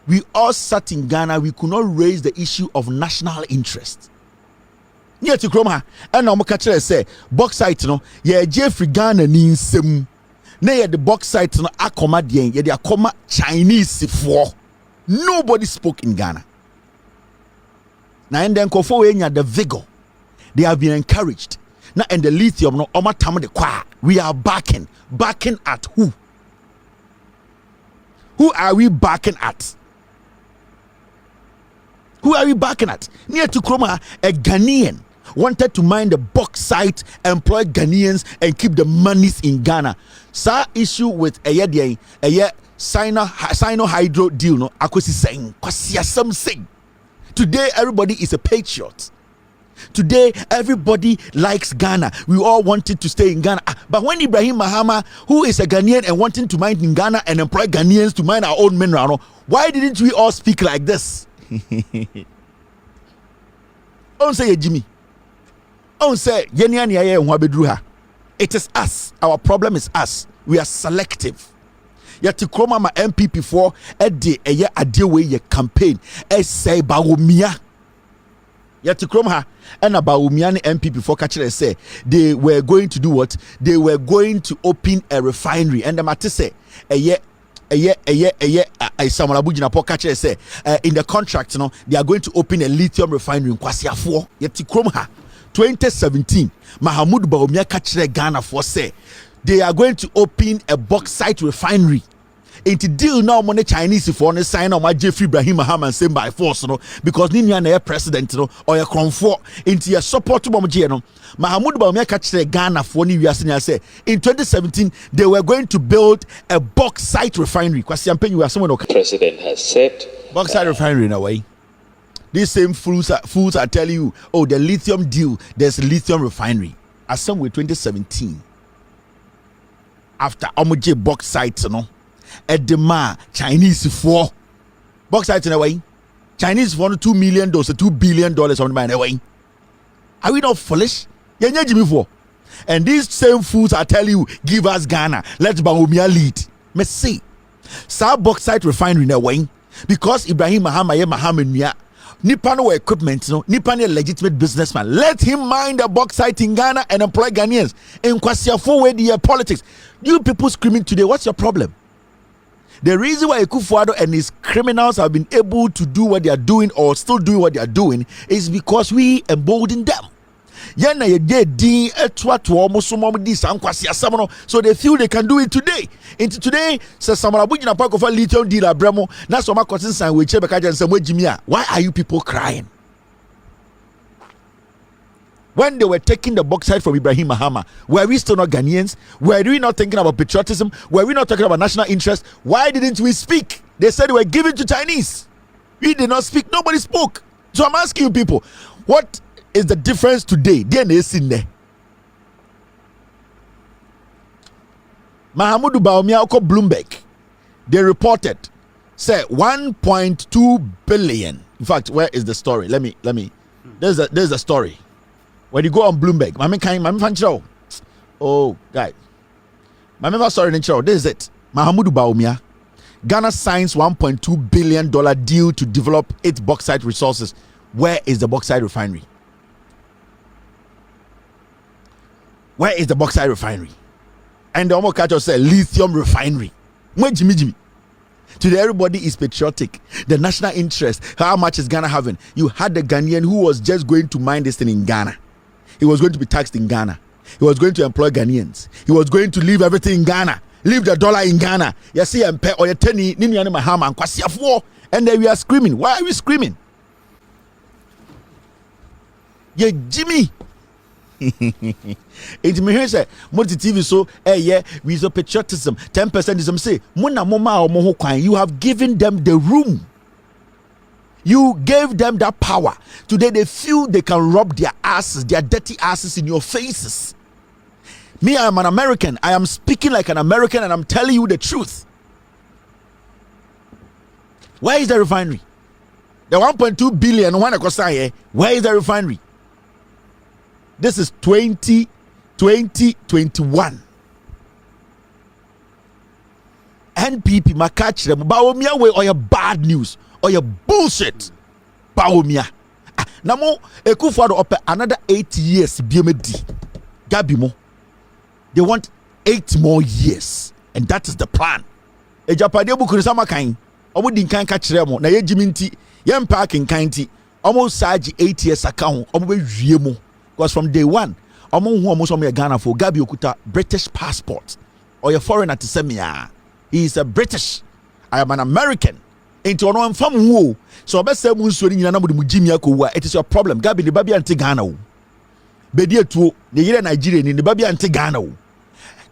We all sat in Ghana, we could not raise the issue of national interest. Ni enti kroma and na omoka kire say bauxite no ye Jeffrey Ghana ni nsem na ye the bauxite no akoma den ye the akoma Chinese for. Nobody spoke in Ghana. Now and then the vigor. They have been encouraged. Now and the lithium no we are backing at who? Who are we backing at? Who are we backing at? Near to Kroma, a Ghanaian wanted to mine the bauxite, employ Ghanaians, and keep the monies in Ghana. Sa issue with a Sino hydro deal. No, akwesi saying, saying. Today everybody is a patriot. Today everybody likes Ghana. We all wanted to stay in Ghana. But when Ibrahim Mahama, who is a Ghanaian and wanting to mine in Ghana and employ Ghanaians to mine our own mineral, why didn't we all speak like this? Don't say Jimmy. Don't say it is us. Our problem is us. We are selective. Yet to chroma my NPP for a day a year a day way campaign. Say Bawumia. Yet to chroma and about Bawumia NPP for catcher say they were going to do what? They were going to open a refinery. And the matter say a year. Samuel Abujina Pokache say in the contract, they are going to open a lithium refinery in Kwasia 4. Yet to Kromha 2017, Mahamudu Bawumia Kachere Ghana for say they are going to open a bauxite refinery. Into deal now money Chinese for on sign on my Jeffrey Ibrahim Mahama and same by force, because Ninian president, or a comfort into your support to Mamajeno. Mahamudu Bawumia Kachere Ghana for New Year say in 2017 they were going to build a bauxite refinery. President has said bauxite refinery in a way. These same fools are telling you, oh, the lithium deal, there's a lithium refinery. As somewhere 2017, after Omoje bauxite, Edema Chinese for bauxite in a way. Chinese for $2 million, $2 billion on my way. Are we not foolish? And these same fools are telling you, give us Ghana, let Bawumia lead. Me see, sa bauxite refinery in a way because Ibrahim Mahama Nipa no equipment, Nipa no legitimate businessman. Let him mine the bauxite in Ghana and employ Ghanaians. In Kwasiafo way the politics. You people screaming today, what's your problem? The reason why Ekufuado and his criminals have been able to do what they are doing or still doing what they are doing is because we embolden them. So they feel they can do it today. Into today, lithium deal why are you people crying? When they were taking the bauxite from Ibrahim Mahama, were we still not Ghanaians? Were we not thinking about patriotism? Were we not talking about national interest? Why didn't we speak? They said they were given to Chinese. We did not speak. Nobody spoke. So I'm asking you people, what is the difference today? Mahamudu Bawumia Oko Bloomberg, they reported, say 1.2 billion. In fact, where is the story? Let me. There's a story. When you go on Bloomberg, oh, guys, this is it. Mahamudu Bawumia, Ghana signs $1.2 billion deal to develop its bauxite resources. Where is the bauxite refinery? Where is the bauxite refinery? And the Omokacho said lithium refinery. Today everybody is patriotic. The national interest, how much is Ghana having? You had the Ghanaian who was just going to mine this thing in Ghana. He was going to be taxed in Ghana. He was going to employ Ghanaians. He was going to leave everything in Ghana. Leave the dollar in Ghana. You see, or you tenny, Mahama, and Kwasiafo. And then we are screaming. Why are we screaming? Yeah, Jimmy. It's me here say multi TV so we so patriotism 10% is say you have given them the room. You gave them that power. Today they feel they can rub their asses, their dirty asses in your faces. Me, I am an American. I am speaking like an American and I'm telling you the truth. Where is the refinery? The 1.2 billion one where is the refinery? This is 2021. NPP makachre Bawumia way or your bad news or your bullshit. Bawumia. Namo Ekufuado up another 8 years BMD. Gabimo. They want 8 more years. And that is the plan. Ejapade bukurisama kain. omo di nkan ka kire mo na ye jimi nti ye mpa kenkan nti omo saji 8 years account omo be wie mo because from day one omo hu omo so me Ghana for Gabi okuta British passport or your foreigner to say me he is a British, I am an American. Into ono mfam hu so obese mu nsuo ni nyina na mo de mu jimi akowa it is your problem. Gabi the baby anti Ghana wo bedi etuo ne yire Nigeria ni the baby anti Ghana wo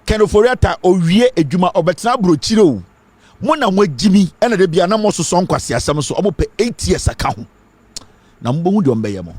kenoforiata owie edwuma obetena brochire wo mo na mo jimi ena de bia na mo so nkwase asem so omo pe 8 years aka ho na mbo hu de ombe ye mo